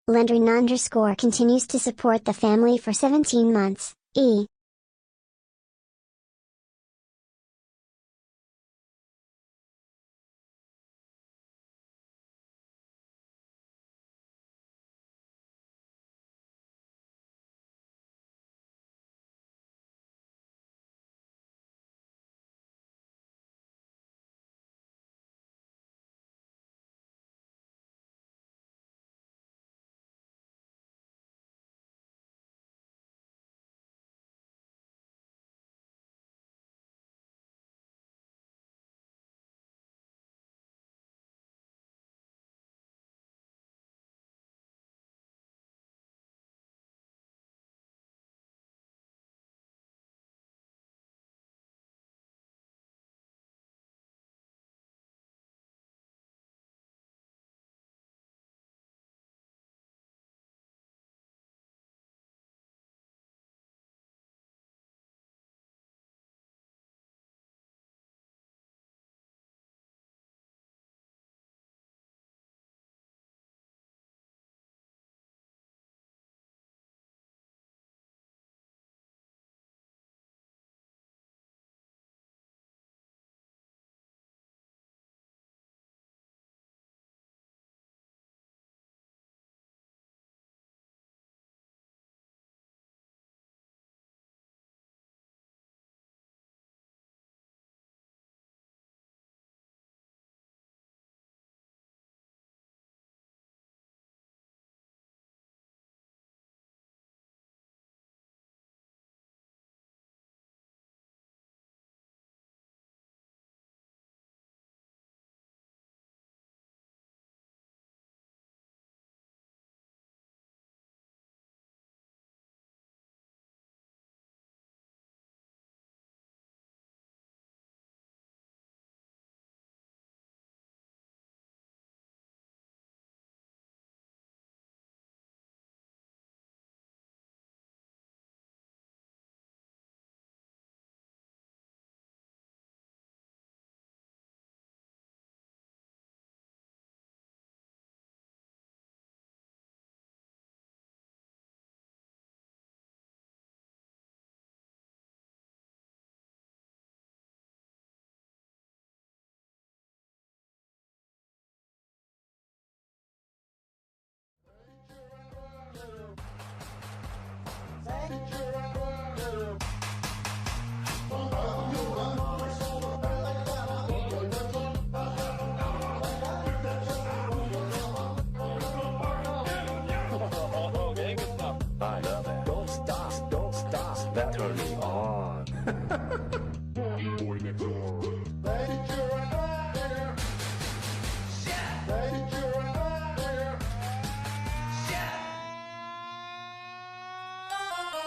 Lendrin underscore continues to support the family for 17 months.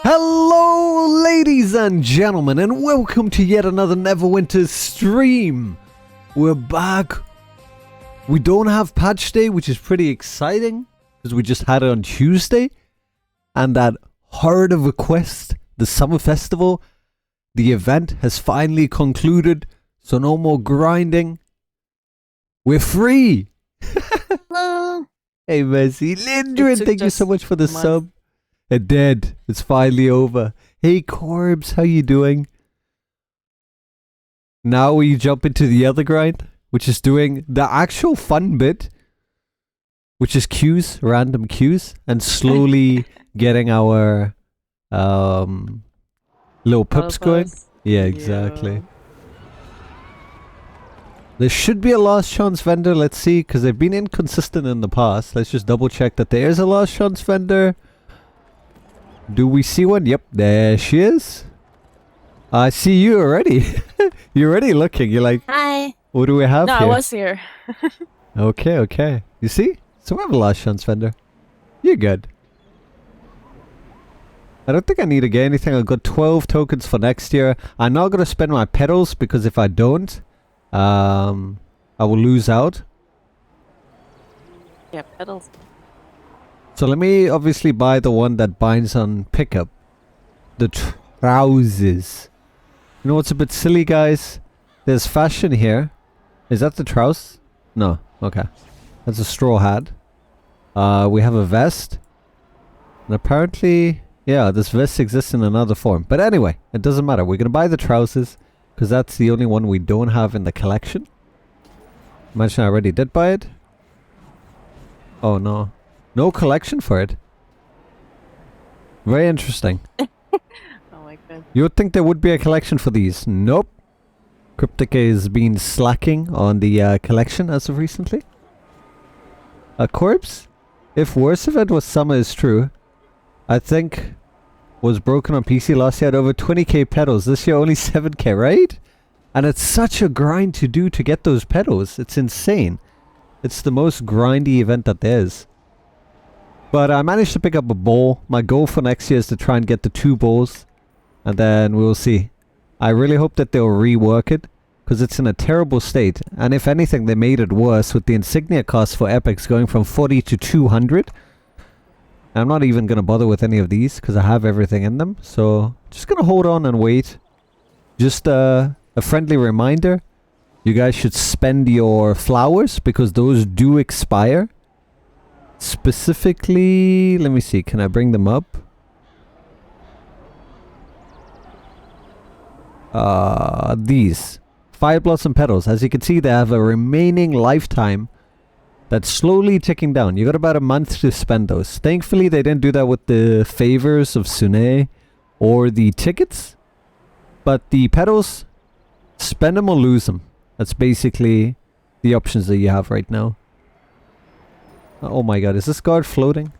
Hello, ladies and gentlemen, and welcome to yet another Neverwinter stream. We're back. We don't have patch day, which is pretty exciting, because we just had it on Tuesday. And that Heart of a Quest, the Summer Festival, the event has finally concluded, so no more grinding. We're free! Hello. Hey, Messi. Lindrin, thank you so much for the sub. It did. It's finally over. Hey, Corbs, how you doing? Now we jump into the other grind, which is doing the actual fun bit, which is queues, random queues, and slowly getting our little pups going. Yeah, exactly. Yeah. There should be a last chance vendor. Let's see, because they've been inconsistent in the past. Let's just double check that there is a last chance vendor. Do we see one? Yep, there she is. I see you already. You're already looking. You're like, hi. What do we have here? No, I was here. Okay. You see? So we have a last chance vendor. You're good. I don't think I need to get anything. I've got 12 tokens for next year. I'm not going to spend my petals because if I don't, I will lose out. Yeah, petals. So let me obviously buy the one that binds on pickup. The trousers. You know what's a bit silly, guys? There's fashion here. Is that the trouse? No. Okay. That's a straw hat. We have a vest. And apparently, yeah, this vest exists in another form. But anyway, it doesn't matter. We're going to buy the trousers because that's the only one we don't have in the collection. Imagine I already did buy it. Oh no. No collection for it. Very interesting. Oh my god. You would think there would be a collection for these. Nope. Cryptic has been slacking on the collection as of recently. A corpse? If worst of it was summer is true, I think was broken on PC last year at over 20k pedals. This year only 7k, right? And it's such a grind to do to get those pedals. It's insane. It's the most grindy event that there is. But I managed to pick up a bowl. My goal for next year is to try and get the 2 bowls. And then we'll see. I really hope that they'll rework it. Because it's in a terrible state. And if anything, they made it worse with the insignia cost for epics going from 40 to 200. I'm not even going to bother with any of these because I have everything in them. So just going to hold on and wait. Just a friendly reminder. You guys should spend your flowers because those do expire. Specifically, let me see. Can I bring them up? These. Fire Blossom Petals. As you can see, they have a remaining lifetime that's slowly ticking down. You got about a month to spend those. Thankfully, they didn't do that with the favors of Sune or the tickets. But the petals, spend them or lose them. That's basically the options that you have right now. Oh my god, is this guard floating?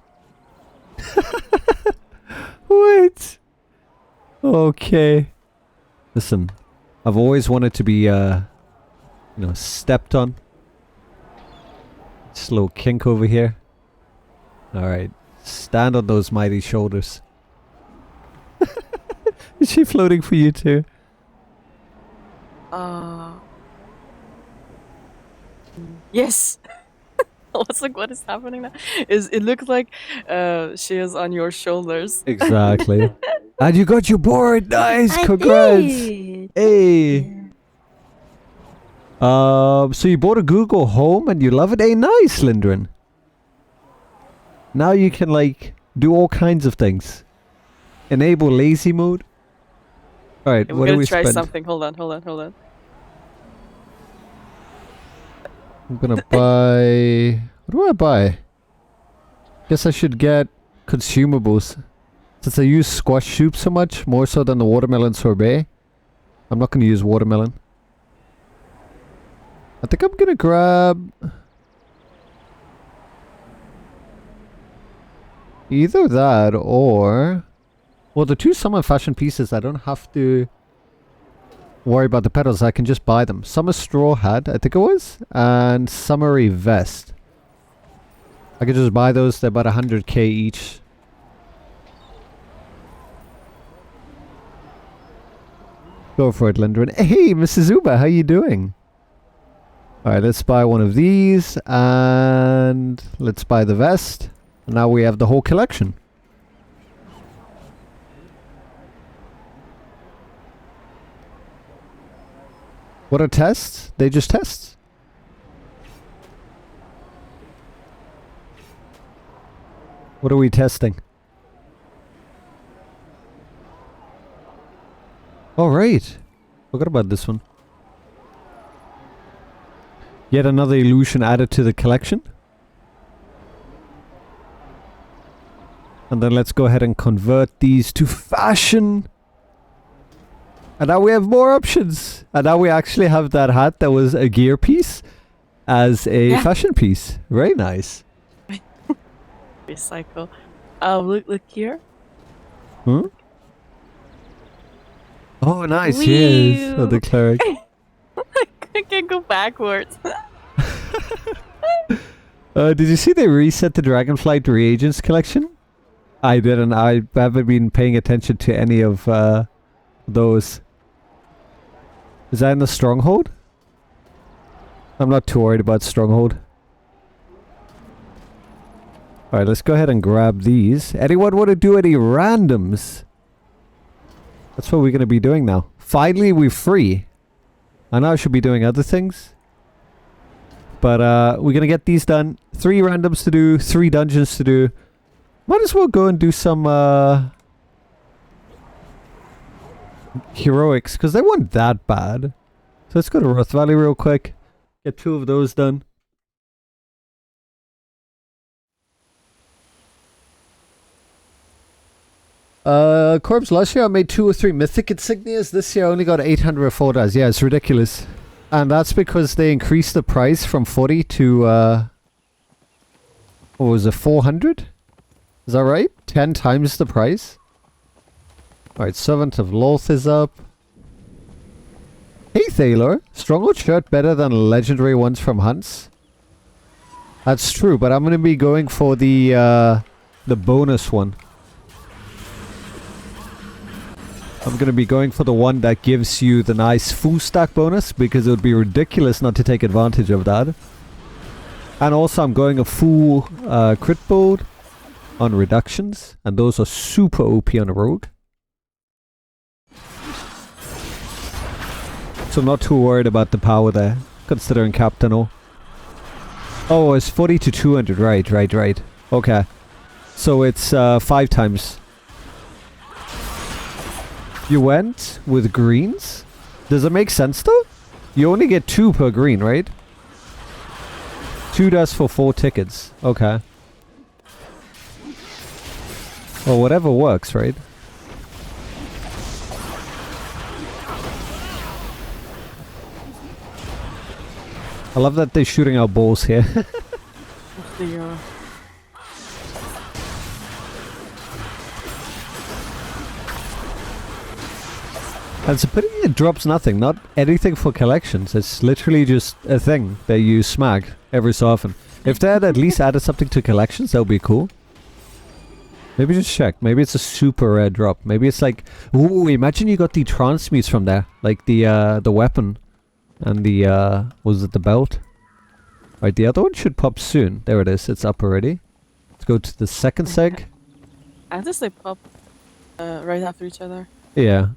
Wait. Okay. Listen. I've always wanted to be, stepped on. Just a little kink over here. Alright. Stand on those mighty shoulders. Is she floating for you too? Yes! I was like, what is happening now? It looks like she is on your shoulders. Exactly. And you got your board! Nice! I Congrats! did. Hey! Yeah. So you bought a Google Home and you love it? Hey, nice, Lindren. Now you can, like, do all kinds of things. Enable lazy mode. Alright, Okay, what we're do gonna we try spend? something. Hold on. I'm gonna buy... What do I buy? Guess I should get consumables. Since I use squash soup so much, more so than the watermelon sorbet, I'm not gonna use watermelon. I think I'm gonna grab... either that or... Well, the 2 summer fashion pieces, I don't have to worry about the petals. I can just buy them. Summer straw hat, I think it was, and summery vest. I could just buy those. They're about 100k each. Go for it, Lindren. Hey, Mrs. Uber, how you doing? Alright, let's buy one of these, and let's buy the vest. And now we have the whole collection. What are tests? They just tests. What are we testing? Alright. Forgot about this one. Yet another illusion added to the collection. And then let's go ahead and convert these to fashion. And now we have more options. And now we actually have that hat that was a gear piece as a fashion piece. Very nice. Recycle. Look here. Hmm? Oh, nice. Yes. Oh, the cleric. I can go backwards. Did you see they reset the Dragonflight reagents collection? I didn't. I haven't been paying attention to any of those. Is that in the Stronghold? I'm not too worried about Stronghold. Alright, let's go ahead and grab these. Anyone want to do any randoms? That's what we're going to be doing now. Finally, we're free. I know I should be doing other things. But we're gonna get these done. 3 randoms to do, 3 dungeons to do. Might as well go and do some heroics, because they weren't that bad. So let's go to Roth Valley real quick. Get 2 of those done. Corpse, last year I made 2 or 3 mythic insignias. This year I only got 800 or 4 dice. Yeah, it's ridiculous. And that's because they increased the price from 40 to, what was it, 400? Is that right? 10 times the price? Alright, Servant of Loth is up. Hey Thaler, Stronghold shirt better than legendary ones from Hunts? That's true, but I'm gonna be going for the bonus one. I'm gonna be going for the one that gives you the nice full stack bonus, because it would be ridiculous not to take advantage of that. And also I'm going a full crit build on reductions, and those are super OP on a rogue. So I'm not too worried about the power there, considering Captain O. Oh, it's 40 to 200, right. Okay. So it's 5 times. You went with greens? Does it make sense though? You only get 2 per green, right? 2 does for 4 tickets. Okay. Well, whatever works, right? I love that they're shooting out balls here. They are. And it's a pity it drops nothing, not anything for collections. It's literally just a thing that you smack every so often. If they had at least added something to collections, that would be cool. Maybe just check. Maybe it's a super rare drop. Maybe it's like, ooh, imagine you got the transmutes from there, like the weapon and the was it the belt? Right, the other one should pop soon. There it is. It's up already. Let's go to the second seg. I guess they pop right after each other. Yeah.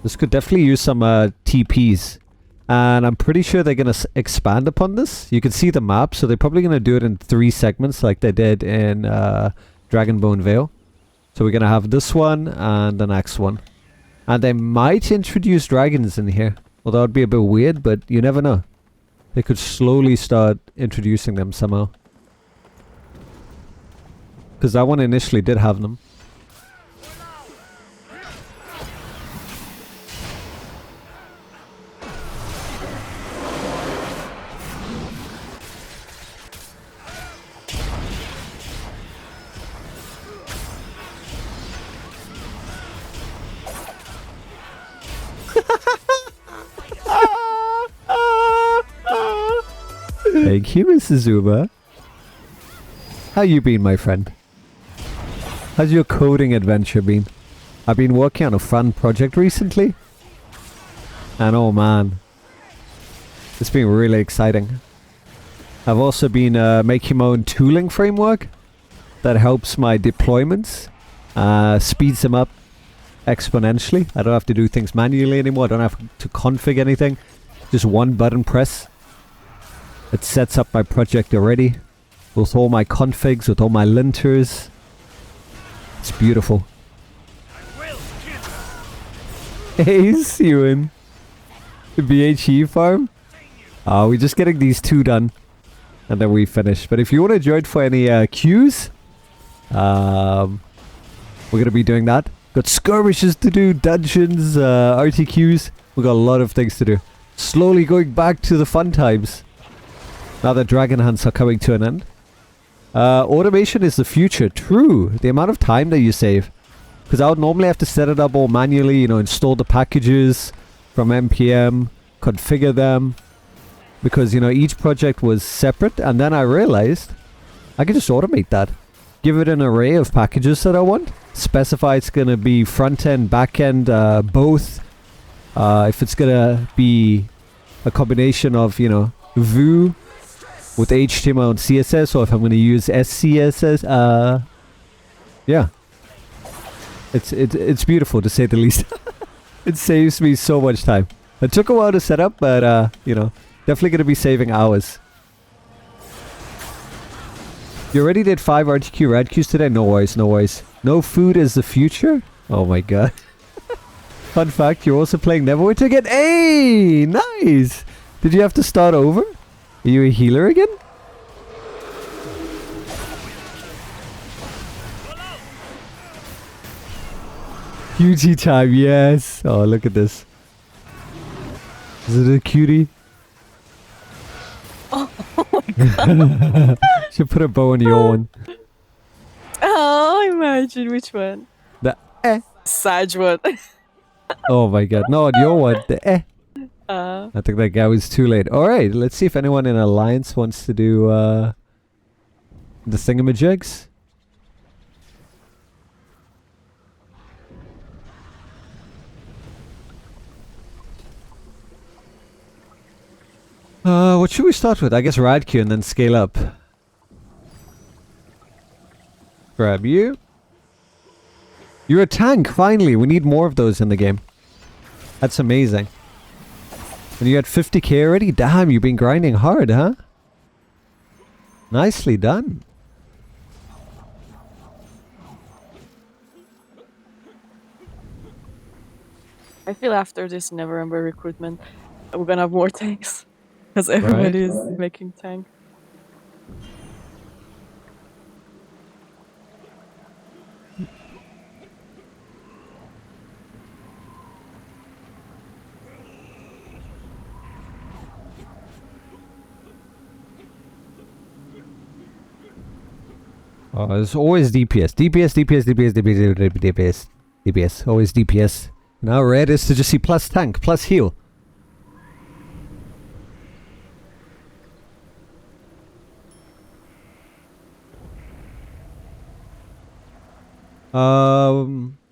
This could definitely use some TPs. And I'm pretty sure they're going to expand upon this. You can see the map, so they're probably going to do it in 3 segments like they did in Dragonbone Vale. So we're going to have this one and the next one. And they might introduce dragons in here. Well, that would be a bit weird, but you never know. They could slowly start introducing them somehow. Because that one initially did have them. Thank you, Mrs. Zuma. How you been, my friend? How's your coding adventure been? I've been working on a fun project recently. And oh man, it's been really exciting. I've also been making my own tooling framework that helps my deployments, speeds them up exponentially. I don't have to do things manually anymore. I don't have to config anything. Just one button press. It sets up my project already with all my configs, with all my linters. It's beautiful. Hey, Sewan. The BHE farm? We're just getting these 2 done. And then we finish. But if you want to join for any queues, we're going to be doing that. Got skirmishes to do, dungeons, RTQs. We got a lot of things to do. Slowly going back to the fun times. Now that dragon hunts are coming to an end. Automation is the future. True. The amount of time that you save. Because I would normally have to set it up all manually, you know, install the packages from npm, configure them. Because, you know, each project was separate. And then I realized I could just automate that. Give it an array of packages that I want. Specify it's going to be front-end, back-end, both. If it's going to be a combination of, you know, Vue with HTML and CSS, or if I'm going to use SCSS, yeah. It's beautiful, to say the least. It saves me so much time. It took a while to set up, but, you know, Definitely gonna be saving hours. You already did 5 RTQ red queues today? No worries, no worries. No food is the future? Oh my god. Fun fact, you're also playing Neverwinter again? Hey! Nice! Did you have to start over? Are you a healer again? QT time, yes! Oh, look at this. Is it a cutie? Oh my god. Should put a bow on your one. Oh, imagine which one. The eh. Sag one. Oh my god. No, on your one. The eh. Uh, I think that guy was too late. Alright, let's see if anyone in Alliance wants to do the thingamajigs. What should we start with? I guess Radq and then scale up. Grab you. You're a tank, finally. We need more of those in the game. That's amazing. And you had 50k already? Damn, you've been grinding hard, huh? Nicely done. I feel after this Neverwinter recruitment, we're gonna have more tanks. Because everybody is making tank. Oh, there's always DPS. DPS. Always DPS. Now red is to just see plus tank, plus heal.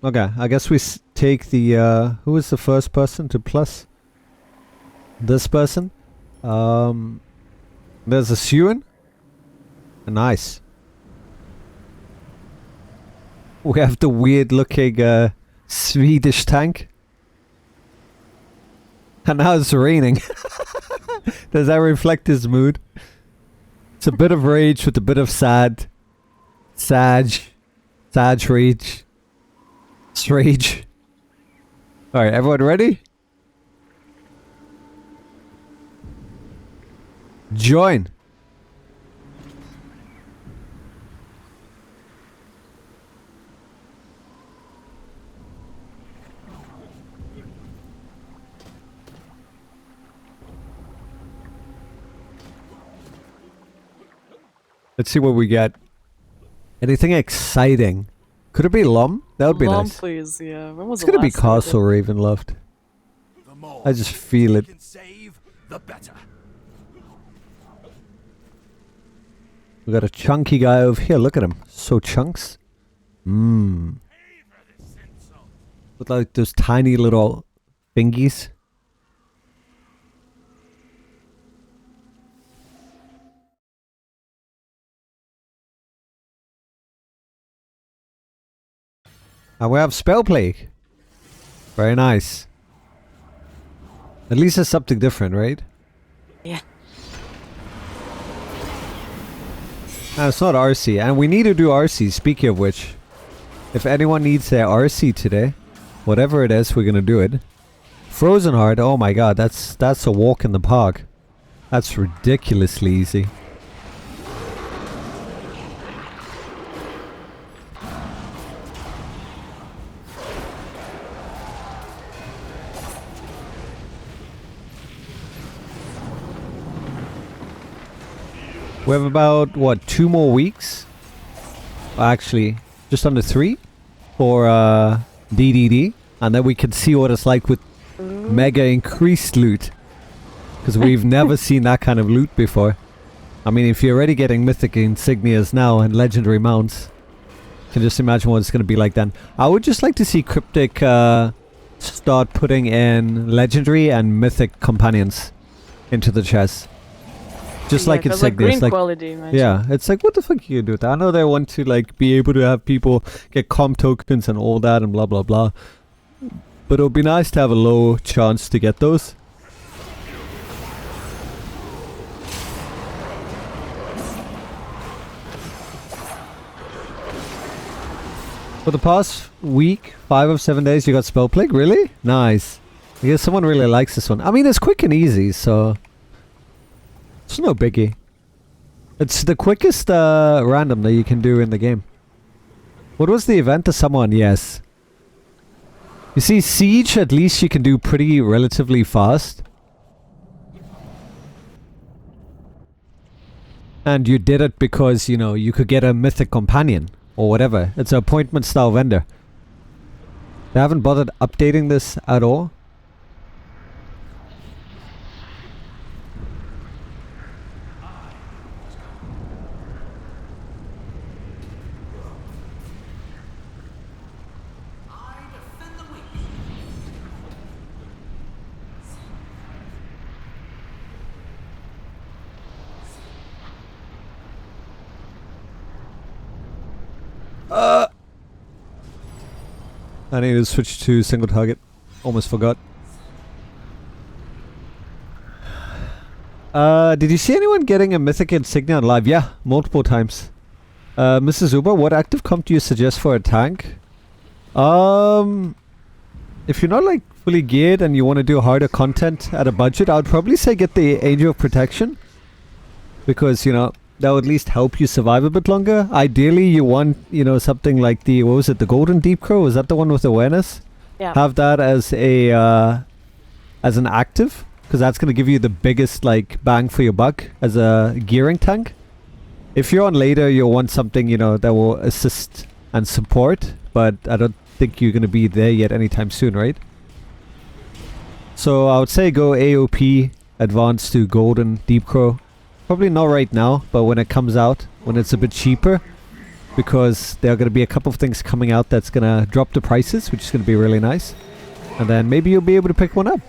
Okay, I guess we take the, who is the first person to plus? This person. There's a Suin. Nice. We have the weird looking, Swedish tank. And now it's raining. Does that reflect his mood? It's a bit of rage with a bit of sad. Sag rage. It's rage. Alright, everyone ready? Join. Let's see what we get. Anything exciting? Could it be Lum? That would be Lum, nice. please, yeah. When was It's the gonna be last time I did? Castle Ravenloft. I just feel it. The better. We got a chunky guy over here. Look at him. So chunks. Mmm. With like those tiny little fingies. And we have Spell Plague. Very nice. At least it's something different, right? Yeah. And it's not RC. And we need to do RC, speaking of which. If anyone needs their RC today, whatever it is, we're gonna do it. Frozen Heart, oh my god, that's a walk in the park. That's ridiculously easy. We have about, what, 2 more weeks? Actually, just under 3 for DDD. And then we can see what it's like with mega increased loot. Because we've never seen that kind of loot before. I mean, if you're already getting mythic insignias now and legendary mounts, you can just imagine what it's going to be like then. I would just like to see Cryptic start putting in legendary and mythic companions into the chest. Just like it's like green this, like quality, imagine. yeah, it's like what the fuck you do with that? I know they want to like be able to have people get comp tokens and all that and blah blah blah, but it would be nice to have a low chance to get those. For the past week, 5 of 7 days, you got Spell Plague? Really? Nice. I guess someone really likes this one. I mean, it's quick and easy, so... It's no biggie. It's the quickest random that you can do in the game. What was the event to someone? Yes. You see, Siege, at least you can do pretty relatively fast. And you did it because, you know, you could get a mythic companion. Or whatever. It's an appointment style vendor. They haven't bothered updating this at all. I need to switch to single target. Almost forgot. Did you see anyone getting a mythic insignia on live? Yeah, multiple times. Mrs. Uber, what active comp do you suggest for a tank? If you're not like fully geared and you want to do harder content at a budget, I would probably say get the Angel of Protection. Because, you know, that would at least help you survive a bit longer. Ideally, you want, you know, something like the, what was it, the Golden Deep Crow? Was that the one with awareness? Yeah. Have that as a, as an active. Because that's going to give you the biggest, like, bang for your buck as a gearing tank. If you're on later, you'll want something, you know, that will assist and support. But I don't think you're going to be there yet anytime soon, right? So I would say go AOP, advance to Golden Deep Crow. Probably not right now, but when it comes out, when it's a bit cheaper, because there are going to be a couple of things coming out that's going to drop the prices, which is going to be really nice. And then maybe you'll be able to pick one up.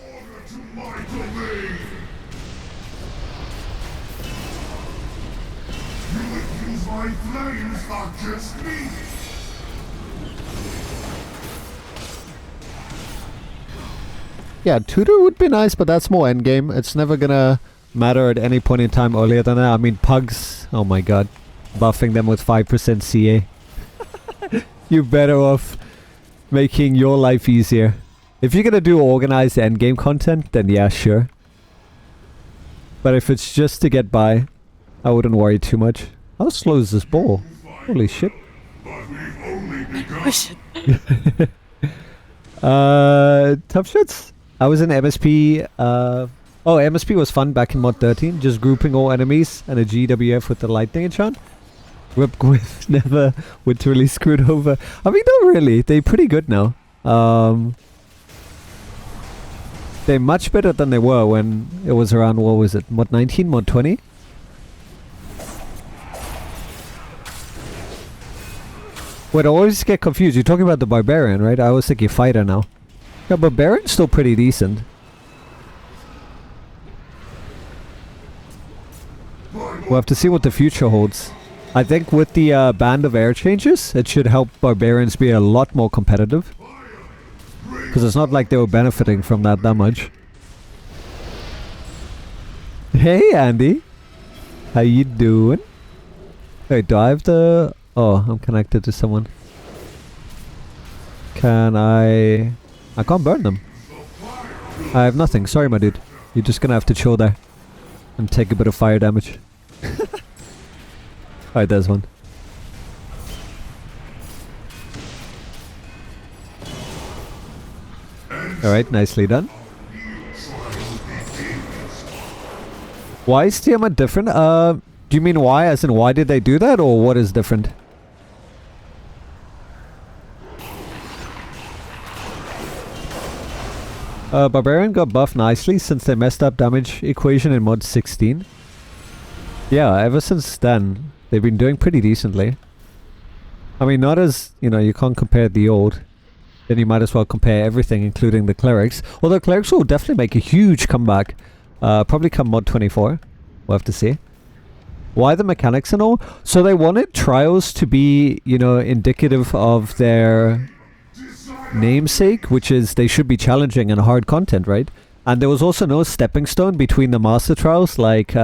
Yeah, Tutor would be nice, but that's more endgame. It's never going to matter at any point in time earlier than that. I mean, Pugs, oh my god, buffing them with 5% CA. You're better off making your life easier. If you're gonna do organized endgame content, then yeah, sure. But if it's just to get by, I wouldn't worry too much. How slow is this ball? Holy shit. Push it. Tough shots. I was in MSP, oh, MSP was fun back in mod 13, just grouping all enemies and a GWF with the lightning enchant. Rip with never literally screwed over. I mean, not really. They're pretty good now. They're much better than they were when it was around, what was it, mod 19, mod 20? Wait, I always get confused. You're talking about the Barbarian, right? I always think you're fighter now. Yeah, Barbarian's still pretty decent. We'll have to see what the future holds. I think with the band of air changes, it should help Barbarians be a lot more competitive. Because it's not like they were benefiting from that much. Hey Andy! How you doing? Wait, do I have the... Oh, I'm connected to someone. Can I can't burn them. I have nothing. Sorry, my dude. You're just gonna have to chill there. And take a bit of fire damage. Alright, there's one. Alright, nicely done. Why is Tiamat different? Do you mean why? As in why did they do that? Or what is different? Barbarian got buffed nicely since they messed up damage equation in mod 16. Yeah, ever since then, they've been doing pretty decently. I mean, not as, you know, you can't compare the old. Then you might as well compare everything, including the clerics. Although clerics will definitely make a huge comeback. Probably come mod 24. We'll have to see. Why the mechanics and all? So they wanted trials to be, you know, indicative of their namesake, which is they should be challenging and hard content, right? And there was also no stepping stone between the master trials, like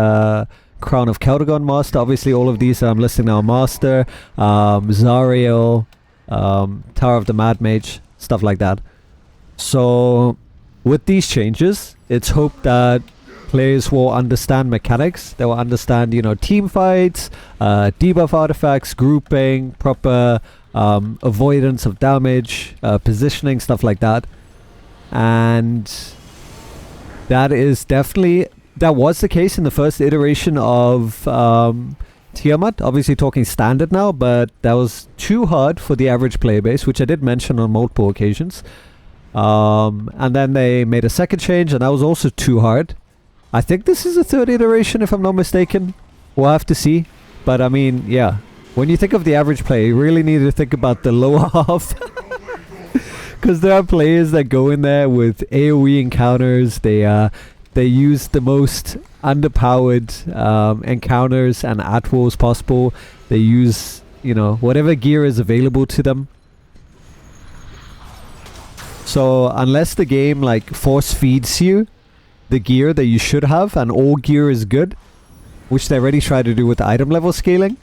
Crown of Caldegon Master. Obviously all of these that I'm listing now, Master, Zariel, Tower of the Mad Mage, stuff like that. So with these changes, it's hoped that players will understand mechanics. They will understand, you know, team fights, debuff artifacts, grouping, proper avoidance of damage, positioning, stuff like that. And that is definitely, that was the case in the first iteration of Tiamat. Obviously talking standard now, but that was too hard for the average player base, which I did mention on multiple occasions. And then they made a second change, and that was also too hard. I think this is the third iteration, if I'm not mistaken. We'll have to see. But I mean, yeah. When you think of the average player, you really need to think about the lower half. Because there are players that go in there with AoE encounters. They use the most underpowered encounters and at-walls possible. They use, you know, whatever gear is available to them. So unless the game like force feeds you the gear that you should have, and all gear is good, which they already try to do with item level scaling,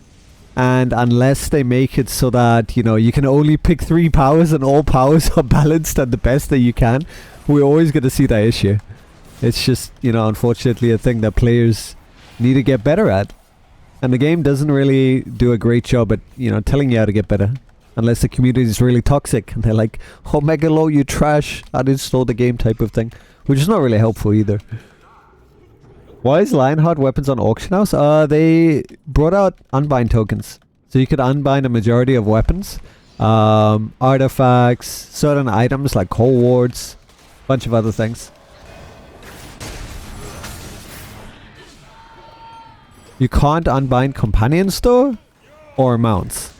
and unless they make it so that, you know, you can only pick 3 powers and all powers are balanced at the best that you can, we're always going to see that issue. It's just, you know, unfortunately a thing that players need to get better at. And the game doesn't really do a great job at, you know, telling you how to get better. Unless the community is really toxic and they're like, oh, Megalo, you trash, uninstall the game type of thing. Which is not really helpful either. Why is Lionheart weapons on auction house? They brought out unbind tokens. So you could unbind a majority of weapons. Artifacts, certain items like coal wards, bunch of other things. You can't unbind companions though? Or mounts?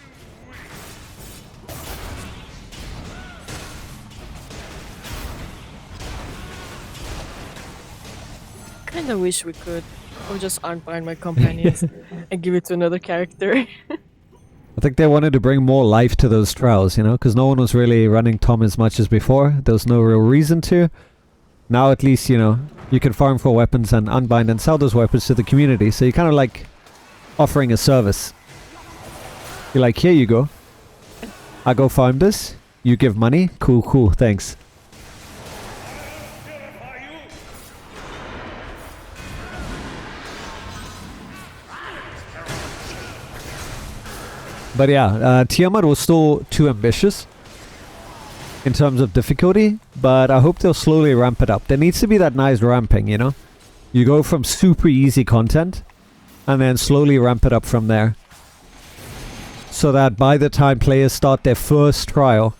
I kinda wish we could. Or just unbind my companions and give it to another character. I think they wanted to bring more life to those trials, you know, because no one was really running Tom as much as before. There was no real reason to. Now at least, you know, you can farm for weapons and unbind and sell those weapons to the community. So you're kind of like offering a service. You're like, here you go. I go farm this. You give money. Cool, cool. Thanks. But yeah, Tiamat was still too ambitious in terms of difficulty, but I hope they'll slowly ramp it up. There needs to be that nice ramping, you know? You go from super easy content and then slowly ramp it up from there. So that by the time players start their first trial,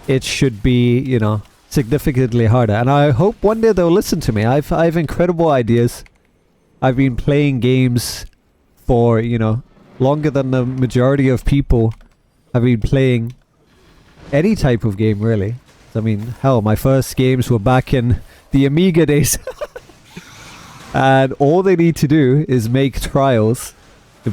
it should be, you know, significantly harder. And I hope one day they'll listen to me. I have incredible ideas. I've been playing games for, you know, longer than the majority of people have been playing any type of game, really. I mean, hell, my first games were back in the Amiga days. And all they need to do is make trials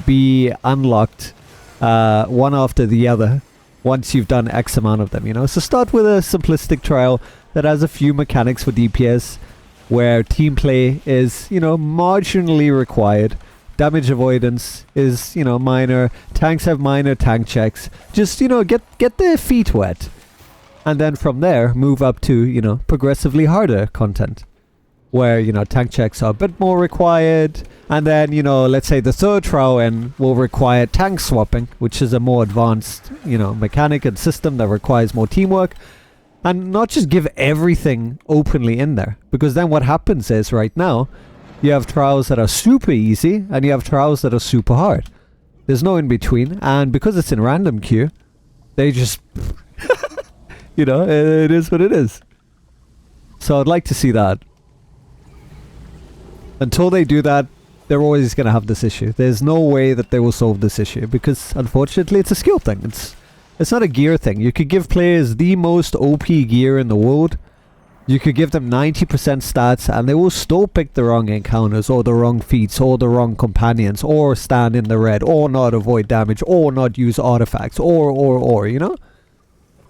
be unlocked one after the other once you've done X amount of them, you know? So start with a simplistic trial that has a few mechanics for DPS where team play is, you know, marginally required. Damage avoidance is, you know, minor. Tanks have minor tank checks. Just, you know, get their feet wet. And then from there, move up to, you know, progressively harder content. Where, you know, tank checks are a bit more required. And then, you know, let's say the third trial and will require tank swapping, which is a more advanced, you know, mechanic and system that requires more teamwork. And not just give everything openly in there. Because then what happens is, right now, you have trials that are super easy, and you have trials that are super hard. There's no in between, and because it's in random queue, they just... you know, it is what it is. So I'd like to see that. Until they do that, they're always going to have this issue. There's no way that they will solve this issue, because unfortunately it's a skill thing. It's not a gear thing. You could give players the most OP gear in the world. You could give them 90% stats and they will still pick the wrong encounters or the wrong feats or the wrong companions or stand in the red or not avoid damage or not use artifacts or, you know?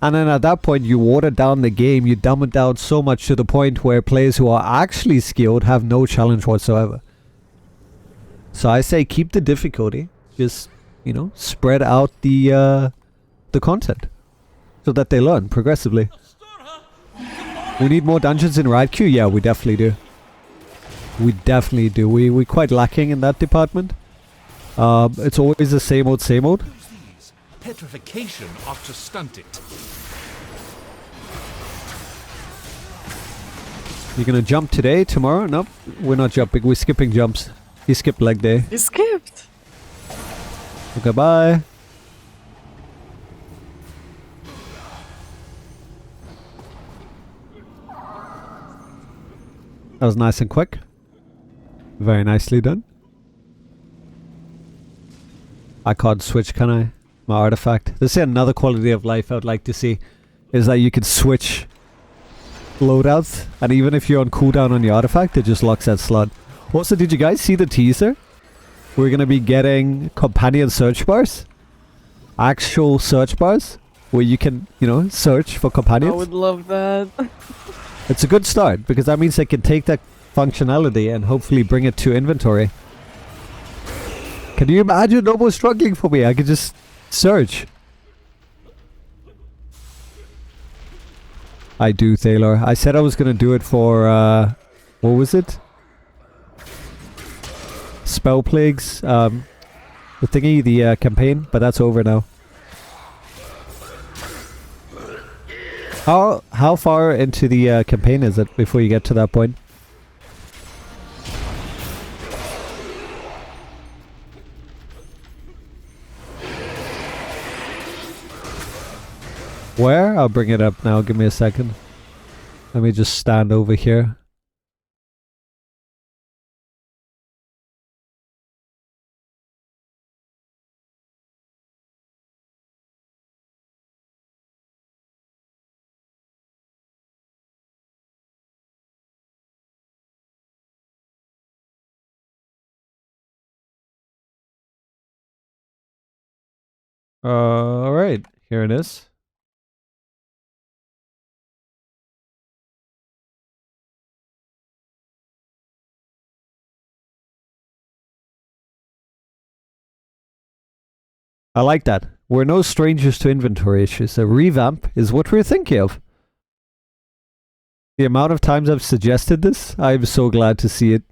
And then at that point you water down the game, you dumb it down so much to the point where players who are actually skilled have no challenge whatsoever. So I say keep the difficulty. Just, you know, spread out the the content. So that they learn progressively. We need more dungeons in Ride Queue? Yeah, we definitely do. We definitely do. We're quite lacking in that department. It's always the same old, same old. Petrification ought to stunt it. You're gonna jump today, tomorrow? Nope, we're not jumping. We're skipping jumps. You skipped leg day. You skipped. Okay, bye. That was nice and quick. Very nicely done. I can't switch, can I? My artifact. This is another quality of life I would like to see. Is that you can switch loadouts. And even if you're on cooldown on your artifact, it just locks that slot. Also, did you guys see the teaser? We're going to be getting companion search bars. Actual search bars. Where you can, you know, search for companions. I would love that. It's a good start, because that means they can take that functionality and hopefully bring it to inventory. Can you imagine? No more struggling for me. I could just search. I do, Thaylor. I said I was going to do it for, what was it? Spell Plagues, the thingy, the campaign, but that's over now. How far into the campaign is it before you get to that point? Where? I'll bring it up now. Give me a second. Let me just stand over here. Alright. Here it is. I like that. We're no strangers to inventory issues. A revamp is what we're thinking of. The amount of times I've suggested this, I'm so glad to see it.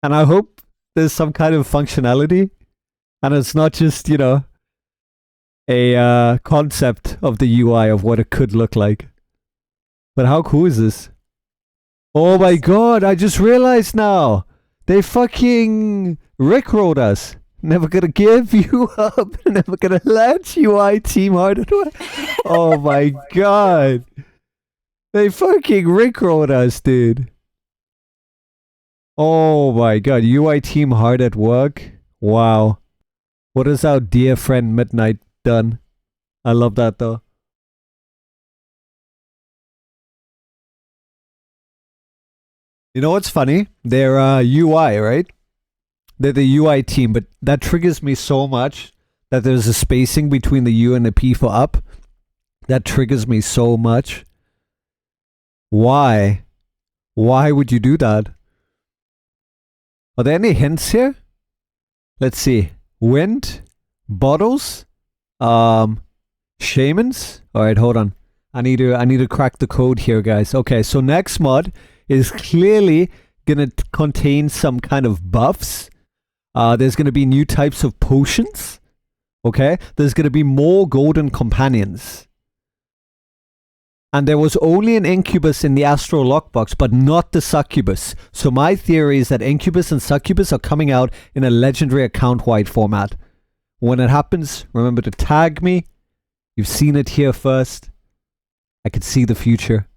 And I hope there's some kind of functionality. And it's not just, you know, a concept of the UI of what it could look like. But how cool is this? Oh my god, I just realized now. They fucking rickrolled us. Never gonna give you up. Never gonna let UI team hard. Oh my god. They fucking rickrolled us, dude. Oh my god. UI team hard at work. Wow. What has our dear friend Midnight done? I love that though. You know what's funny? They're UI, right? They're the UI team, but that triggers me so much that there's a spacing between the U and the P for up. That triggers me so much. Why? Why would you do that? Are there any hints here? Let's see. Wind, bottles, shamans. All right, hold on. I need to crack the code here, guys. Okay, so next mod is clearly gonna contain some kind of buffs. There's gonna be new types of potions. Okay, there's gonna be more golden companions. And there was only an incubus in the Astro lockbox, but not the succubus. So my theory is that incubus and succubus are coming out in a legendary account-wide format. When it happens, remember to tag me. You've seen it here first. I can see the future.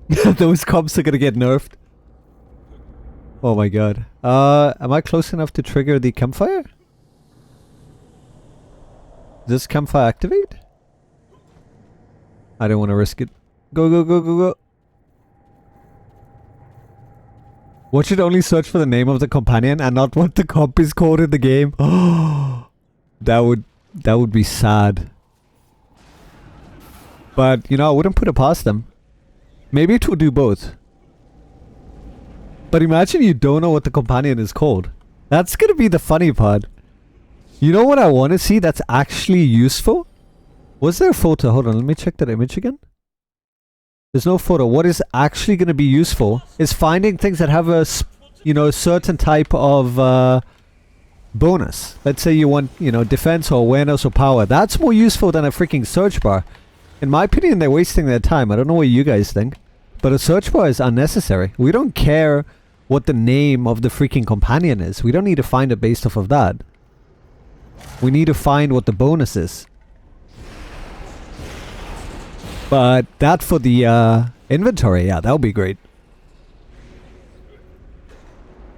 Those comps are gonna get nerfed. Oh my god. Am I close enough to trigger the campfire? Does campfire activate? I don't want to risk it. Go, go, go, go, go. What should only search for the name of the companion and not what the comp is called in the game? Oh, that would be sad. But, you know, I wouldn't put it past them. Maybe it will do both. But imagine you don't know what the companion is called. That's gonna be the funny part. You know what I want to see that's actually useful? Was there a photo? Hold on, let me check that image again. There's no photo. What is actually going to be useful is finding things that have a, certain type of bonus. Let's say you want, defense or awareness or power. That's more useful than a freaking search bar. In my opinion, they're wasting their time. I don't know what you guys think. But a search bar is unnecessary. We don't care what the name of the freaking companion is. We don't need to find it based off of that. We need to find what the bonus is. But that for the inventory, yeah, that would be great.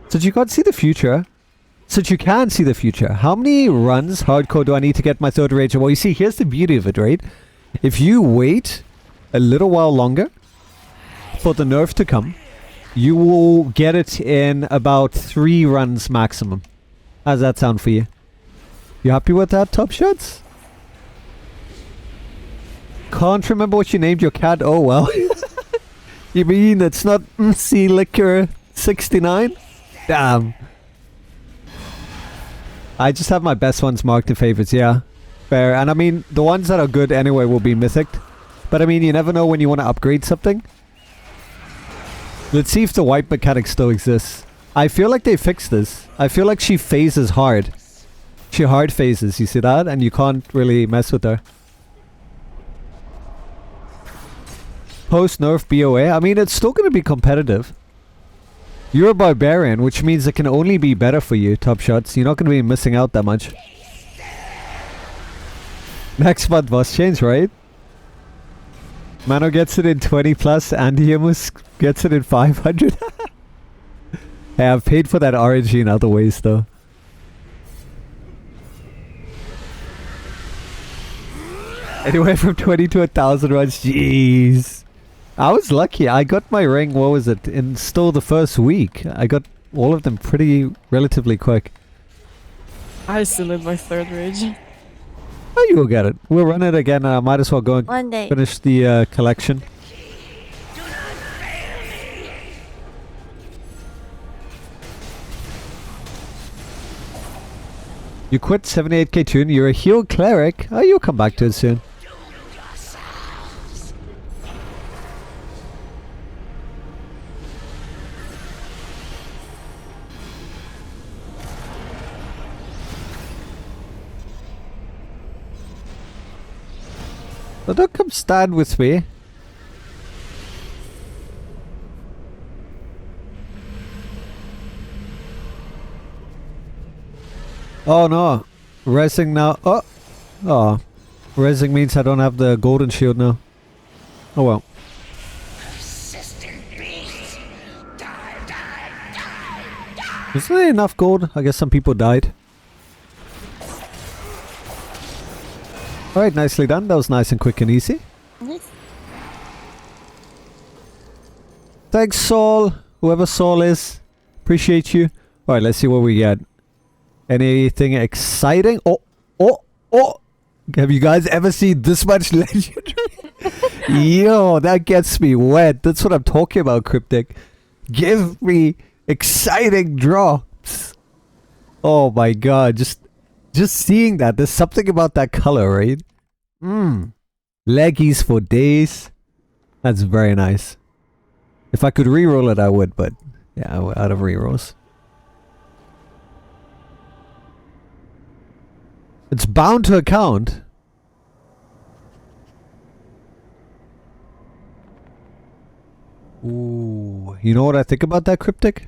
Since you can't see the future, how many runs hardcore do I need to get my third rage? Well, you see, here's the beauty of it, right? If you wait a little while longer for the nerf to come, you will get it in about 3 runs maximum. How does that sound for you? You happy with that, Top Shots? Can't remember what you named your cat. Oh well. You mean it's not Sea Liquor 69? Damn. I just have my best ones marked in favorites, yeah. Fair. And I mean, the ones that are good anyway will be mythic. But I mean, you never know when you want to upgrade something. Let's see if the wipe mechanic still exists. I feel like they fixed this. I feel like she phases hard. She hard phases, you see that? And you can't really mess with her. Post nerf BOA. I mean, it's still going to be competitive. You're a barbarian, which means it can only be better for you, Top Shots. You're not going to be missing out that much. Next month boss change, right? Mano gets it in 20 plus. Andy Imus gets it in 500. Hey, I've paid for that RNG in other ways, though. Anywhere from 20 to 1,000 runs. Jeez. I was lucky. I got my ring, what was it, in still the first week. I got all of them relatively quick. I still need my third rage. Oh, you will get it. We'll run it again. I might as well go and One day. finish the collection. You quit 78k tune. You're a heal cleric. Oh, you'll come back to it soon. So don't come stand with me. Oh no. Resing now. Oh. Oh. Resing means I don't have the golden shield now. Oh well. Isn't there enough gold? I guess some people died. Alright, nicely done. That was nice and quick and easy. Thanks, Saul. Whoever Saul is. Appreciate you. Alright, let's see what we get. Anything exciting? Oh! Have you guys ever seen this much legendary? Yo, that gets me wet. That's what I'm talking about, Cryptic. Give me exciting drops. Oh my god, just seeing that, there's something about that color, right? Leggies for days. That's very nice. If I could reroll it, I would, but yeah, we're out of rerolls. It's bound to account. Ooh, you know what I think about that, Cryptic?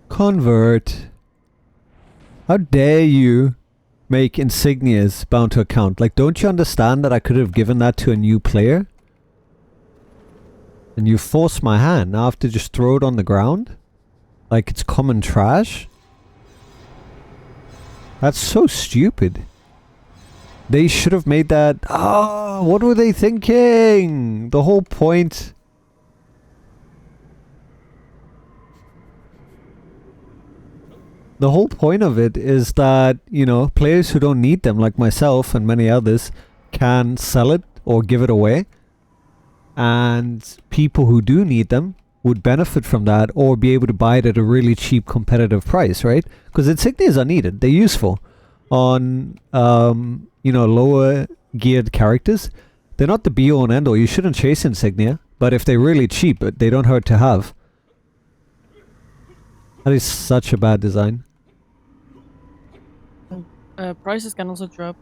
Convert. How dare you make insignias bound to account? Like, don't you understand that I could have given that to a new player? And you force my hand. Now I have to just throw it on the ground? Like it's common trash? That's so stupid. They should have made that... Oh, what were they thinking? The whole point... The whole point of it is that, you know, players who don't need them, like myself and many others, can sell it or give it away. And people who do need them would benefit from that or be able to buy it at a really cheap competitive price, right? Because insignias are needed. They're useful on, lower geared characters. They're not the be-all and end-all. You shouldn't chase insignia. But if they're really cheap, they don't hurt to have. That is such a bad design. Prices can also drop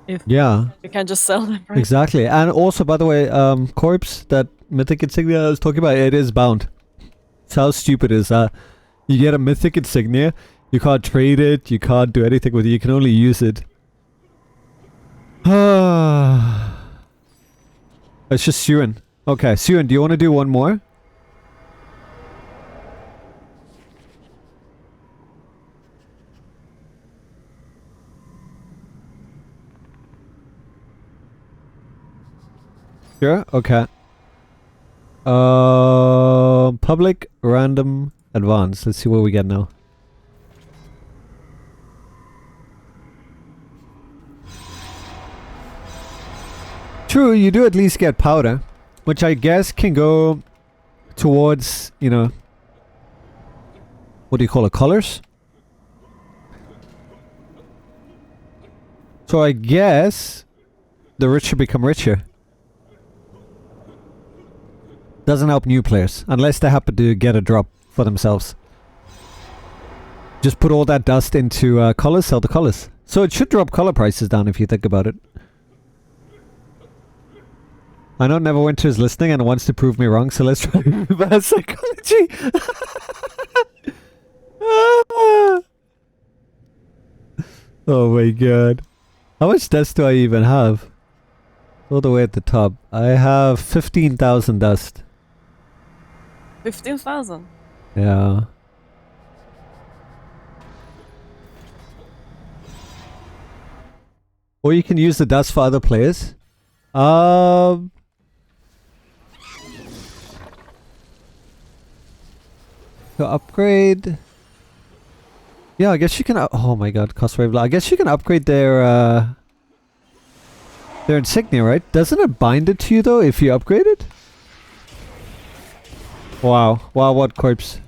if Yeah, you can just sell them. Right? exactly. And also, by the way, Corpse, that mythic insignia I was talking about, it is bound. So how stupid is that? You get a mythic insignia, you can't trade it, you can't do anything with it, you can only use it. It's just Suin. Okay, Suin, do you want to do one more? Sure, okay. Public, random, advanced. Let's see what we get now. True, you do at least get powder, which I guess can go towards, what do you call it, colors? So I guess the richer become richer. Doesn't help new players, unless they happen to get a drop for themselves. Just put all that dust into colors, sell the colors. So it should drop color prices down if you think about it. I know Neverwinter is listening and wants to prove me wrong, so let's try reverse psychology. Oh my god. How much dust do I even have? All the way at the top. I have 15,000 dust. 15,000. Yeah. Or you can use the dust for other players. To upgrade. Yeah, I guess you can. Oh my god, cost wave. I guess you can upgrade their insignia, right? Doesn't it bind it to you though if you upgrade it? Wow. Wow, what corpse?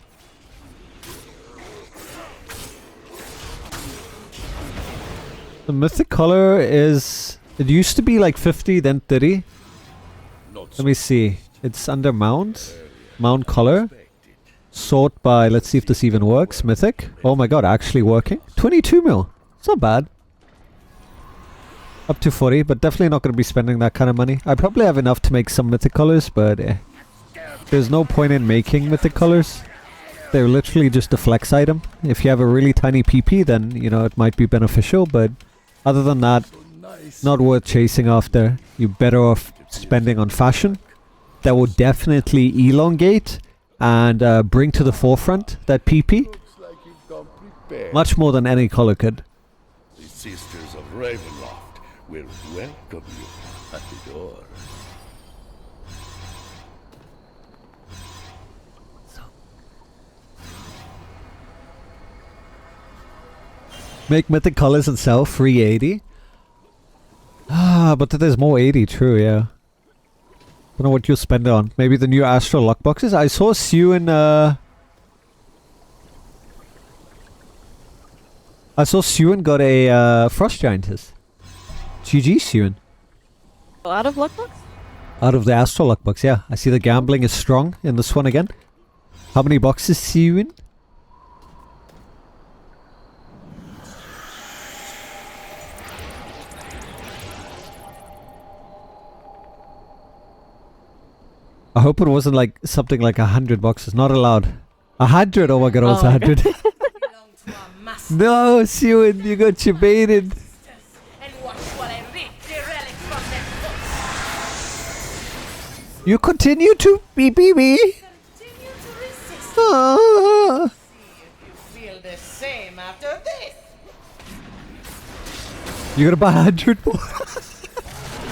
The mythic color is... It used to be like 50, then 30. Let me see. It's under mount. Mount color. Sort by... Let's see if this even works. Mythic. Oh my god, actually working. 22 mil. It's not bad. Up to 40, but definitely not going to be spending that kind of money. I probably have enough to make some mythic colors, but there's no point in making mythic colors. They're literally just a flex item. If you have a really tiny PP, then, it might be beneficial, but other than that, not worth chasing after. You're better off spending on fashion. That will definitely elongate and bring to the forefront that PP. Much more than any color could. The Sisters of Ravenloft will welcome you at the door. Make mythic colors and sell free 80. But there's more 80, true, yeah. Don't know what you'll spend it on. Maybe the new Astral lock boxes. I saw Suin, got a Frost Giantess. GG, Suin. Out of lockbox? Out of the Astral lock box, yeah. I see the gambling is strong in this one again. How many boxes, Suin? I hope it wasn't like something like 100 boxes. Not allowed. 100? Oh my god, it was 100. No, Suin, you got your baited. You continue to beep me. Ah. Feel the same after this. You're gonna buy 100 more?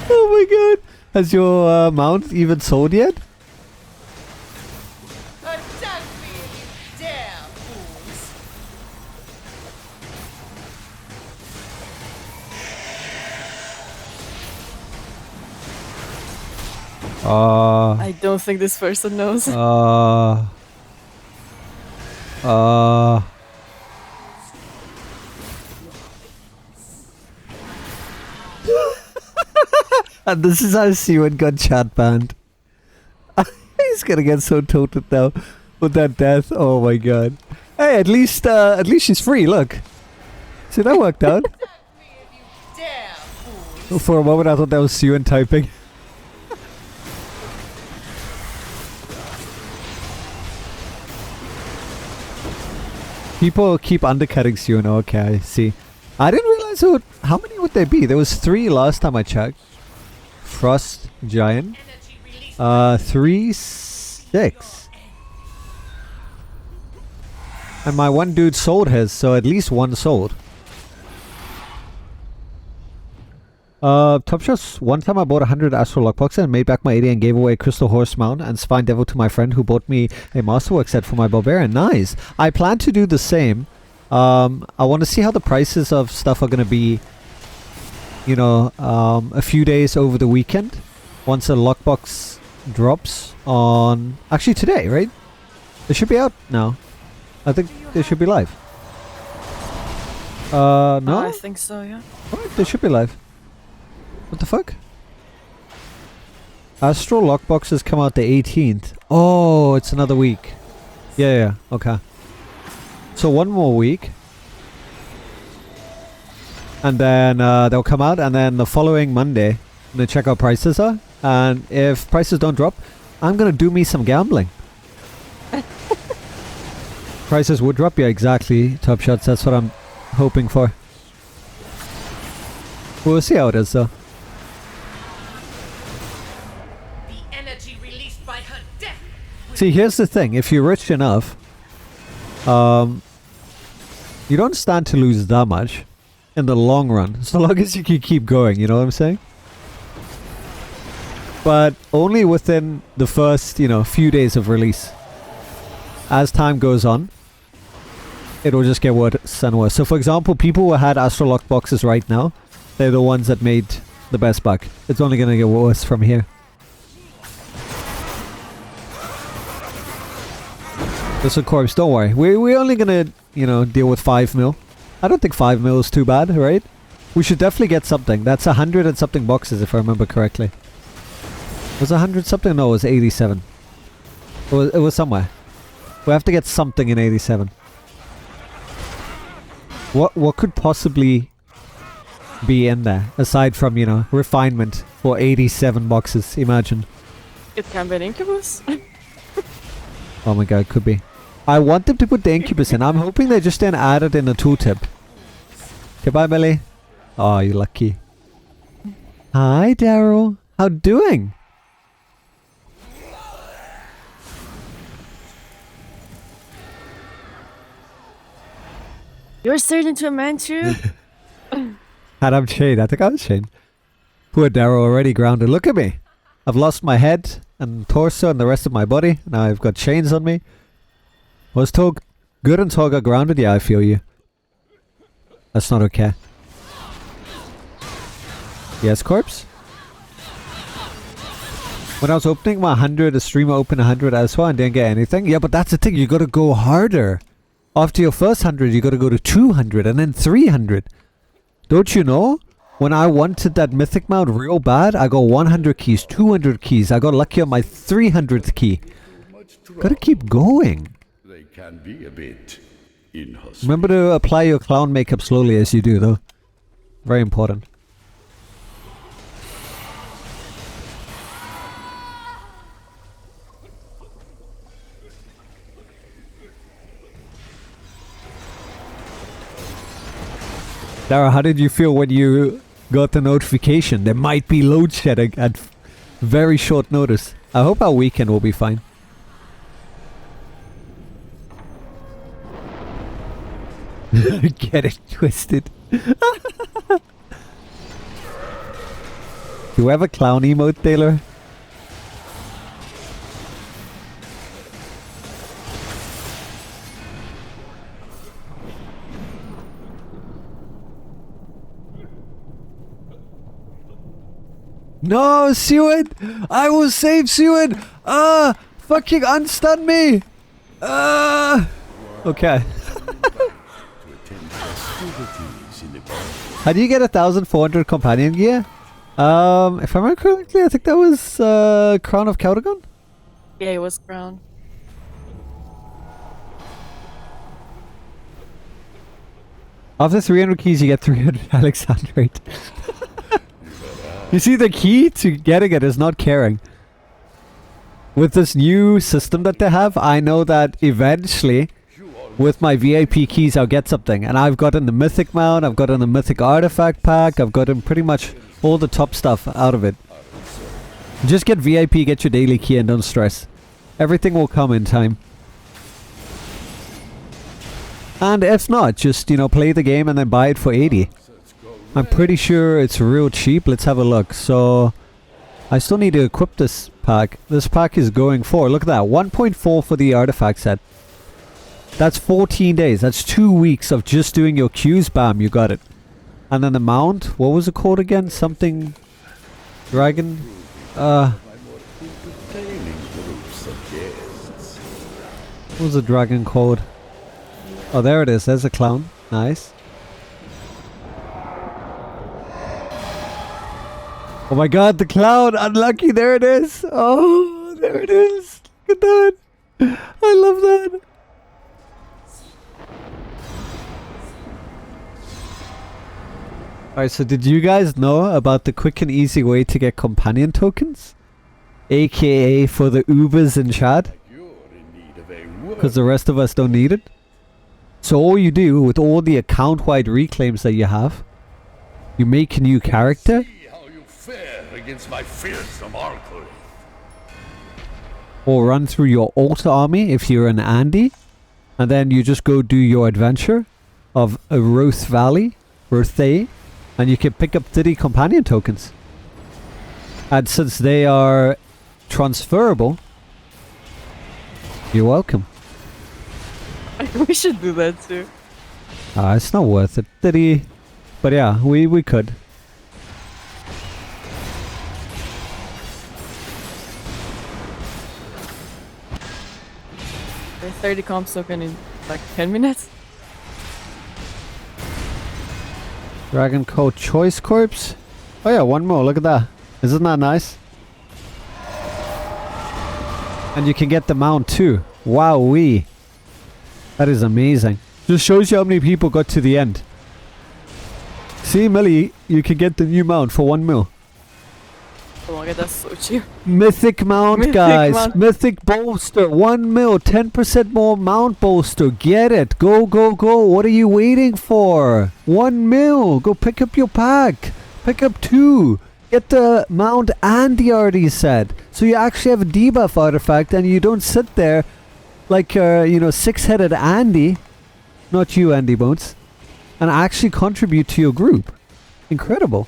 Oh my god. Has your mount even sold yet? Attack me, you damn fools. I don't think this person knows. And this is how Siwan got chat banned. He's gonna get so tilted now with that death. Oh my god. Hey, at least she's free. Look, see, that worked out. Me if you dare, fool. For a moment, I thought that was Siwan typing. People keep undercutting Siwan. Okay, I see. I didn't realize how many would there be. There was 3 last time I checked. Frost Giant. Energy released. 3, 6. And my one dude sold his, so at least one sold. Top shots. One time I bought 100 Astral Lockboxes and made back my 80 and gave away a Crystal Horse Mount and Spine Devil to my friend who bought me a Masterwork set for my Barbarian. Nice. I plan to do the same. I want to see how the prices of stuff are going to be, you know, a few days over the weekend. Once a lockbox drops on... Actually today, right? They should be out now. I think they should be live. No? I think so, yeah. What? They should be live. What the fuck? Astral Lockboxes come out the 18th. Oh, it's another week. Yeah, okay. So one more week. And then they'll come out, and then the following Monday, I'm gonna check out prices are. And if prices don't drop, I'm gonna do me some gambling. Prices would drop, yeah, exactly. Top shots, that's what I'm hoping for. We'll see how it is, though. The energy released by her death. See, here's the thing. If you're rich enough, you don't stand to lose that much in the long run, so long as you can keep going, you know what I'm saying? But only within the first, you know, few days of release. As time goes on, it'll just get worse and worse. So for example, people who had Astral Lock boxes right now, they're the ones that made the best buck. It's only gonna get worse from here. This is Corpse, don't worry. We're only gonna, you know, deal with 5 mil. I don't think 5 mil is too bad, right? We should definitely get something. That's 100 and something boxes if I remember correctly. Was it 100 something? No, it was 87. It was somewhere. We have to get something in 87. What could possibly be in there aside from, you know, refinement for 87 boxes? Imagine. It can be an incubus. Oh my god, could be. I want them to put the incubus in. I'm hoping they just didn't add it in the tooltip. Okay, bye, Billy. Oh, you lucky. Hi, Daryl. How doing? You're turned into a man too? And I'm chained. I think I'm chained. Poor Daryl already grounded. Look at me. I've lost my head and torso and the rest of my body. Now I've got chains on me. Was Tog good until I got grounded? Yeah, I feel you. That's not okay. Yes, Corpse? When I was opening my 100, a streamer opened 100 as well and didn't get anything. Yeah, but that's the thing. You gotta go harder. After your first 100, you gotta go to 200 and then 300. Don't you know? When I wanted that mythic mount real bad, I got 100 keys, 200 keys. I got lucky on my 300th key. Gotta keep going. They can be a bit inhospitable. Remember to apply your clown makeup slowly as you do, though. Very important. Dara, how did you feel when you got the notification? There might be load shedding at very short notice. I hope our weekend will be fine. Get it twisted. Do you have a clown emote, Taylor? No, Seward! I will save Seward! Fucking unstun me! Okay. How do you get 1,400 companion gear? If I remember correctly, I think that was Crown of Cadogan? Yeah, it was crown. After 300 keys, you get 300 Alexandrite. You see, the key to getting it is not caring. With this new system that they have, I know that eventually, with my VIP keys, I'll get something. And I've gotten the Mythic Mount, I've gotten the Mythic Artifact Pack, I've gotten pretty much all the top stuff out of it. Just get VIP, get your daily key, and don't stress. Everything will come in time. And if not, just, you know, play the game and then buy it for 80. I'm pretty sure it's real cheap. Let's have a look. So, I still need to equip this pack. This pack is going for, look at that, 1.4 for the artifact set. That's 14 days. That's 2 weeks of just doing your queues. Bam, you got it. And then the mount, what was it called again? Something... Dragon? What was the dragon called? Oh, there it is. There's a clown. Nice. Oh my god, the clown! Unlucky, there it is! Oh, there it is! Look at that! I love that! Alright, so did you guys know about the quick and easy way to get companion tokens? AKA for the Ubers in chat? Because the rest of us don't need it? So all you do with all the account-wide reclaims that you have, you make a new character, against my fearsome Arclay. or run through your altar army if you're an Andy, and then you just go do your adventure of a Roth Valley, Rothay, and you can pick up 30 companion tokens. And since they are transferable, you're welcome. We should do that too. It's not worth it. 30, but yeah, we could. There's 30 comps token in like 10 minutes. Dragon Code Choice Corpse. Oh yeah, one more. Look at that. Isn't that nice? And you can get the mount too. Wowee. That is amazing. Just shows you how many people got to the end. See, Millie, you can get the new mount for 1 mil. Oh my god, that's so cheap. Mythic mount, Mythic guys. mount. Mythic bolster. 1 mil. 10% more mount bolster. Get it. Go, go, go. What are you waiting for? 1 mil. Go pick up your pack. Pick up 2. Get the mount and the arty set. So you actually have a debuff artifact and you don't sit there like, you know, 6-headed Andy. Not you, Andy Bones. And actually contribute to your group. Incredible.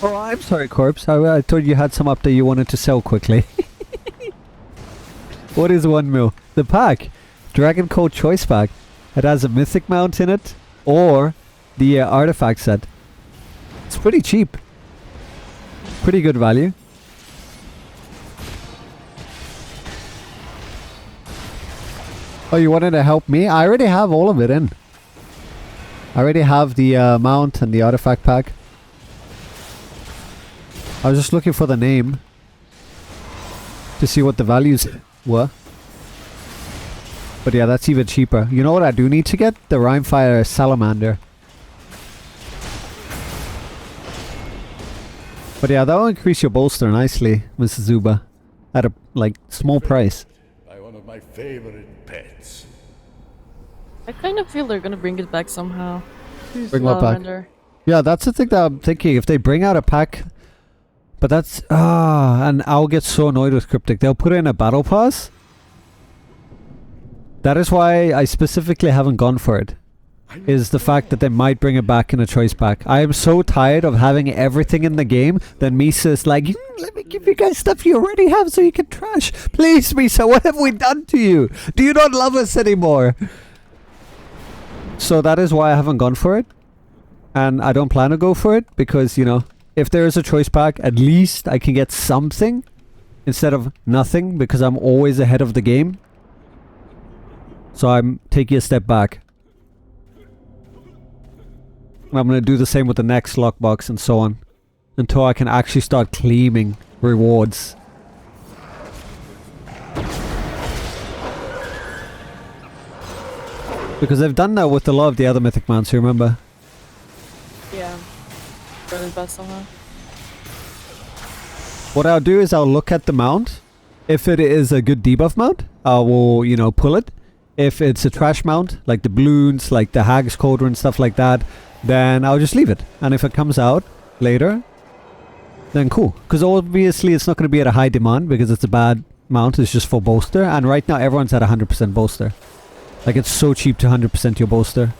Oh, I'm sorry, Corpse. I thought you had some up that you wanted to sell quickly. What is 1 mil? The pack. Dragon Code Choice Pack. It has a mythic mount in it. Or the artifact set. It's pretty cheap. Pretty good value. Oh, you wanted to help me? I already have all of it in. I already have the mount and the artifact pack. I was just looking for the name to see what the values were. But yeah, that's even cheaper. You know what I do need to get? The Rhymefire Salamander. But yeah, that will increase your bolster nicely, Mrs. Zuba. At a, like, small price. By one of my favorite pets. I kind of feel they're gonna bring it back somehow. Bring what back? Salamander. Yeah, that's the thing that I'm thinking. If they bring out a pack... But that's... and I'll get so annoyed with Cryptic. They'll put in a battle pass. That is why I specifically haven't gone for it. Is the fact that they might bring it back in a choice pack. I am so tired of having everything in the game that Misa is like, let me give you guys stuff you already have so you can trash. Please, Misa, what have we done to you? Do you not love us anymore? So that is why I haven't gone for it. And I don't plan to go for it because, you know, if there is a choice pack, at least I can get something instead of nothing because I'm always ahead of the game. So I'm taking a step back. I'm going to do the same with the next lockbox and so on. Until I can actually start claiming rewards. Because I've done that with a lot of the other mythic mounts, you remember? Yeah. Really best somehow. What I'll do is I'll look at the mount. If it is a good debuff mount, I will, you know, pull it. If it's a trash mount, like the balloons, like the Hag's Cauldron, stuff like that, then I'll just leave it. And if it comes out later, then cool. Because obviously it's not going to be at a high demand because it's a bad mount. It's just for bolster. And right now everyone's at 100% bolster. Like it's so cheap to 100% your bolster.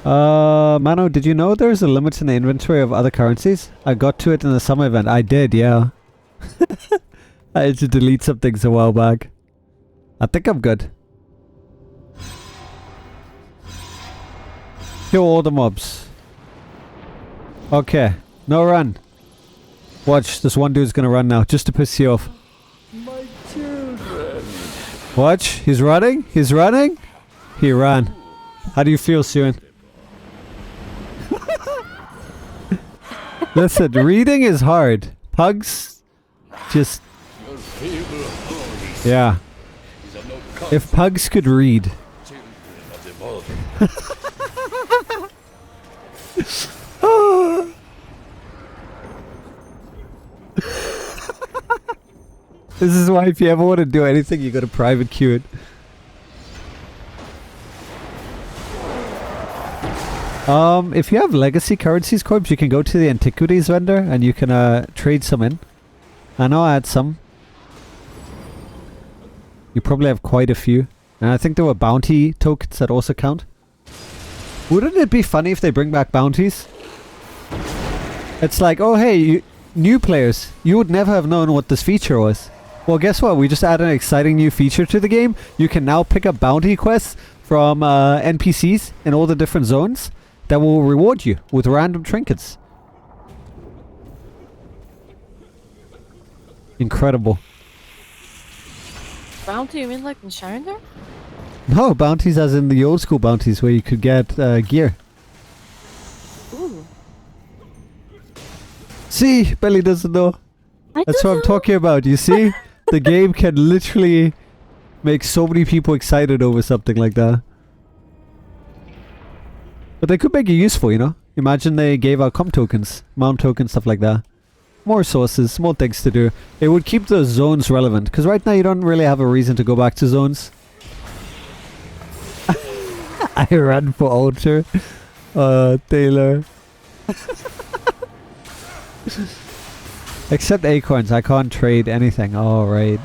Mano, did you know there's a limit in the inventory of other currencies? I got to it in the summer event. I did, yeah. I had to delete some things a while back. I think I'm good. Kill all the mobs. Okay, no run. Watch, this one dude's gonna run now, just to piss you off. My children. Watch, he's running, he's running. He ran. How do you feel, Suan? Listen, reading is hard. Pugs, just... Your feeble holy yeah. is of no If pugs could read. children of the Vulcan. This is why if you ever want to do anything, you gotta private queue it. If you have legacy currencies, Corpse, you can go to the antiquities vendor and you can trade some in. I know I had some. You probably have quite a few. And I think there were bounty tokens that also count. Wouldn't it be funny if they bring back bounties? It's like, oh hey, new players, you would never have known what this feature was. Well, guess what? We just added an exciting new feature to the game. You can now pick up bounty quests from NPCs in all the different zones that will reward you with random trinkets. Incredible. Bounty, you mean like in Shiner? No, bounties as in the old school bounties where you could get gear. Ooh. See, Belly doesn't know. I That's don't what I'm know. talking about. You see? The game can literally make so many people excited over something like that. But they could make it useful, you know? Imagine they gave out com tokens, mount tokens, stuff like that. More sources, more things to do. It would keep the zones relevant. Because right now you don't really have a reason to go back to zones. I ran for altar. Taylor. Except acorns, I can't trade anything. Oh, right.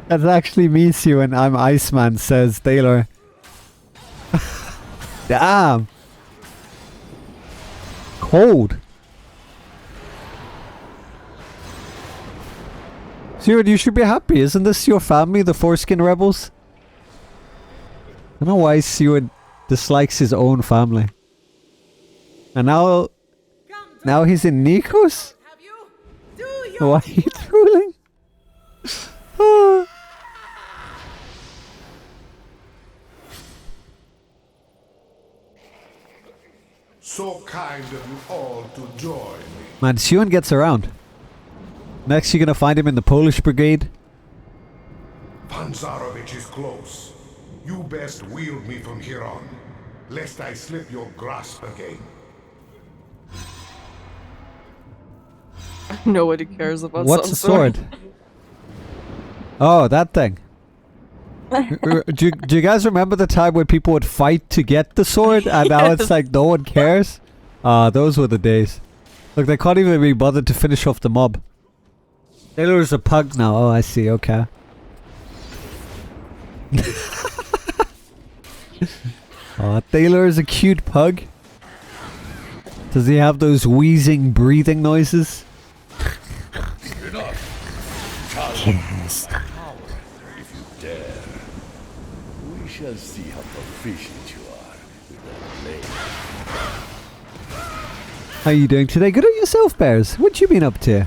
That's actually me, Sue, and I'm Iceman, says Taylor. Damn. Cold. Sue, you should be happy. Isn't this your family, the Foreskin Rebels? I don't know why Sue dislikes his own family. And now he's in Nikos? Have you? Do your Why are you drooling? Ah. So kind of you all to join me. Man, Shuan gets around. Next, you're gonna find him in the Polish Brigade. Panzarovich is close. You best wield me from here on, lest I slip your grasp again. Nobody cares about What's some a sword? Oh, that thing. do you guys remember the time when people would fight to get the sword and now it's like no one cares? Those were the days. Look, they can't even be bothered to finish off the mob. Taylor's a pug now. Oh, I see. Okay. Aw, Taylor is a cute pug. Does he have those wheezing breathing noises? Enough! Challenge my power, if you dare. We shall see how proficient you are with that blade. How you doing today? Good on yourself, Bears. What you been up to?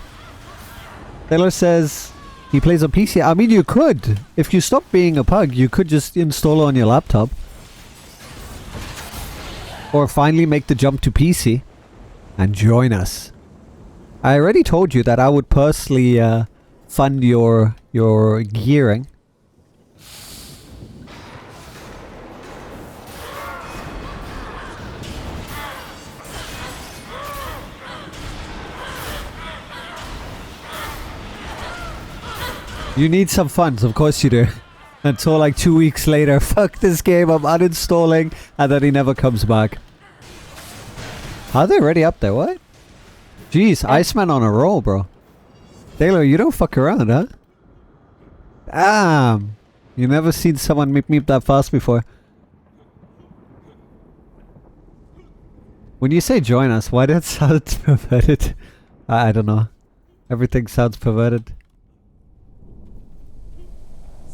Taylor says he plays on PC. I mean, you could. If you stop being a pug, you could just install it on your laptop. Or finally make the jump to PC and join us. I already told you that I would personally fund your gearing. You need some funds, of course you do. Until like 2 weeks later, fuck this game, I'm uninstalling, and then he never comes back. Are they already up there? What? Jeez, Iceman on a roll, bro. Taylor, you don't fuck around, huh? Damn. You never seen someone meep that fast before. When you say join us, why does it sound perverted? I don't know. Everything sounds perverted.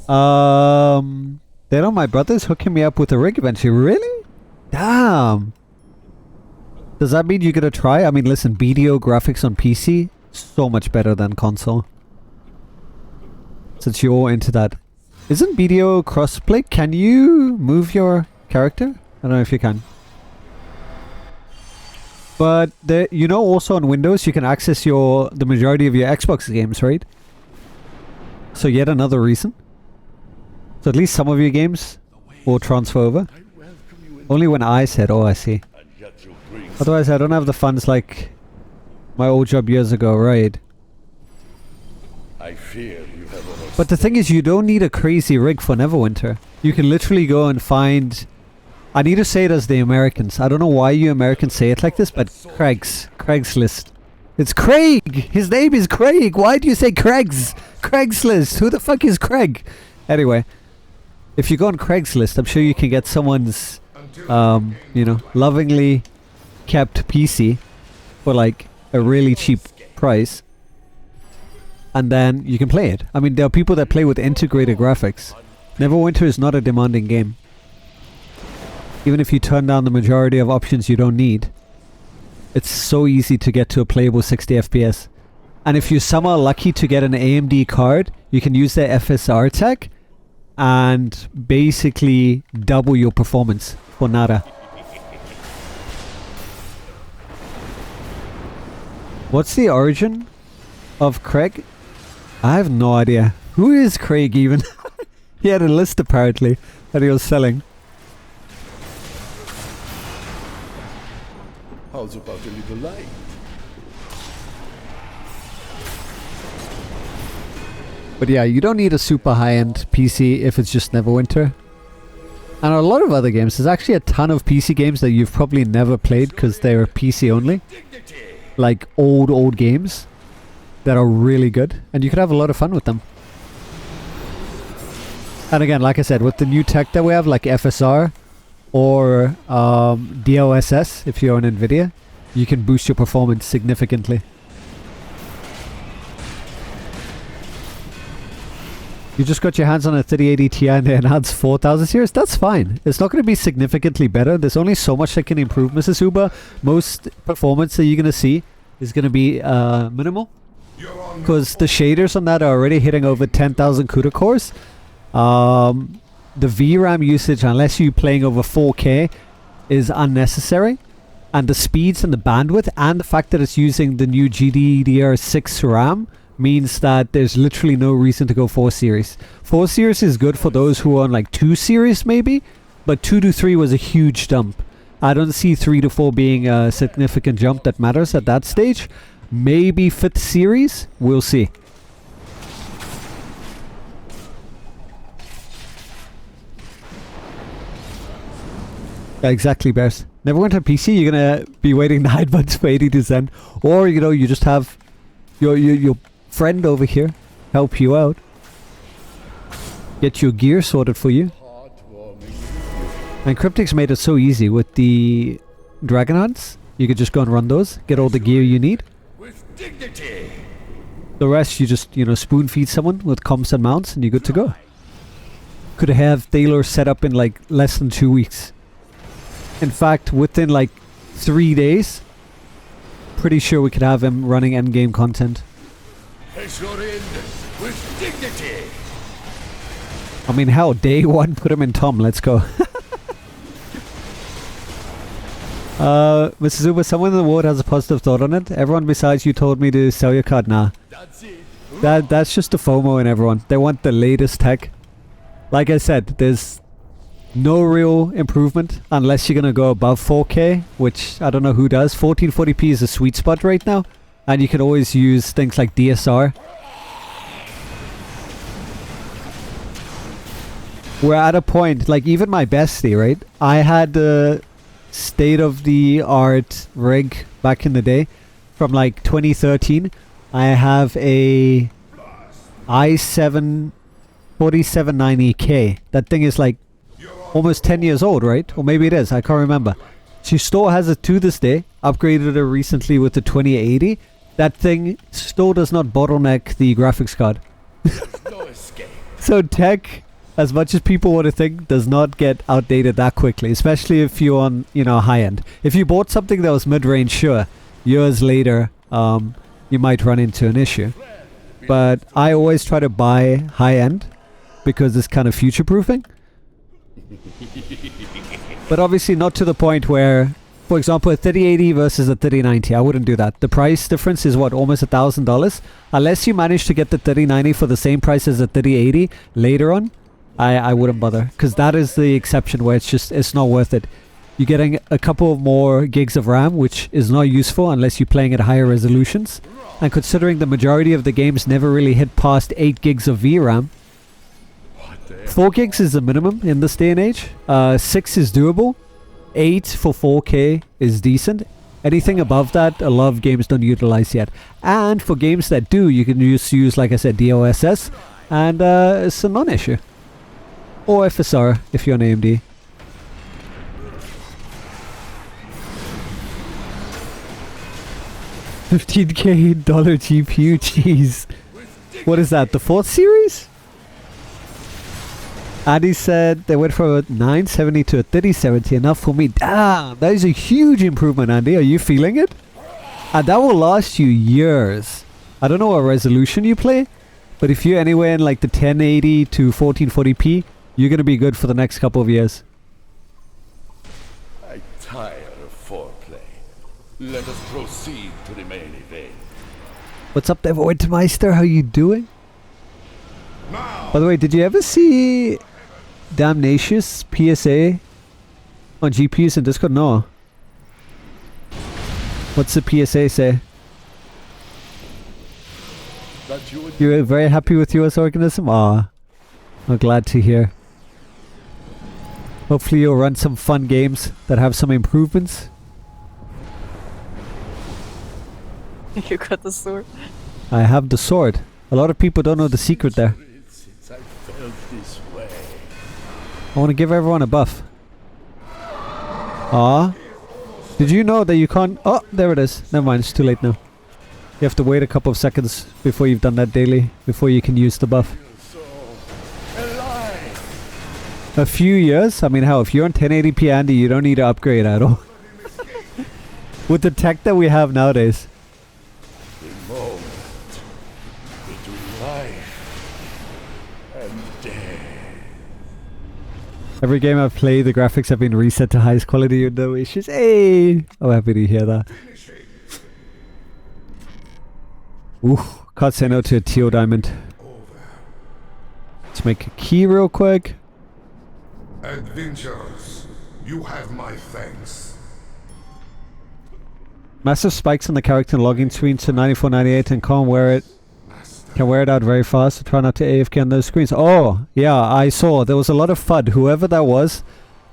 Taylor, my brother's hooking me up with a rig eventually. Really? Damn. Does that mean you're gonna try? I mean, listen, BDO graphics on PC, so much better than console. Since you're all into that. Isn't BDO crossplay? Can you move your character? I don't know if you can. But, you know, also on Windows, you can access the majority of your Xbox games, right? So yet another reason. So at least some of your games will transfer over. Only when I said, oh, I see. Otherwise, I don't have the funds like my old job years ago, right? I fear you have But the thing is, you don't need a crazy rig for Neverwinter. You can literally go and find... I need to say it as the Americans. I don't know why you Americans say it like this, but Craigslist. It's Craig! His name is Craig! Why do you say Craigslist? Who the fuck is Craig? Anyway, if you go on Craigslist, I'm sure you can get someone's, you know, lovingly kept PC for like a really cheap price. And then you can play it. I mean, there are people that play with integrated graphics. Neverwinter is not a demanding game. Even if you turn down the majority of options you don't need, it's so easy to get to a playable 60 FPS. And if you're somehow lucky to get an AMD card, you can use their FSR tech and basically double your performance for nada. What's the origin of Craig? I have no idea. Who is Craig even? He had a list apparently that he was selling. How's about a little light? But yeah, you don't need a super high-end PC if it's just Neverwinter. And a lot of other games. There's actually a ton of PC games that you've probably never played because they're PC only. Like old games that are really good. And you could have a lot of fun with them. And again, like I said, with the new tech that we have, like FSR or DLSS, if you're on NVIDIA, you can boost your performance significantly. You just got your hands on a 3080 Ti and the enhanced 4000 series, that's fine. It's not going to be significantly better. There's only so much that can improve, Mrs. Uber. Most performance that you're going to see is going to be minimal. Because the shaders on that are already hitting over 10,000 CUDA cores. The VRAM usage, unless you're playing over 4K, is unnecessary. And the speeds and the bandwidth and the fact that it's using the new GDDR6 RAM means that there's literally no reason to go 4 series. 4 series is good for those who are on like 2 series maybe, but 2 to 3 was a huge jump. I don't see 3 to 4 being a significant jump that matters at that stage. Maybe 5th series, we'll see. Yeah, exactly, Bears. Neverwinter PC, you're gonna be waiting 9 months for 80 to Zen. Or, you know, you just have your friend over here help you out. get your gear sorted for you. And Cryptic's made it so easy with the Dragon Hunts. You could just go and run those, get all the gear you need. With dignity. The rest you just, spoon feed someone with comps and mounts and you're good to go. Could have Thaler set up in like less than 2 weeks. In fact, within like 3 days, pretty sure we could have him running endgame content. Hezorin with dignity. I mean, hell, day 1, put him in Tom, let's go. Mr. Zuba, someone in the world has a positive thought on it. Everyone besides you told me to sell your card. Nah. That's it. That's just the FOMO in everyone. They want the latest tech. Like I said, there's no real improvement unless you're gonna go above 4K, which I don't know who does. 1440p is a sweet spot right now, and you can always use things like DSR. We're at a point, like even my bestie, right? I had the state-of-the-art rig back in the day from like 2013. I have a i7 4790K. That thing is like almost 10 years old, right? Or maybe it is, I can't remember. She still has it to this day. Upgraded her recently with the 2080. That thing still does not bottleneck the graphics card. No escape. So tech, as much as people want to think, does not get outdated that quickly, especially if you're on, high end. If you bought something that was mid-range, sure, years later, you might run into an issue. But I always try to buy high end because it's kind of future-proofing. But obviously not to the point where, for example, a 3080 versus a 3090, I wouldn't do that. The price difference is what, almost $1,000? Unless you manage to get the 3090 for the same price as the 3080 later on, I wouldn't bother, because that is the exception where it's not worth it. You're getting a couple of more gigs of RAM, which is not useful unless you're playing at higher resolutions. And considering the majority of the games never really hit past 8 gigs of VRAM, 4 gigs is the minimum in this day and age. 6 is doable. 8 for 4K is decent. Anything above that, a lot of games don't utilize yet. And for games that do, you can just use, like I said, DLSS, and it's a non-issue. Or FSR if you're on AMD. $15K GPU, jeez. What is that, the 4th series? Andy said they went from a 970 to a 3070, enough for me. Damn, that is a huge improvement, Andy. Are you feeling it? And that will last you years. I don't know what resolution you play, but if you're anywhere in like the 1080 to 1440p, you're going to be good for the next couple of years. I tire of foreplay. Let us proceed to the main event. What's up, Neverwinter? How you doing? By the way, did you ever see Damnacious PSA on GPUs in Discord? No. What's the PSA say? You're very happy with US organism? Ah, I'm glad to hear. Hopefully you'll run some fun games that have some improvements. You got the sword. I have the sword. A lot of people don't know the secret there. Since I felt this way. I want to give everyone a buff. Ah. Did you know that you can't... Oh, there it is. Never mind, it's too late now. You have to wait a couple of seconds before you've done that daily, before you can use the buff. A few years? I mean, hell, if you're on 1080p, Andy, you don't need to upgrade at all. With the tech that we have nowadays. The moment between life and death. Every game I've played, the graphics have been reset to highest quality with no issues. Hey! I'm happy to hear that. Ooh, can't say no to a teal diamond. Let's make a key real quick. Adventurers, you have my thanks. Massive spikes on the character logging screen to 9498 and can't wear it. Can wear it out very fast, so try not to AFK on those screens. Oh, yeah, I saw. There was a lot of FUD. Whoever that was,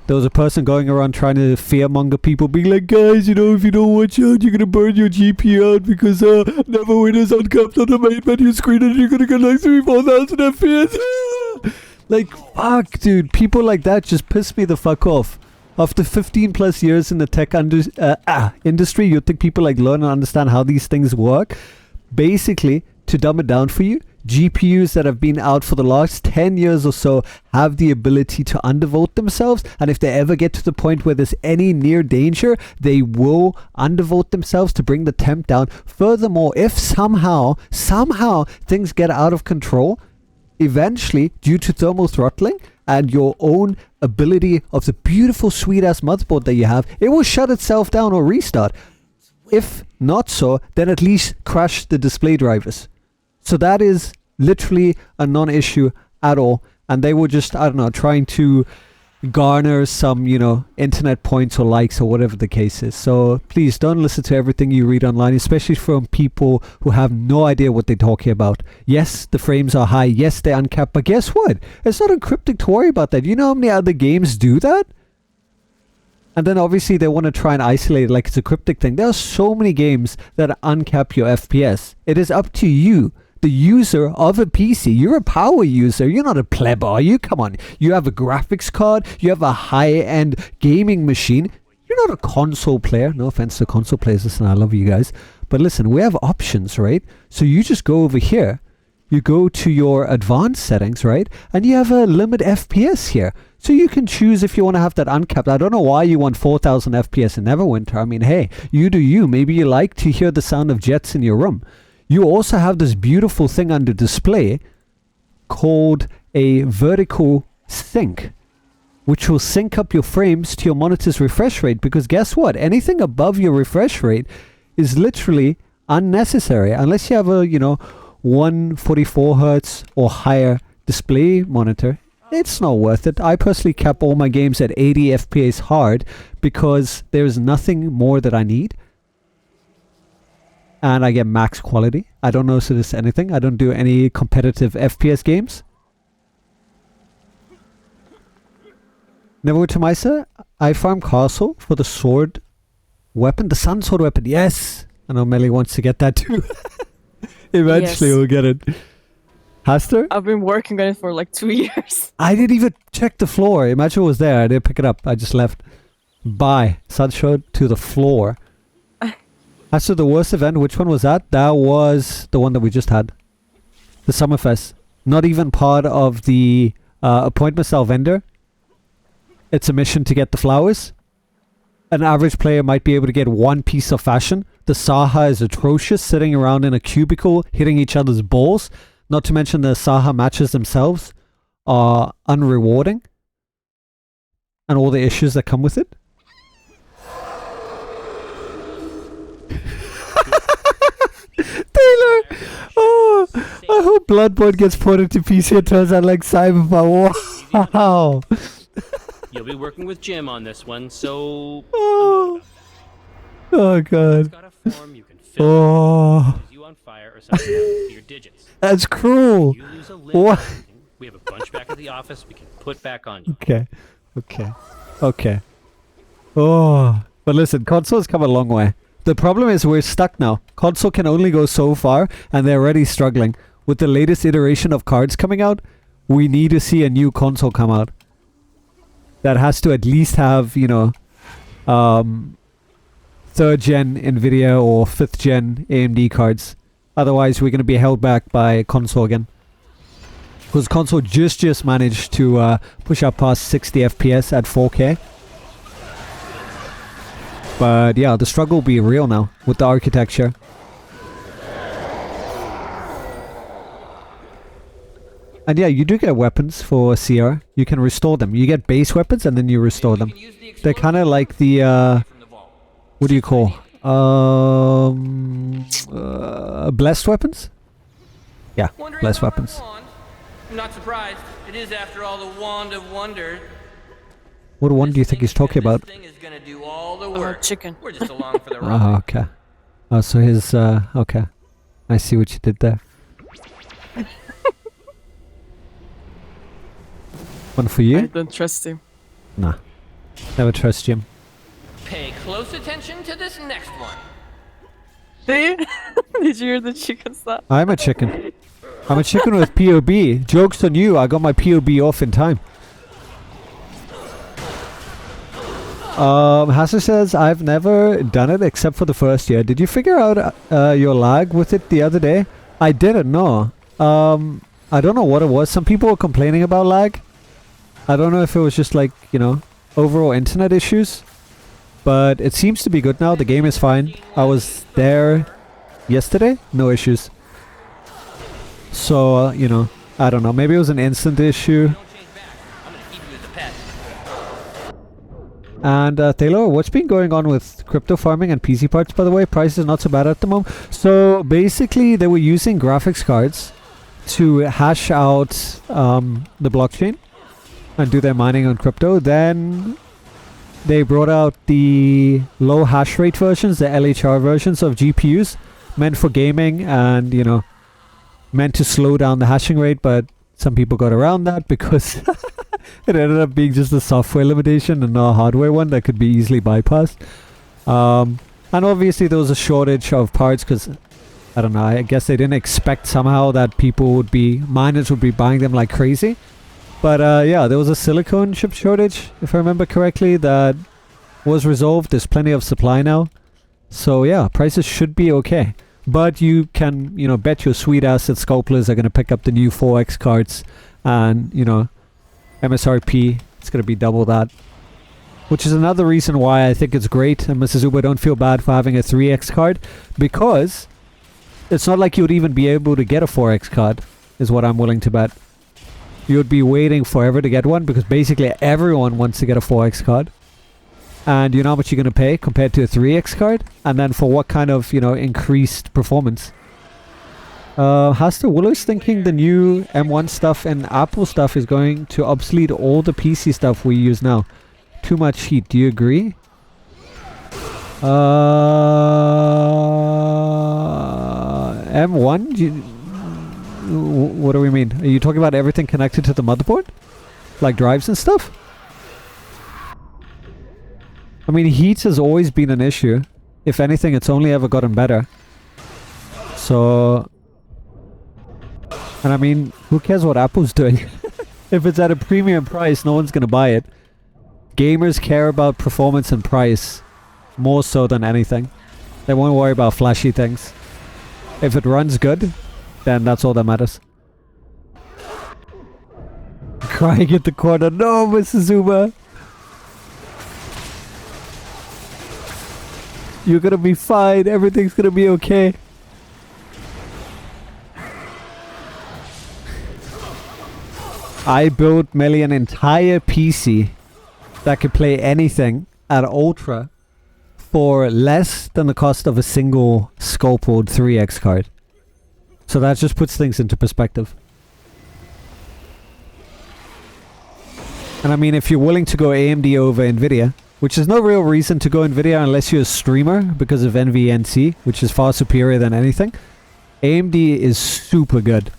there was a person going around trying to fearmonger people, being like, guys, if you don't watch out, you're gonna burn your GPU out because Neverwinter's uncapped on the main menu screen and you're gonna get like 3,000-4,000 FPS. Like, fuck, dude. People like that just piss me the fuck off. After 15 plus years in the tech industry, you'd think people like learn and understand how these things work. Basically, to dumb it down for you, GPUs that have been out for the last 10 years or so have the ability to undervolt themselves, and if they ever get to the point where there's any near danger, they will undervolt themselves to bring the temp down. Furthermore, if somehow things get out of control, eventually, due to thermal throttling and your own ability of the beautiful sweet ass motherboard that you have, it will shut itself down or restart. If not so, then at least crash the display drivers. So that is literally a non-issue at all. And they were just, I don't know, trying to garner some, you know, internet points or likes or whatever the case is. So please don't listen to everything you read online, especially from people who have no idea what they're talking about. Yes, the frames are high. Yes, they're uncapped. But guess what? It's not encrypted to worry about that. You know how many other games do that? And then obviously they want to try and isolate it like it's a cryptic thing. There are so many games that uncap your FPS. It is up to you, the user of a PC. You're a power user. You're not a pleb, are you? Come on. You have a graphics card. You have a high-end gaming machine. You're not a console player. No offense to console players. Listen, I love you guys. But listen, we have options, right? So you just go over here. You go to your advanced settings, right? And you have a limit FPS here. So you can choose if you want to have that uncapped. I don't know why you want 4,000 FPS in Neverwinter. I mean, hey, you do you. Maybe you like to hear the sound of jets in your room. You also have this beautiful thing under display called a vertical sync, which will sync up your frames to your monitor's refresh rate. Because guess what? Anything above your refresh rate is literally unnecessary unless you have a, you know, 144 hertz or higher display monitor. It's not worth it. I personally cap all my games at 80 FPS hard because there's nothing more that I need. And I get max quality. I don't notice anything. I don't do any competitive FPS games. Neverwinter Meister, I farm castle for the sword weapon. The sun sword weapon, yes! I know Melly wants to get that too. Eventually we'll get it. Haster? I've been working on it for like 2 years. I didn't even check the floor. Imagine it was there. I didn't pick it up. I just left. Bye. Sunshine to the floor. As to the worst event, which one was that? That was the one that we just had. The Summerfest. Not even part of the appointment style vendor. It's a mission to get the flowers. An average player might be able to get one piece of fashion. The Saha is atrocious, sitting around in a cubicle, hitting each other's balls. Not to mention the Saha matches themselves are unrewarding. And all the issues that come with it. Taylor! Oh, I hope Bloodborne gets ported to PC and turns out like Cyberpunk. Wow! You'll be working with Jim on this one, so... Oh god. It's got a form you can fill in, you on fire or something with your digits. That's cruel. You lose a limb, What? we have a bunch back at the office we can put back on you. Okay. Oh, but listen, console's come a long way. The problem is we're stuck now. Console can only go so far, and they're already struggling. With the latest iteration of cards coming out, we need to see a new console come out. That has to at least have, you know, 3rd gen Nvidia or 5th gen AMD cards. Otherwise, we're going to be held back by console again. Because console just managed to push up past 60 FPS at 4K. But yeah, the struggle will be real now with the architecture. And yeah, you do get weapons for CR. You can restore them. You get base weapons and then you restore them. They're kind of like the, what do you call? Blessed weapons? Yeah, blessed weapons. I'm not surprised. It is, after all, the wand of wonder. What one do you think he's talking about? This thing is gonna do all the work. Chicken. We're just along for the ride. Oh, okay. Oh, so his, okay. I see what you did there. One for I you? don't trust him. Nah. Never trust Jim. Pay close attention to this next one. Did you hear the chicken stuff? I'm a chicken. I'm a chicken with POB. Joke's on you, I got my POB off in time. Hasser says, I've never done it except for the first year. Did you figure out your lag with it the other day? I didn't know. I don't know what it was. Some people were complaining about lag. I don't know if it was just like, you know, overall internet issues. But it seems to be good now. The game is fine. I was there yesterday. No issues. So, you know, I don't know. Maybe it was an instant issue. And Taylor, what's been going on with crypto farming and PC parts, by the way? Price is not so bad at the moment. So basically, they were using graphics cards to hash out the blockchain and do their mining on crypto. Then they brought out the low hash rate versions, the LHR versions of GPUs, meant for gaming and, you know, meant to slow down the hashing rate, but some people got around that because it ended up being just a software limitation and not a hardware one that could be easily bypassed. And obviously there was a shortage of parts because, I don't know, I guess they didn't expect somehow that miners would be buying them like crazy. But yeah, there was a silicone chip shortage, if I remember correctly, that was resolved. There's plenty of supply now. So yeah, prices should be okay. But you can, you know, bet your sweet ass that scalpers are going to pick up the new 4X cards and, you know, MSRP, it's going to be double that. Which is another reason why I think it's great, and Mrs. Uber, don't feel bad for having a 3X card, because it's not like you would even be able to get a 4X card, is what I'm willing to bet. You would be waiting forever to get one, because basically everyone wants to get a 4X card. And you know how much you're going to pay compared to a 3X card? And then for what kind of, you know, increased performance? Haster Wooler's thinking the new M1 stuff and Apple stuff is going to obsolete all the PC stuff we use now. Too much heat. Do you agree? M1? What do we mean? Are you talking about everything connected to the motherboard? Like drives and stuff? I mean, heat has always been an issue. If anything, it's only ever gotten better. So... And I mean, who cares what Apple's doing? If it's at a premium price, no one's gonna buy it. Gamers care about performance and price more so than anything. They won't worry about flashy things. If it runs good, then that's all that matters. Crying at the corner. No, Mrs. Zuma. You're gonna be fine. Everything's gonna be okay. I built Melly an entire PC that could play anything at Ultra for less than the cost of a single Sculpted 3X card. So that just puts things into perspective. And I mean, if you're willing to go AMD over Nvidia, which is no real reason to go Nvidia unless you're a streamer because of NVNC, which is far superior than anything, AMD is super good.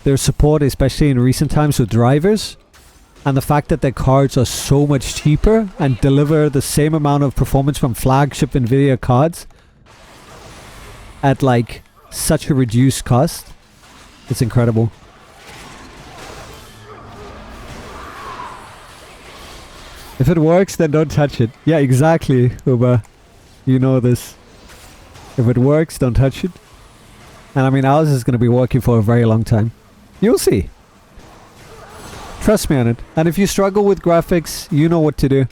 Their support, especially in recent times with drivers, and the fact that their cards are so much cheaper and deliver the same amount of performance from flagship Nvidia cards at like such a reduced cost, it's incredible. If it works, then don't touch it. Yeah, exactly, Uba. You know this. If it works, don't touch it. And I mean, ours is going to be working for a very long time. You'll see. Trust me on it. And if you struggle with graphics, you know what to do.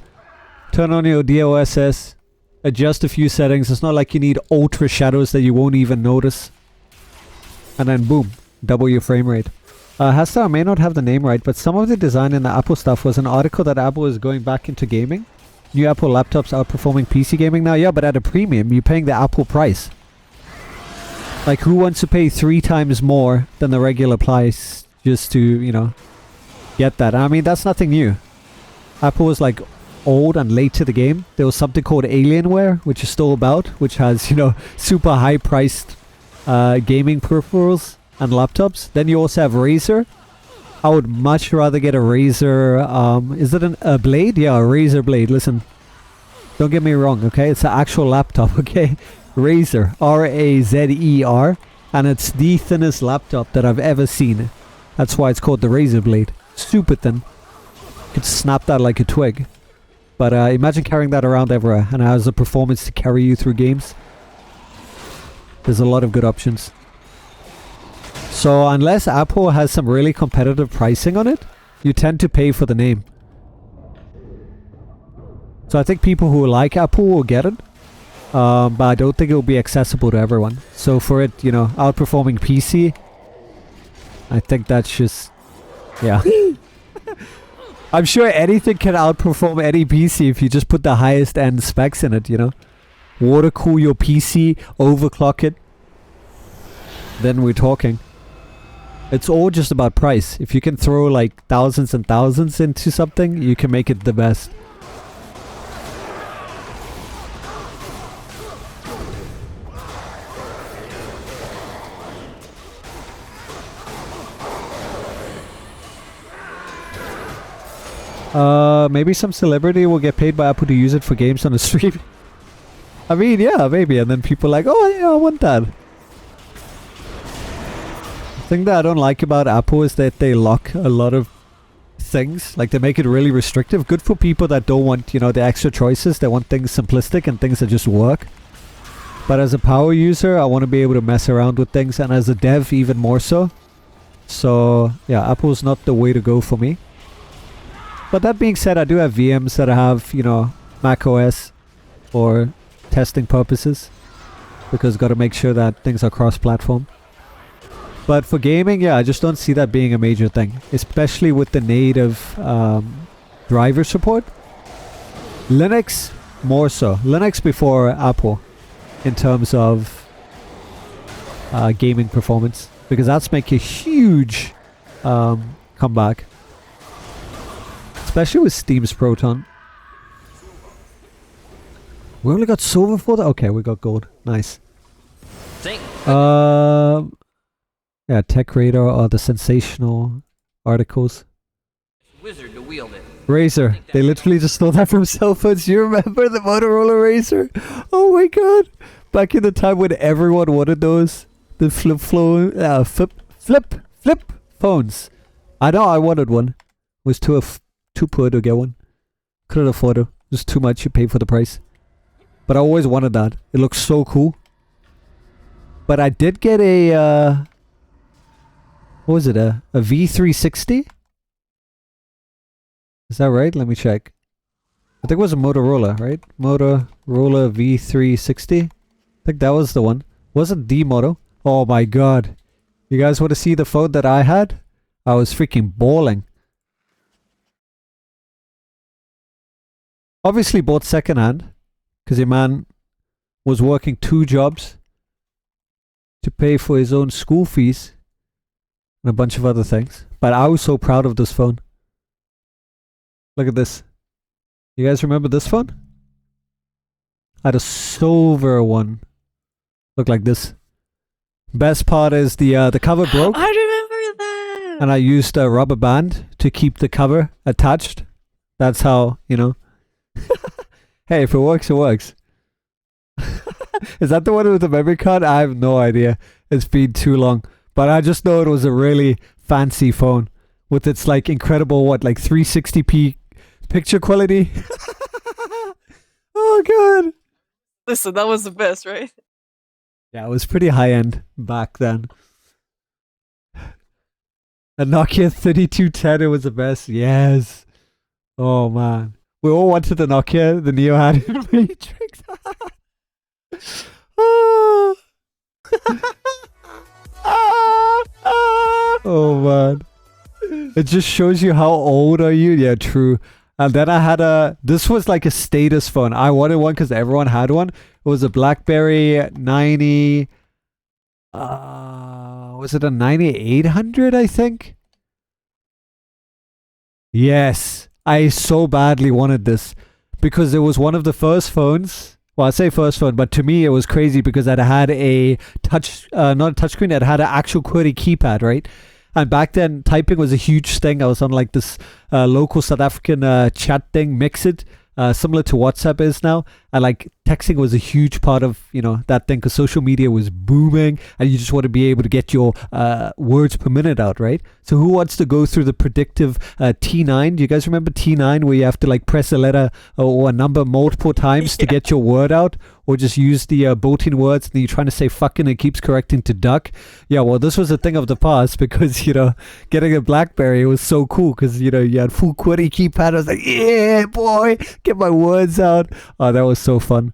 Turn on your DLSS. Adjust a few settings. It's not like you need ultra shadows that you won't even notice. And then boom, double your frame rate. Hasta, I may not have the name right, but some of the design in the Apple stuff was an article that Apple is going back into gaming. New Apple laptops outperforming PC gaming now. Yeah, but at a premium, you're paying the Apple price. Like, who wants to pay 3 times more than the regular price just to, you know, get that? I mean, that's nothing new. Apple was like old and late to the game. There was something called Alienware, which is still about, which has, you know, super high priced gaming peripherals and laptops. Then you also have Razer. I would much rather get a Razer, is it a blade? Yeah, a Razer blade. Listen, don't get me wrong, okay? It's an actual laptop, okay? Razer, R-A-Z-E-R. And it's the thinnest laptop that I've ever seen. That's why it's called the Razor Blade. Super thin. You could snap that like a twig. But imagine carrying that around everywhere, and it has a performance to carry you through games. There's a lot of good options. So unless Apple has some really competitive pricing on it, you tend to pay for the name. So I think people who like Apple will get it. But I don't think it will be accessible to everyone. So for it, you know, outperforming PC, I think that's just... Yeah. I'm sure anything can outperform any PC if you just put the highest end specs in it, you know. Water cool your PC, overclock it. Then we're talking. It's all just about price. If you can throw like thousands and thousands into something, you can make it the best. Maybe some celebrity will get paid by Apple to use it for games on the stream. I mean, yeah, maybe. And then people are like, oh yeah, I want that. The thing that I don't like about Apple is that they lock a lot of things. Like, they make it really restrictive. Good for people that don't want, you know, the extra choices. They want things simplistic and things that just work. But as a power user, I want to be able to mess around with things. And as a dev, even more so. So, yeah, Apple's not the way to go for me. But that being said, I do have VMs that have, you know, Mac OS for testing purposes. Because got to make sure that things are cross-platform. But for gaming, yeah, I just don't see that being a major thing. Especially with the native driver support. Linux, more so. Linux before Apple. In terms of gaming performance. Because that's making a huge comeback. Especially with Steam's Proton. We only got silver for that? Okay, we got gold. Nice. Yeah, Tech Radar are the sensational articles. Wizard to wield it. Razer. They literally just stole that from cell phones. You remember the Motorola Razer? Oh my god. Back in the time when everyone wanted those. The flip phones. I know I wanted one. Was too poor to get one. Couldn't afford it. Just too much. You pay for the price. But I always wanted that. It looks so cool. But I did get a what was it? A V360? Is that right? Let me check. I think it was a Motorola, right? Motorola V360. I think that was the one. Wasn't the model. Oh my god. You guys want to see the phone that I had? I was freaking balling. Obviously bought secondhand. Because your man was working 2 jobs. To pay for his own school fees. And a bunch of other things. But I was so proud of this phone. Look at this. You guys remember this phone? I had a silver one. Look like this. Best part is the cover broke. I remember that. And I used a rubber band to keep the cover attached. That's how, you know. Hey, if it works, it works. Is that the one with the memory card? I have no idea. It's been too long. But I just know it was a really fancy phone. With its like incredible, what, like 360p picture quality? Oh god. Listen, that was the best, right? Yeah, it was pretty high end back then. A Nokia 3210, it was the best. Yes. Oh man. We all wanted the Nokia, the Neo had in Matrix. Oh. Oh man. It just shows you how old are you. Yeah, true. And then I had this was like a status phone. I wanted one because everyone had one. It was a BlackBerry 90, was it a 9800, I think? Yes. I so badly wanted this because it was one of the first phones. Well, I say first phone, but to me it was crazy because it had a touch, not a touchscreen, it had an actual QWERTY keypad, right? And back then, typing was a huge thing. I was on like this local South African chat thing, Mixit, similar to WhatsApp is now. and like texting was a huge part of, you know, that thing, because social media was booming and you just want to be able to get your words per minute out, right? So who wants to go through the predictive T9? Do you guys remember T9, where you have to like press a letter or a number multiple times to get your word out, or just use the built-in words, and you're trying to say fucking and it keeps correcting to duck? Yeah, well, this was a thing of the past, because, you know, getting a BlackBerry was so cool, because, you know, you had full QWERTY keypad. I was like, yeah, boy, get my words out. Oh, that was so fun.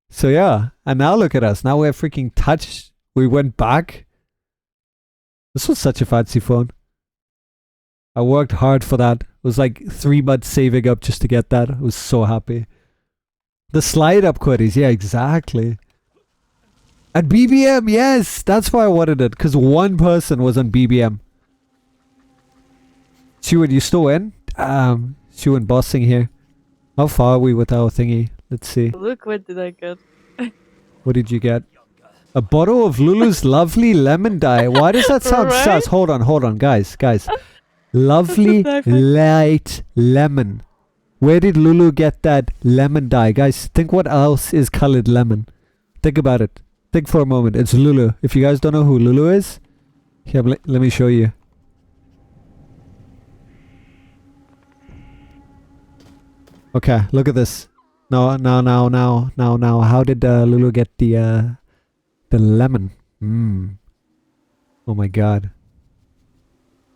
So yeah, and now look at us. Now we're freaking touch. We went back. This was such a fancy phone. I worked hard for that. It was like 3 months saving up just to get that. I was so happy. The slide up QWERTYs, yeah, exactly. And BBM, yes, that's why I wanted it, because one person was on BBM. Stuart, you still in? Stuart bossing here. How far are we with our thingy? Let's see. Look, what did I get? What did you get? A bottle of Lulu's lovely lemon dye. Why does that sound Right? sus? Hold on, guys. Lovely light lemon. Where did Lulu get that lemon dye? Guys, think what else is colored lemon. Think about it. Think for a moment. It's Lulu. If you guys don't know who Lulu is, here, let me show you. Okay, look at this. Now. How did Lulu get the lemon? Oh my god.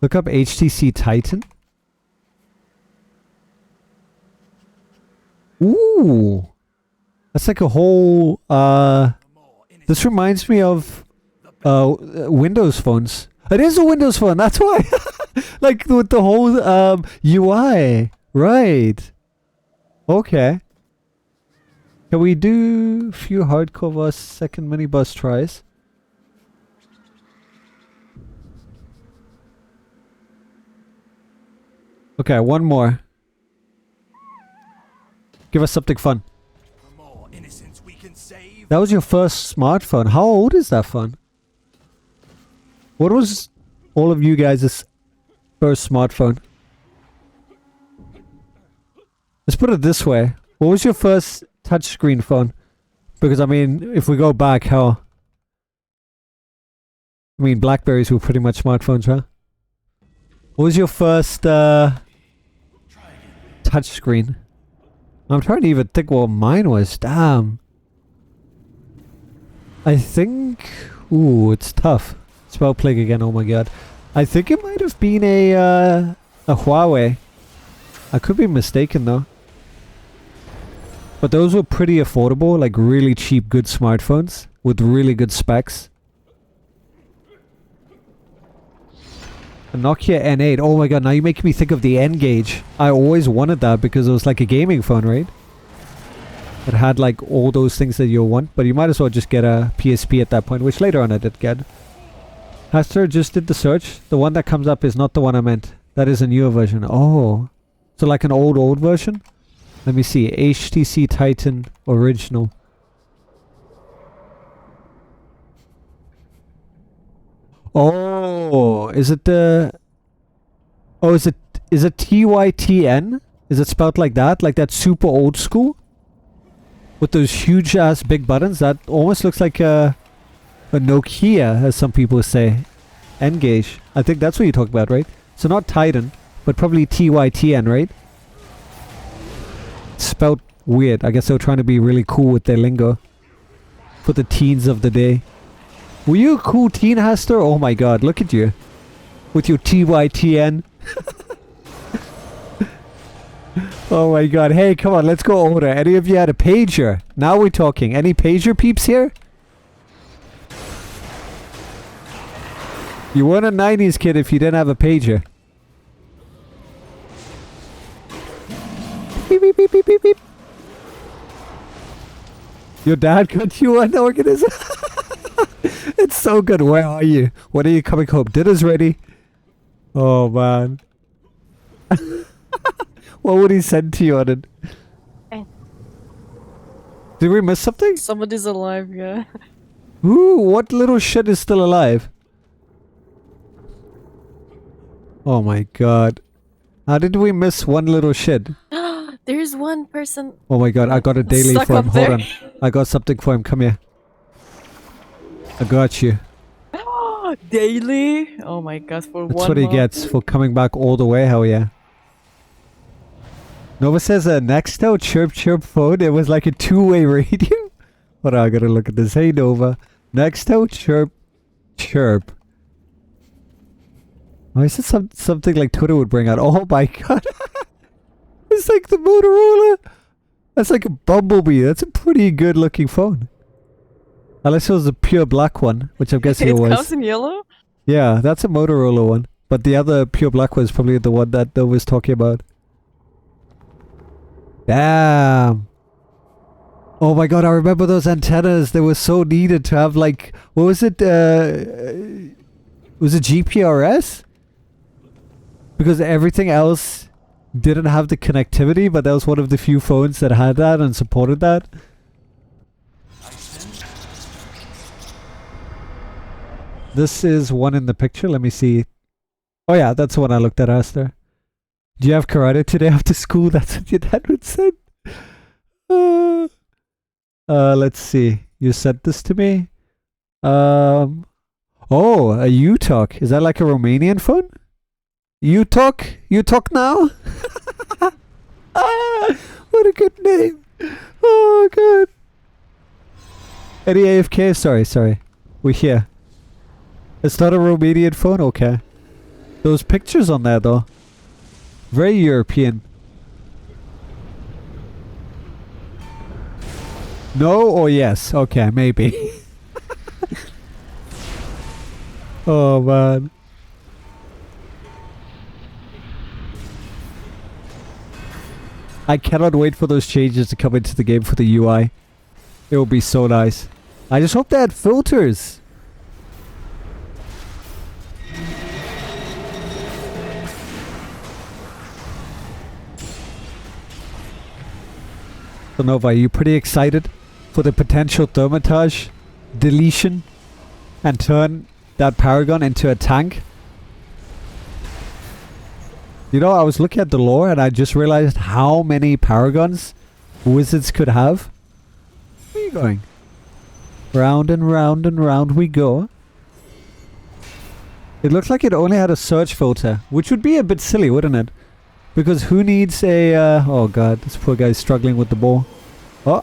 Look up HTC Titan. Ooh. That's like a whole this reminds me of Windows phones. It is a Windows phone, that's why. Like with the whole UI. Right. Okay. Can we do a few hardcore bus second minibus tries? Okay, one more. Give us something fun. That was your first smartphone. How old is that phone? What was all of you guys' first smartphone? Let's put it this way. What was your first touchscreen phone? Because, I mean, if we go back, how... I mean, Blackberries were pretty much smartphones, huh? What was your first touchscreen? I'm trying to even think what mine was. Damn. I think... Ooh, it's tough. Spell plague again, oh my god. I think it might have been a Huawei. I could be mistaken though. But those were pretty affordable, like really cheap, good smartphones with really good specs. A Nokia N8. Oh my god, now you're making me think of the N-Gage. I always wanted that because it was like a gaming phone, right? It had like all those things that you want, but you might as well just get a PSP at that point, which later on I did get. Haster just did the search. The one that comes up is not the one I meant. That is a newer version. Oh. So like an old version? Let me see. HTC Titan original. Oh, is it the... Oh, is it TYTN? Is it spelled like that? Like that super old school? With those huge ass big buttons? That almost looks like a Nokia, as some people say. N-Gage. I think that's what you talk about, right? So not Titan, but probably TYTN, right? Spelled weird. I guess they were trying to be really cool with their lingo. For the teens of the day. Were you a cool teen, Haster? Oh my god, look at you. With your TYTN. Oh my god. Hey, come on, let's go older. Any of you had a pager? Now we're talking. Any pager peeps here? You weren't a 90s kid if you didn't have a pager. Beep, beep, beep, beep, beep, beep. Your dad got you an organism? It's so good. Where are you? When are you coming home? Dinner's ready. Oh man. What would he send to you on it? Did we miss something? Somebody's alive, yeah. Ooh, what little shit is still alive? Oh my god. How did we miss one little shit? There's one person. Oh my god, I got a daily Stuck for him. up Hold there. on. I got something for him. Come here. I got you. Daily? Oh my god, for That's one what he month. gets for coming back all the way. Hell yeah. Nova says Nextel chirp chirp phone. It was like a two-way radio. Hold on, I gotta look at this. Hey Nova. Nextel chirp chirp. Why is it something like Twitter would bring out? Oh my god. It's like the Motorola. That's like a Bumblebee. That's a pretty good looking phone. Unless it was a pure black one, which I'm guessing it It was. comes in yellow? Yeah, that's a Motorola one. But the other pure black was probably the one that Nova was talking about. Damn. Oh my god, I remember those antennas. They were so needed to have like... What was it? Was it GPRS? Because everything else didn't have the connectivity, but that was one of the few phones that had that and supported that. This is one in the picture. Let me see. Oh yeah, that's the one I looked at, Aster. Do you have karate today after school? That's what your dad would say. Let's see. You sent this to me. Oh, a U-Talk. Is that like a Romanian phone? U-Talk? U-Talk now? What a good name. Oh, God. Any AFK? Sorry. We're here. It's not a Romanian phone? Okay. Those pictures on there, though. Very European. No or yes? Okay, maybe. Oh, man. I cannot wait for those changes to come into the game for the UI. It will be so nice. I just hope they had filters. So Nova, are you pretty excited for the potential thermitage deletion and turn that Paragon into a tank? You know, I was looking at the lore and I just realized how many Paragons wizards could have. Where are you going? Round and round and round we go. It looks like it only had a search filter, which would be a bit silly, wouldn't it? Because who needs a... oh god, this poor guy's struggling with the ball. Oh!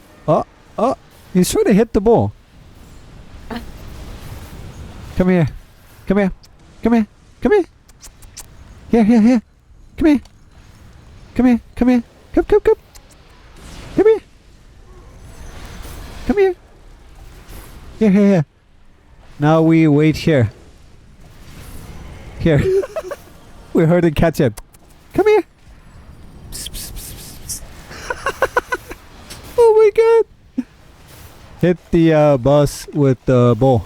He's trying to hit the ball. Come here. Come here. Come here. Come here. Here. Come here. Come here. Come here. Come. Come here. Come here. Here. Now we wait here. Here. We heard it catch it. Come here. Oh my god. Hit the boss with the ball.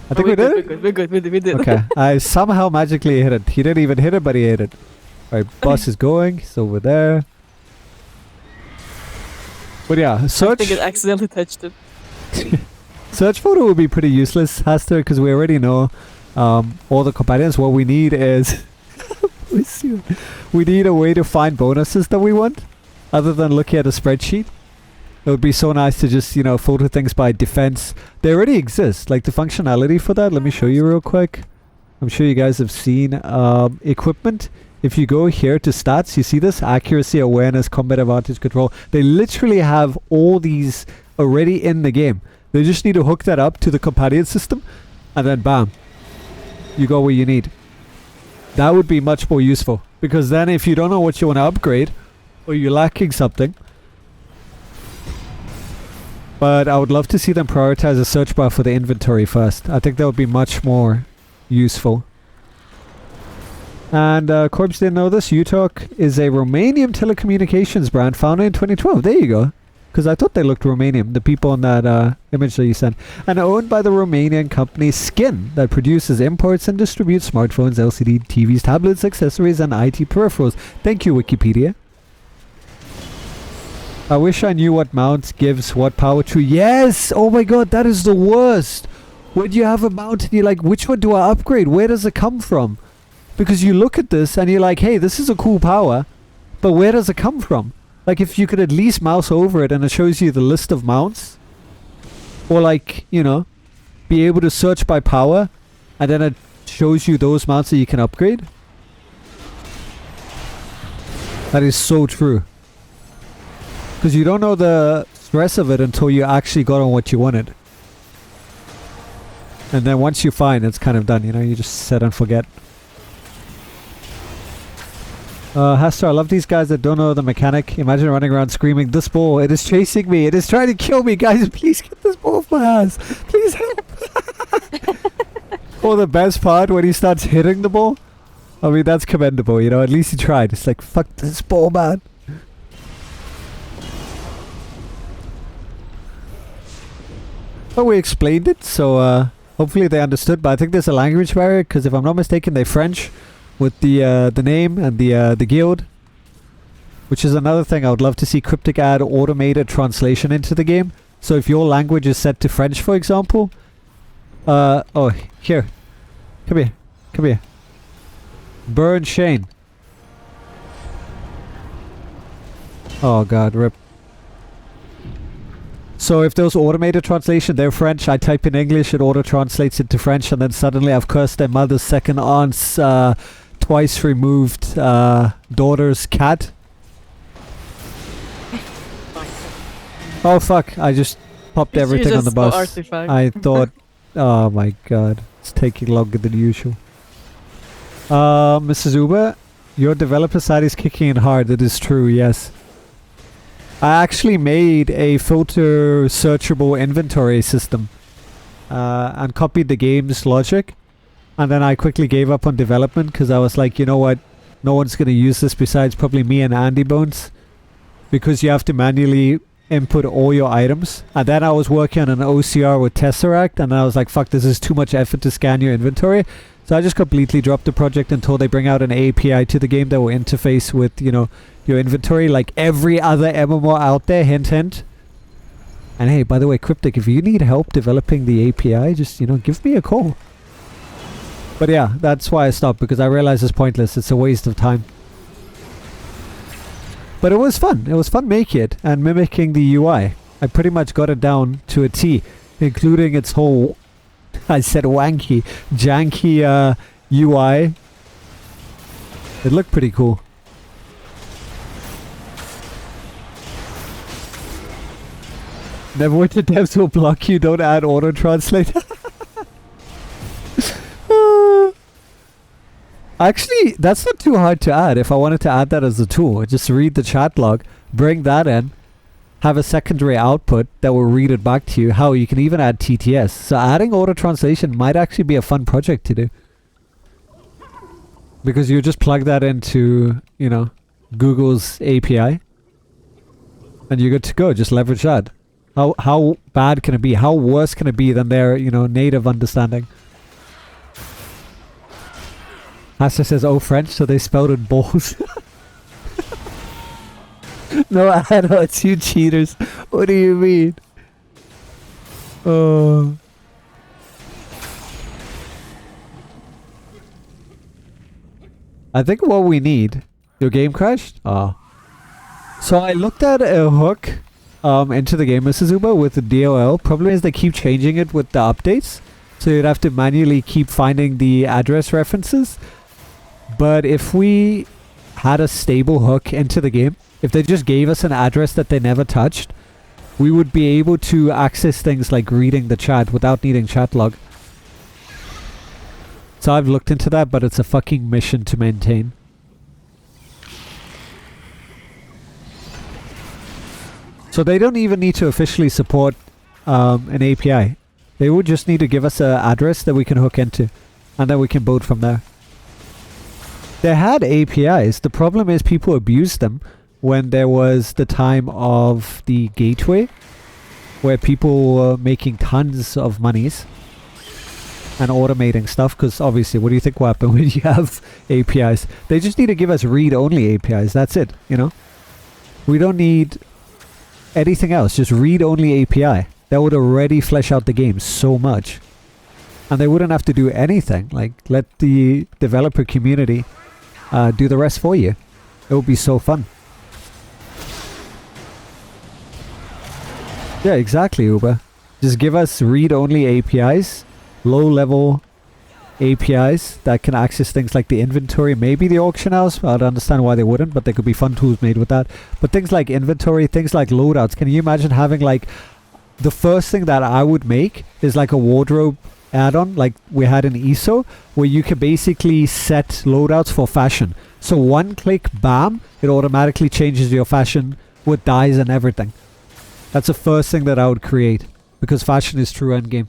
I think we did it? We're good. We did. Okay. I somehow magically hit it. He didn't even hit it, but he hit it. Alright, boss is going. He's over there. But yeah, I search... think it accidentally touched it. Search photo would be pretty useless, Haster, because we already know all the companions. What we need is... we need a way to find bonuses that we want, other than looking at a spreadsheet. It would be so nice to just, filter things by defense. They already exist, like the functionality for that. Let me show you real quick. I'm sure you guys have seen equipment. If you go here to stats, you see this? Accuracy, awareness, combat advantage, control. They literally have all these already in the game. They just need to hook that up to the companion system, and then bam, you go where you need. That would be much more useful, because then if you don't know what you want to upgrade, or you're lacking something, but I would love to see them prioritize a search bar for the inventory first. I think that would be much more useful. And Corbs didn't know this. U-Talk is a Romanian telecommunications brand founded in 2012. There you go. Because I thought they looked Romanian, the people in that image that you sent. And owned by the Romanian company Skin, that produces, imports and distributes smartphones, LCD TVs, tablets, accessories and IT peripherals. Thank you, Wikipedia. I wish I knew what mount gives what power to... Yes! Oh my god, that is the worst! When you have a mount and you're like, which one do I upgrade? Where does it come from? Because you look at this and you're like, hey, this is a cool power, but where does it come from? Like, if you could at least mouse over it and it shows you the list of mounts. Or, like, you know, be able to search by power. And then it shows you those mounts that you can upgrade. That is so true. Because you don't know the stress of it until you actually got on what you wanted. And then once you find, it's kind of done, you know, you just set and forget. Hastar, I love these guys that don't know the mechanic. Imagine running around screaming, "This ball, it is chasing me, it is trying to kill me, guys, please get this ball off my ass, please help." Or the best part, when he starts hitting the ball. I mean, that's commendable, you know, at least he tried. It's like, fuck this ball, man. But we explained it, so hopefully they understood. But I think there's a language barrier, because if I'm not mistaken, they're French. With the name and the guild, which is another thing I would love to see Cryptic add automated translation into the game. So if your language is set to French, for example, oh, here, come here, Burn Shane. Oh god, rip. So if there's automated translation, they're French, I type in English, it auto translates it to French, and then suddenly I've cursed their mother's second aunt's twice removed daughter's cat. Oh fuck, I just popped everything on the bus. I thought, oh my god, it's taking longer than usual. Mrs. Uber, your developer side is kicking in hard, it is true, yes. I actually made a filter searchable inventory system and copied the game's logic, and then I quickly gave up on development because I was like, you know what, no one's going to use this besides probably me and Andy Bones, because you have to manually input all your items. And then I was working on an OCR with Tesseract, and I was like, fuck, this is too much effort to scan your inventory. So I just completely dropped the project until they bring out an API to the game that will interface with, you know, your inventory like every other MMO out there, hint hint. And hey, by the way, Cryptic, if you need help developing the API, just, you know, give me a call. But yeah, that's why I stopped, because I realized it's pointless, it's a waste of time. But it was fun making it and mimicking the UI. I pretty much got it down to a T, including its whole, I said wanky, janky UI. It looked pretty cool. Neverwinter devs will block you, don't add auto translate. Actually, that's not too hard to add if I wanted to add that as a tool. Just read the chat log, bring that in, have a secondary output that will read it back to you. How you can even add TTS. So adding auto translation might actually be a fun project to do. Because you just plug that into, you know, Google's API. And you're good to go. Just leverage that. How bad can it be? How worse can it be than their, you know, native understanding? Asta says, oh, French, so they spelled it balls. No, I know, it's you cheaters. What do you mean? I think what we need... Your game crashed? Oh. So I looked at a hook into the game, Mrs. Uber, with the DLL. Problem is they keep changing it with the updates. So you'd have to manually keep finding the address references. But if we had a stable hook into the game, if they just gave us an address that they never touched, we would be able to access things like reading the chat without needing chat log. So I've looked into that, but it's a fucking mission to maintain. So they don't even need to officially support an API. They would just need to give us an address that we can hook into, and then we can build from there. They had APIs. The problem is people abused them when there was the time of the gateway, where people were making tons of monies and automating stuff, because obviously, what do you think will happen when you have APIs? They just need to give us read-only APIs. That's it, you know? We don't need anything else. Just read-only API. That would already flesh out the game so much. And they wouldn't have to do anything. Like, let the developer community do the rest for you. It would be so fun. Yeah, exactly, Uber. Just give us read-only APIs, low-level APIs that can access things like the inventory, maybe the auction house. I'd understand why they wouldn't, but there could be fun tools made with that. But things like inventory, things like loadouts. Can you imagine having like the first thing that I would make is like a wardrobe add-on like we had in ESO, where you can basically set loadouts for fashion. So one click, bam, it automatically changes your fashion with dyes and everything. That's the first thing that I would create, because fashion is true endgame.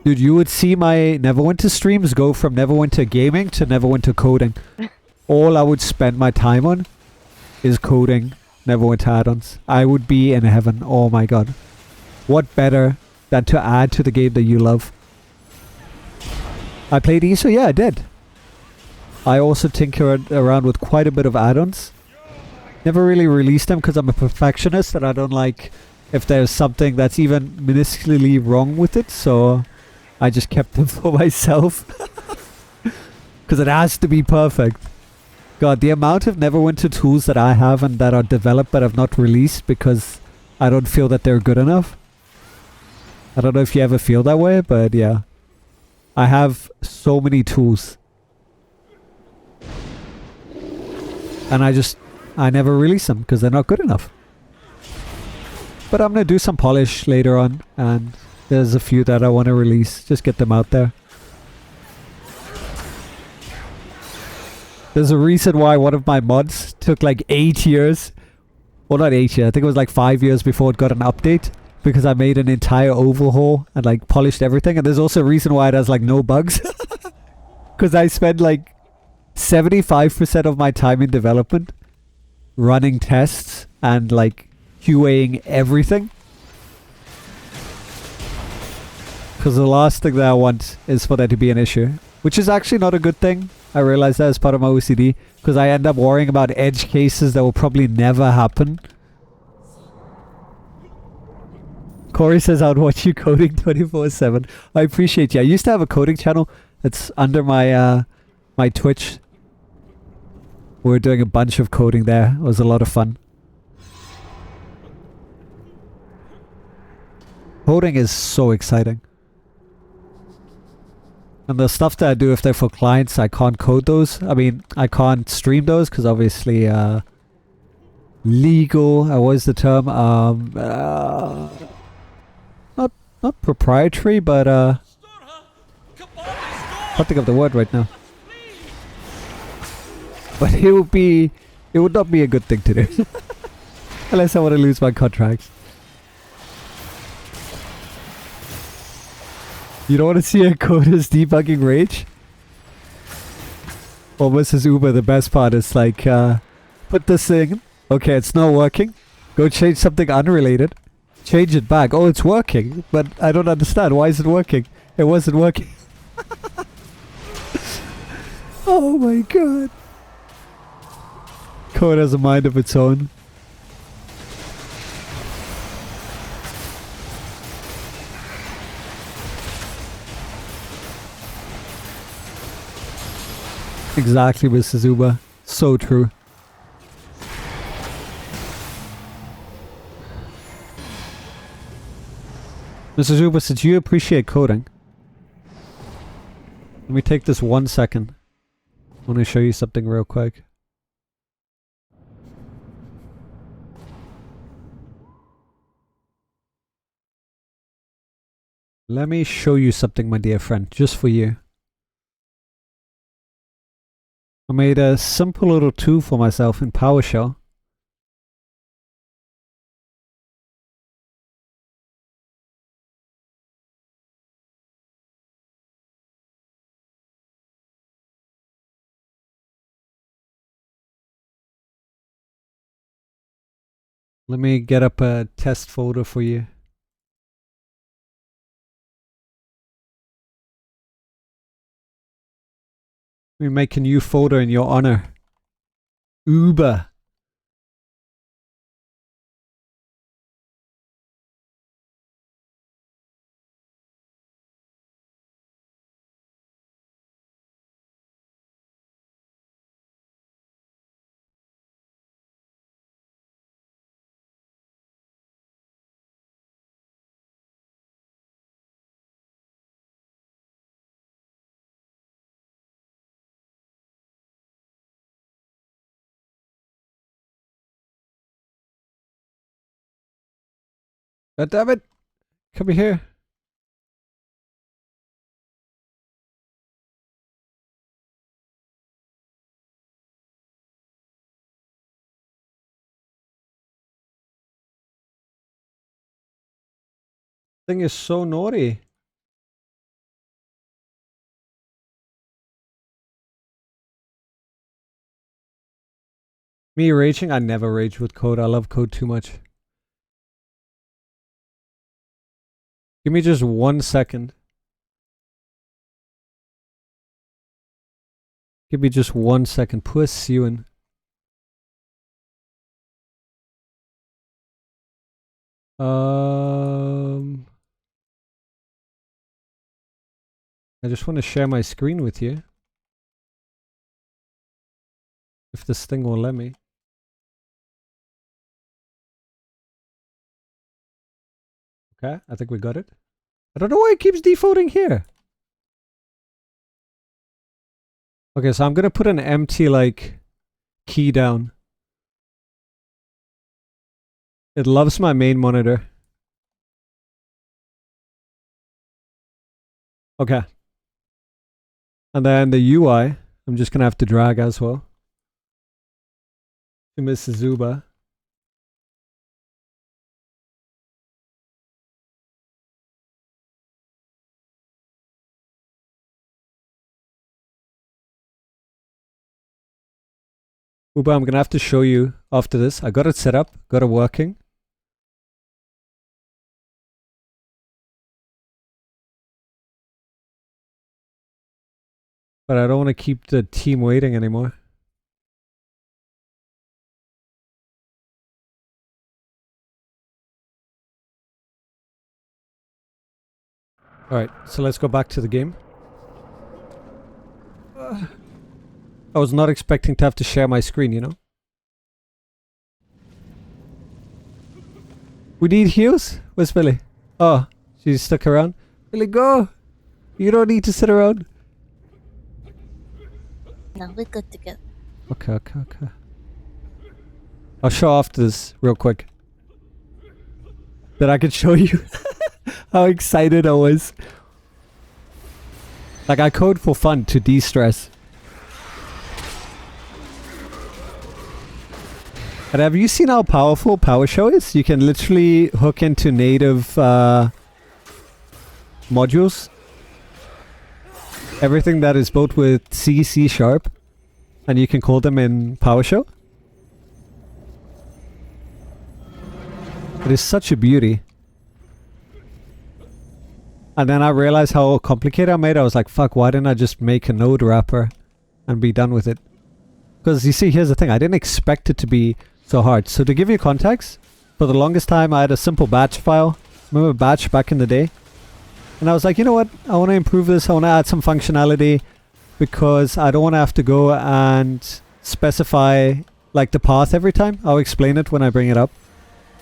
Dude, you would see my Neverwinter streams go from Neverwinter gaming to Neverwinter coding. All I would spend my time on is coding Neverwinter add-ons. I would be in heaven. Oh my god. What better than to add to the game that you love? I played ESO? Yeah, I did. I also tinker around with quite a bit of add-ons. Never really released them because I'm a perfectionist and I don't like if there's something that's even minusculely wrong with it, so I just kept them for myself. Because it has to be perfect. God, the amount of Neverwinter tools that I have and that are developed but have not released because I don't feel that they're good enough. I don't know if you ever feel that way, but yeah. I have so many tools. And I never release them because they're not good enough. But I'm going to do some polish later on, and there's a few that I want to release. Just get them out there. There's a reason why one of my mods took like 8 years. Well, not 8 years. I think it was like 5 years before it got an update. Because I made an entire overhaul and like polished everything. And there's also a reason why it has like no bugs. Because I spent like 75% of my time in development running tests and like QAing everything. Because the last thing that I want is for there to be an issue. Which is actually not a good thing. I realize that as part of my OCD. Because I end up worrying about edge cases that will probably never happen. Corey says I'd watch you coding 24/7. I appreciate you. I used to have a coding channel that's under my my Twitch. We were doing a bunch of coding there. It was a lot of fun. Coding is so exciting. And the stuff that I do, if they're for clients, I can't code those. I mean, I can't stream those because obviously legal, what is the term? Not proprietary, but can't think of the word right now. But it would not be a good thing to do. Unless I want to lose my contracts. You don't want to see a coder's debugging rage? Or Mrs. Uber, the best part is like, put this thing, okay, it's not working. Go change something unrelated. Change it back. Oh, it's working, but I don't understand. Why is it working? It wasn't working. Oh my god. Code has a mind of its own. Exactly, Mrs. Uber. So true. Mrs. Uber, since you appreciate coding, let me take this 1 second. I want to show you something real quick. Let me show you something, my dear friend, just for you. I made a simple little tool for myself in PowerShell. Let me get up a test folder for you. Let me make a new folder in your honor. Uber. God damn it! Come here. Thing is so naughty. Me raging? I never rage with code. I love code too much. Give me just 1 second. Give me just 1 second. Pursuing. I just want to share my screen with you. If this thing will let me. Okay, I think we got it. I don't know why it keeps defaulting here. Okay, so I'm gonna put an empty, like, key down. It loves my main monitor. Okay. And then the UI, I'm just gonna have to drag as well. To Miss Zuba. Uba, I'm gonna have to show you after this. I got it set up, got it working. But I don't want to keep the team waiting anymore. Alright, so let's go back to the game. I was not expecting to have to share my screen, you know? We need heals? Where's Billy? Oh, she's stuck around. Billy, go! You don't need to sit around. No, we're good to go. Okay, okay, okay. I'll show after this real quick. That I could show you how excited I was. Like, I code for fun to de-stress. And have you seen how powerful PowerShell is? You can literally hook into native modules. Everything that is built with C, C#, and you can call them in PowerShell. It is such a beauty. And then I realized how complicated I made it. I was like, fuck, why didn't I just make a node wrapper and be done with it? Because you see, here's the thing. I didn't expect it to be so hard. So to give you context, for the longest time I had a simple batch file. Remember batch back in the day? And I was like, you know what? I want to improve this. I want to add some functionality because I don't want to have to go and specify like the path every time. I'll explain it when I bring it up.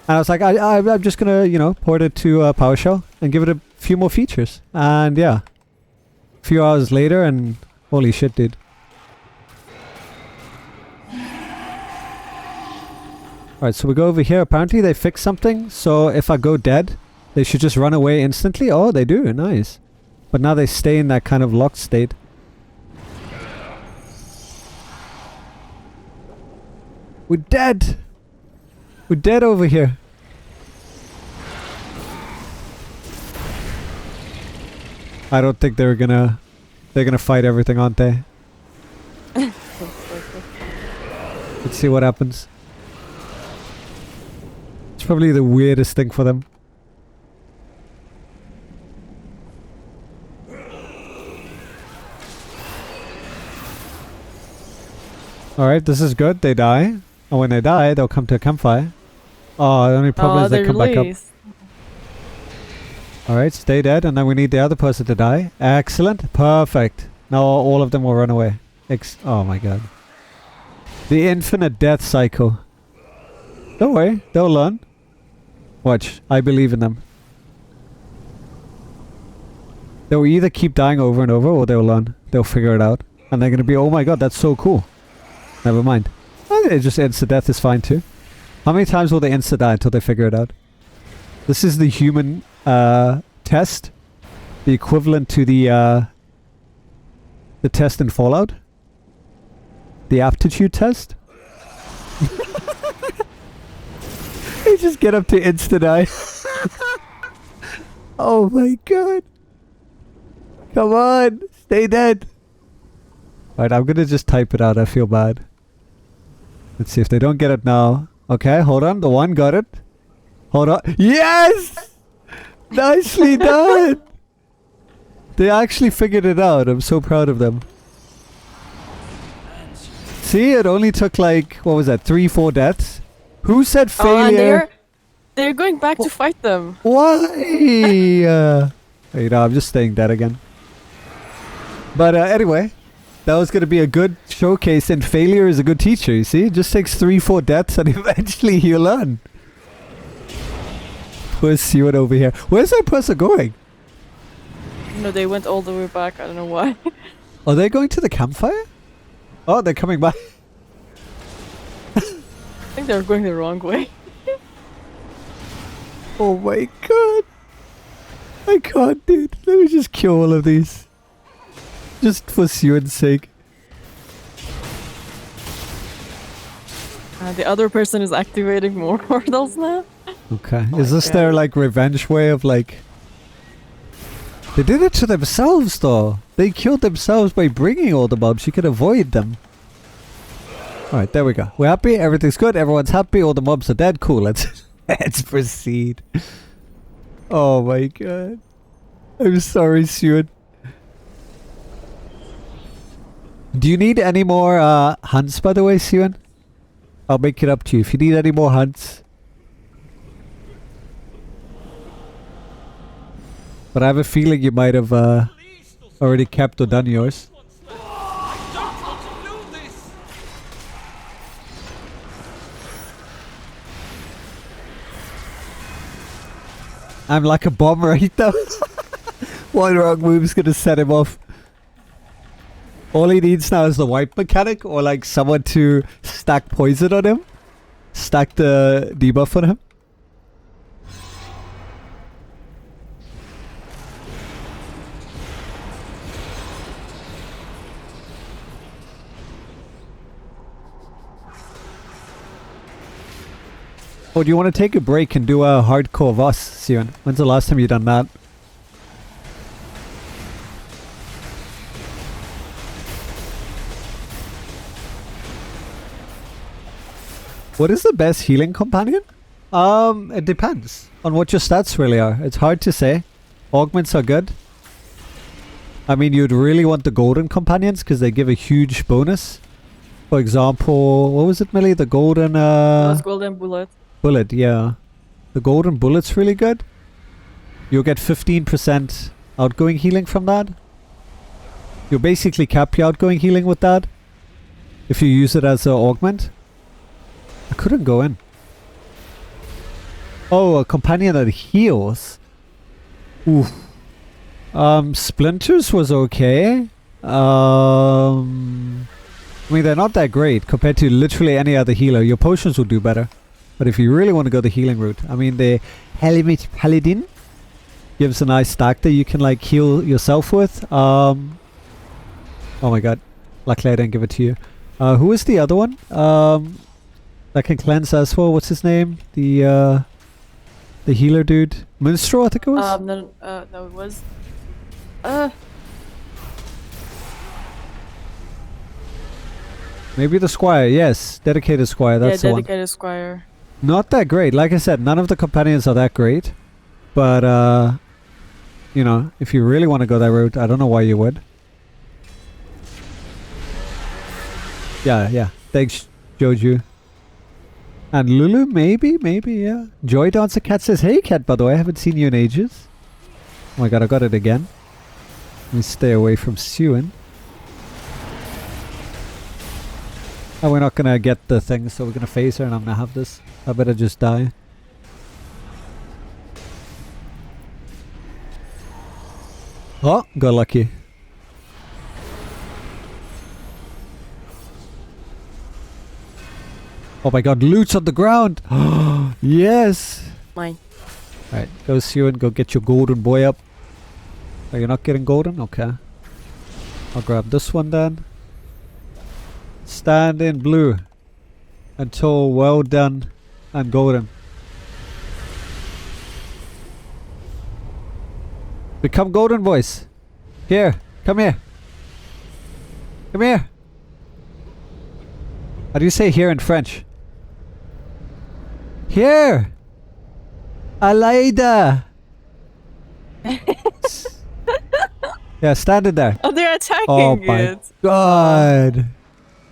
And I was like, I'm just going to, you know, port it to PowerShell and give it a few more features. And yeah, a few hours later and holy shit, dude. Alright, so we go over here. Apparently they fixed something. So if I go dead, they should just run away instantly. Oh, they do. Nice. But now they stay in that kind of locked state. We're dead. We're dead over here. I don't think they're gonna fight everything, aren't they? Let's see what happens. It's probably the weirdest thing for them. Alright, this is good. They die. And when they die, they'll come to a campfire. Oh, the only problem is they come back up. Alright, stay dead, and then we need the other person to die. Excellent. Perfect. Now all of them will run away. Oh my god. The infinite death cycle. Don't worry, they'll learn. Watch, I believe in them. They'll either keep dying over and over, or they'll learn. They'll figure it out. And they're gonna be, oh my god, that's so cool. Never mind. Just insta-death is fine too. How many times will they insta-die until they figure it out? This is the human test. The equivalent to the test in Fallout. The aptitude test. You just get up to instant eye. Oh my god. Come on. Stay dead. Alright, I'm gonna just type it out. I feel bad. Let's see if they don't get it now. Okay, hold on. The one got it. Hold on. Yes! Nicely done! They actually figured it out. I'm so proud of them. See, it only took like, what was that, 3-4 deaths? Who said And failure? they're going back to fight them. Why? You know, I'm just staying dead again. But anyway, that was going to be a good showcase, and failure is a good teacher, you see? It just takes 3-4 deaths and eventually you learn. Where's Siwan over here? Where's that person going? No, they went all the way back. I don't know why. Are they going to the campfire? Oh, they're coming back. I think they're going the wrong way. Oh my god. I can't, dude. Let me just kill all of these. Just for Siwan's sake. The other person is activating more portals now. Okay. Is this their like revenge way of like... They did it to themselves though. They killed themselves by bringing all the mobs. You could avoid them. Alright, there we go. We're happy. Everything's good. Everyone's happy. All the mobs are dead. Cool. Let's proceed. Oh my god. I'm sorry, Siwan. Do you need any more hunts, by the way, Siwan? I'll make it up to you. If you need any more hunts. But I have a feeling you might have already kept or done yours. I'm like a bomb right now. One wrong move's gonna set him off. All he needs now is the wipe mechanic, or like someone to stack poison on him. Stack the debuff on him. Oh, do you want to take a break and do a hardcore Voss, Siwan? When's the last time you done that? What is the best healing companion? It depends on what your stats really are. It's hard to say. Augments are good. I mean, you'd really want the golden companions because they give a huge bonus. For example, what was it, Millie? The golden... That's golden bullet. Bullet, yeah. The golden bullet's really good. You'll get 15% outgoing healing from that. You'll basically cap your outgoing healing with that. If you use it as an augment. I couldn't go in. Oh, a companion that heals. Oof. Splinters was okay. I mean, they're not that great compared to literally any other healer. Your potions will do better. But if you really want to go the healing route, I mean, the Helmet Paladin gives a nice stack that you can like heal yourself with. Oh my god. Luckily I didn't give it to you. Who is the other one? That can cleanse as well. What's his name? The healer dude. Minstrel, I think it was? No, it was. Maybe the Squire, yes. Dedicated Squire, that's the one. Dedicated Squire. Not that great. Like I said, none of the companions are that great. But, you know, if you really want to go that route, I don't know why you would. Yeah. Thanks, Joju. And Lulu, maybe, yeah. Joy Dancer Cat says, hey Cat, by the way, I haven't seen you in ages. Oh my god, I got it again. Let me stay away from Siwan. Oh, we're not gonna get the thing, so we're gonna phase her and I'm gonna have this. I better just die. Oh, got lucky. Oh my god, loot's on the ground! Yes! Mine. Alright, go Sue and go get your golden boy up. Oh, you're not getting golden? Okay. I'll grab this one then. Stand in blue until well done and golden. Become golden, boys. Here, come here. Come here. How do you say here in French? Here. Aleida. Yeah, stand in there. Oh, they're attacking Oh my it. god.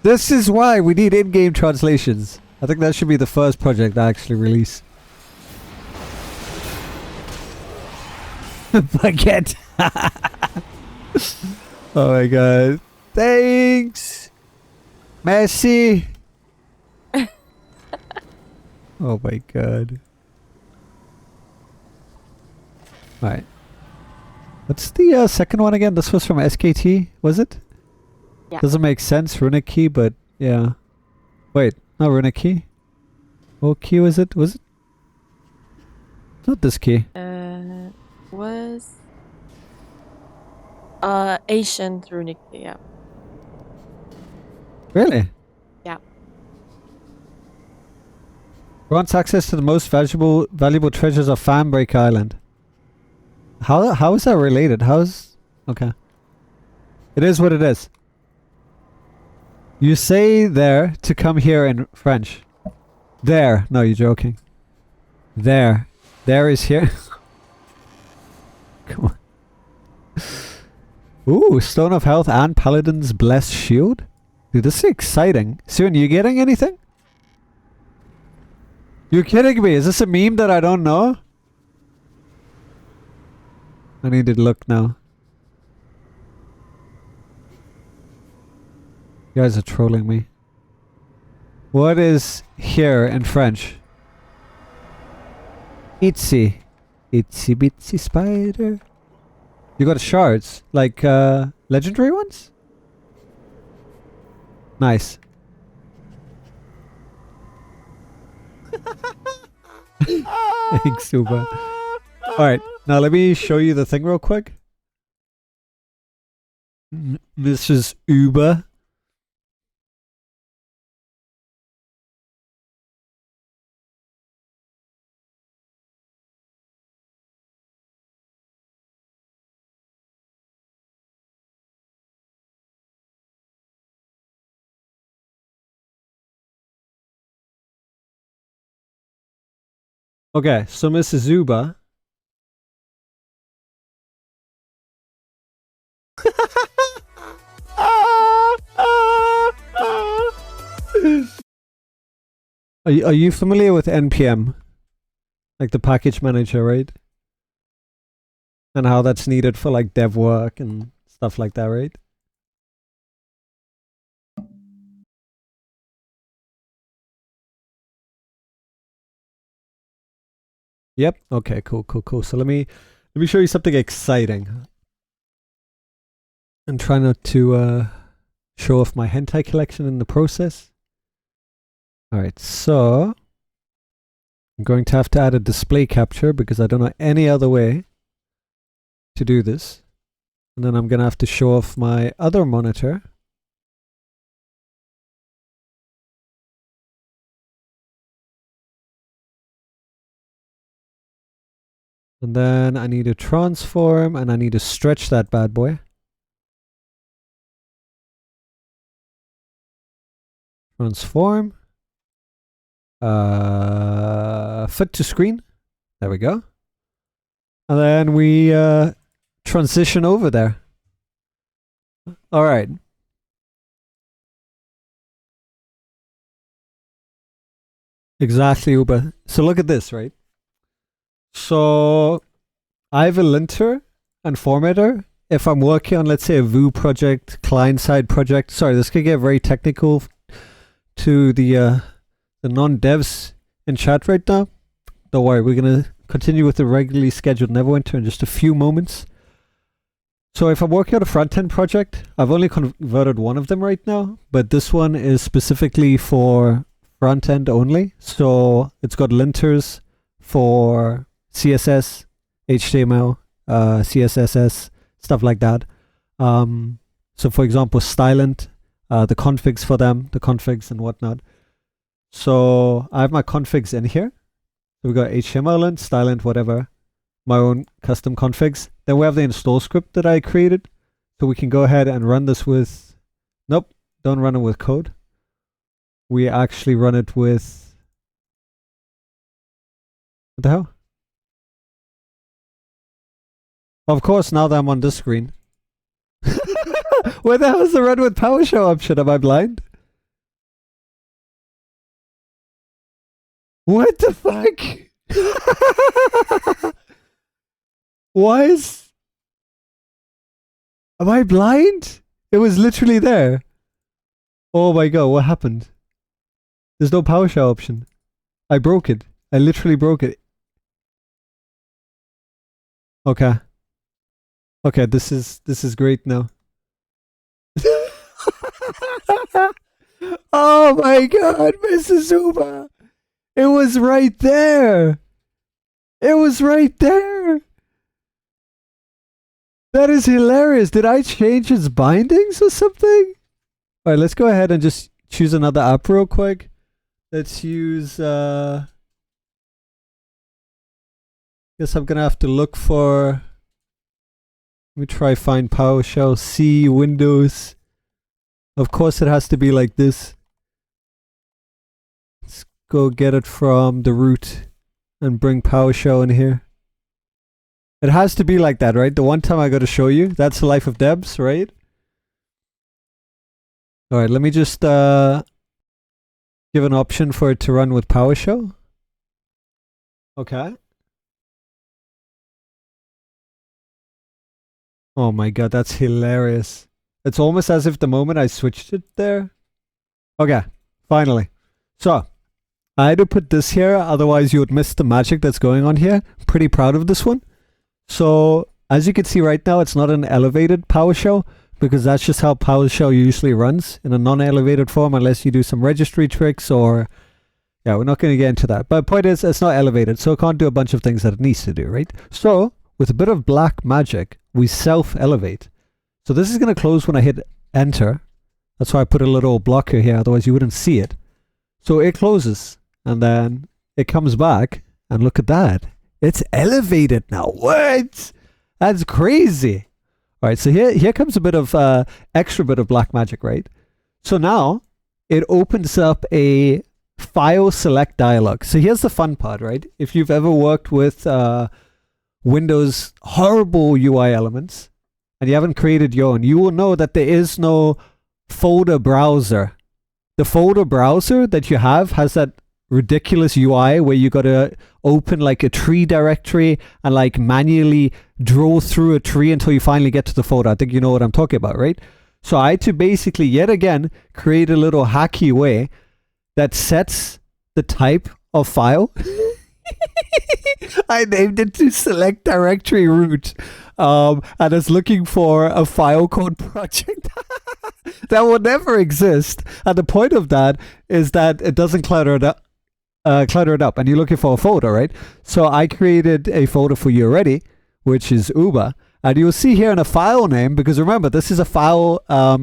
This is why we need in-game translations. I think that should be the first project I actually release. Baguette. Oh my god. Thanks. Merci. Oh my god. Alright. What's the second one again? This was from SKT, was it? Yeah. Doesn't make sense, runic key, but yeah. Wait, not runic key. What key was it? Was it? Not this key. Was ancient runic, yeah. Really? Yeah. Grants access to the most valuable treasures of Fanbreak Island. How is that related? How's okay. It is what it is. You say there to come here in French. There. No, you're joking. There. There is here. Come on. Ooh, Stone of Health and Paladin's Blessed Shield? Dude, this is exciting. Soon, you getting anything? You're kidding me. Is this a meme that I don't know? I need to look now. You guys are trolling me. What is here in French? Itsy. Itsy bitsy spider. You got shards? Like, legendary ones? Nice. Thanks, super. Alright, now let me show you the thing real quick. Mrs. Uber. Okay, so Mrs. Zuba. Are you familiar with NPM? Like the package manager, right? And how that's needed for like dev work and stuff like that, right? Yep. Okay, cool. So let me show you something exciting. And try not to show off my hentai collection in the process. Alright, so I'm going to have to add a display capture because I don't know any other way to do this. And then I'm going to have to show off my other monitor. And then I need to transform and I need to stretch that bad boy. Transform. Fit to screen. There we go. And then we transition over there. Alright. Exactly, Uber. So look at this, right? So I have a linter and formatter. If I'm working on, let's say, a Vue project, client-side project. Sorry, this could get very technical to the non-devs in chat right now. Don't worry, we're going to continue with the regularly scheduled Neverwinter in just a few moments. So if I'm working on a front-end project, I've only converted one of them right now, but this one is specifically for front-end only. So it's got linters for CSS, HTML, CSS, stuff like that. So for example, Stylent, the configs for them, the configs and whatnot. So I have my configs in here. So we got HTML, Stylent, whatever, my own custom configs. Then we have the install script that I created. So we can go ahead and run this with, nope, don't run it with code. We actually run it with, what the hell? Of course, now that I'm on this screen. Where the hell is the run with PowerShell option? Am I blind? What the fuck? Why is... Am I blind? It was literally there. Oh my god, what happened? There's no PowerShell option. I broke it. I literally broke it. Okay. Okay, this is great now. Oh my god, Mrs. Uber! It was right there! It was right there! That is hilarious. Did I change its bindings or something? Alright, let's go ahead and just choose another app real quick. Let's use, guess I'm gonna have to look for... Let me try find PowerShell, C, Windows. Of course it has to be like this. Let's go get it from the root and bring PowerShell in here. It has to be like that, right? The one time I got to show you. That's the life of Debs, right? Alright, let me just give an option for it to run with PowerShell. Okay. Oh my god, that's hilarious. It's almost as if the moment I switched it there. Okay, finally. So, I had to put this here, otherwise you would miss the magic that's going on here. I'm pretty proud of this one. So, as you can see right now, it's not an elevated PowerShell, because that's just how PowerShell usually runs, in a non-elevated form, unless you do some registry tricks or... Yeah, we're not going to get into that. But the point is, it's not elevated, so it can't do a bunch of things that it needs to do, right? So, with a bit of black magic, we self-elevate. So this is going to close when I hit enter. That's why I put a little blocker here, otherwise you wouldn't see it. So it closes, and then it comes back, and look at that. It's elevated now. What? That's crazy. All right, so here comes a bit of extra bit of black magic, right? So now it opens up a file select dialog. So here's the fun part, right? If you've ever worked with Windows horrible UI elements and you haven't created your own, you will know that there is no folder browser. The folder browser that you have has that ridiculous UI where you gotta open like a tree directory and like manually draw through a tree until you finally get to the folder. I think you know what I'm talking about, right? So I had to basically yet again create a little hacky way that sets the type of file. I named it to select directory root, and it's looking for a file called project that will never exist. And the point of that is that it doesn't clutter it up, and you're looking for a folder, right? So I created a folder for you already, which is Uber, and you'll see here in a file name, because remember this is a file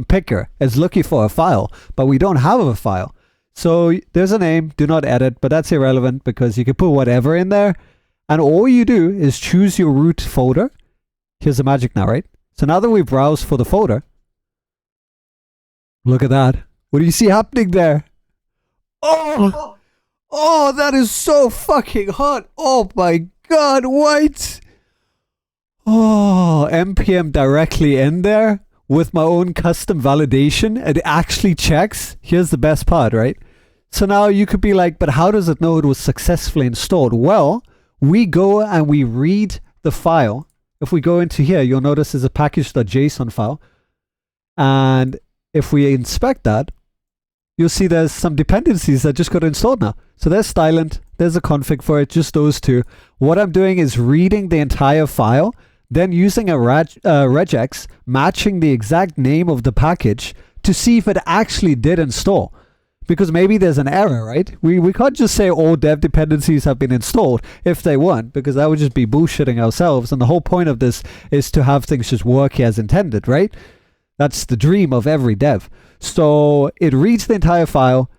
picker. It's looking for a file, but we don't have a file. So there's a name, do not edit, but that's irrelevant because you can put whatever in there. And all you do is choose your root folder. Here's the magic now, right? So now that we browse for the folder, look at that. What do you see happening there? Oh, oh, that is so fucking hot. Oh my God, what? Oh, npm directly in there with my own custom validation. It actually checks. Here's the best part, right? So now you could be like, but how does it know it was successfully installed? Well, we go and we read the file. If we go into here, you'll notice there's a package.json file. And if we inspect that, you'll see there's some dependencies that just got installed now. So there's Stylent, there's a config for it, just those two. What I'm doing is reading the entire file, then using a regex, matching the exact name of the package to see if it actually did install. because maybe there's an error, right? We can't just say all dev dependencies have been installed if they weren't, because that would just be bullshitting ourselves. And the whole point of this is to have things just work as intended, right? That's the dream of every dev. So it reads the entire file,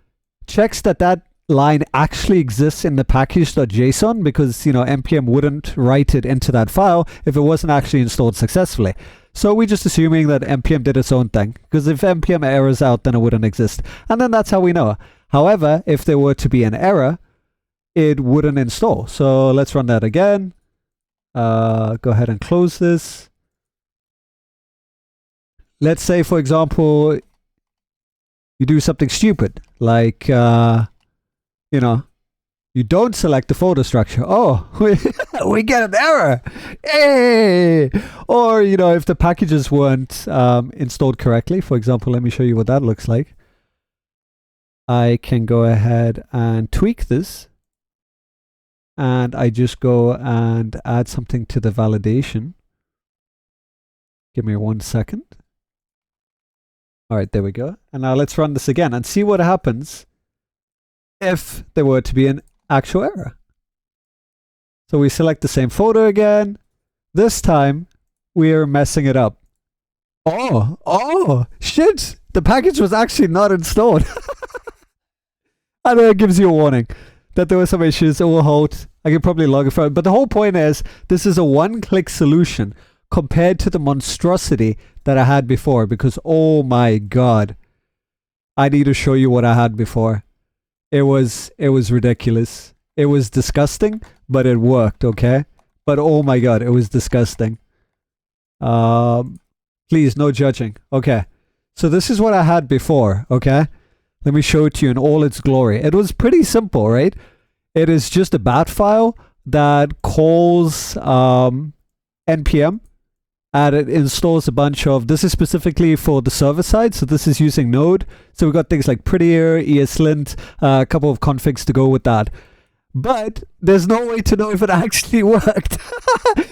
checks that that line actually exists in the package.json, because, you know, npm wouldn't write it into that file if it wasn't actually installed successfully. So we're just assuming that npm did its own thing, because if npm errors out, then it wouldn't exist. And then that's how we know. However, if there were to be an error, it wouldn't install. So let's run that again. Go ahead and close this. Let's say, for example, you do something stupid, like, you know, you don't select the folder structure. Oh, we get an error. Hey! Or, you know, if the packages weren't installed correctly, for example, let me show you what that looks like. I can go ahead and tweak this. And I just go and add something to the validation. Give me 1 second. All right, there we go. And now let's run this again and see what happens if there were to be an actual error. So we select the same folder again. This time, we are messing it up. Oh, shit! The package was actually not installed. And then it gives you a warning that there were some issues. It will hold. I could probably log it for it. But the whole point is, this is a one-click solution compared to the monstrosity that I had before, because oh my god, I need to show you what I had before. It was ridiculous. It was disgusting, but it worked, okay? But oh my god, it was disgusting. Please, no judging. Okay, so this is what I had before, okay? Let me show it to you in all its glory. It was pretty simple, right? It is just a bat file that calls npm, and it installs a bunch of, this is specifically for the server side, so this is using Node. So we've got things like Prettier, ESLint, a couple of configs to go with that. But there's no way to know if it actually worked.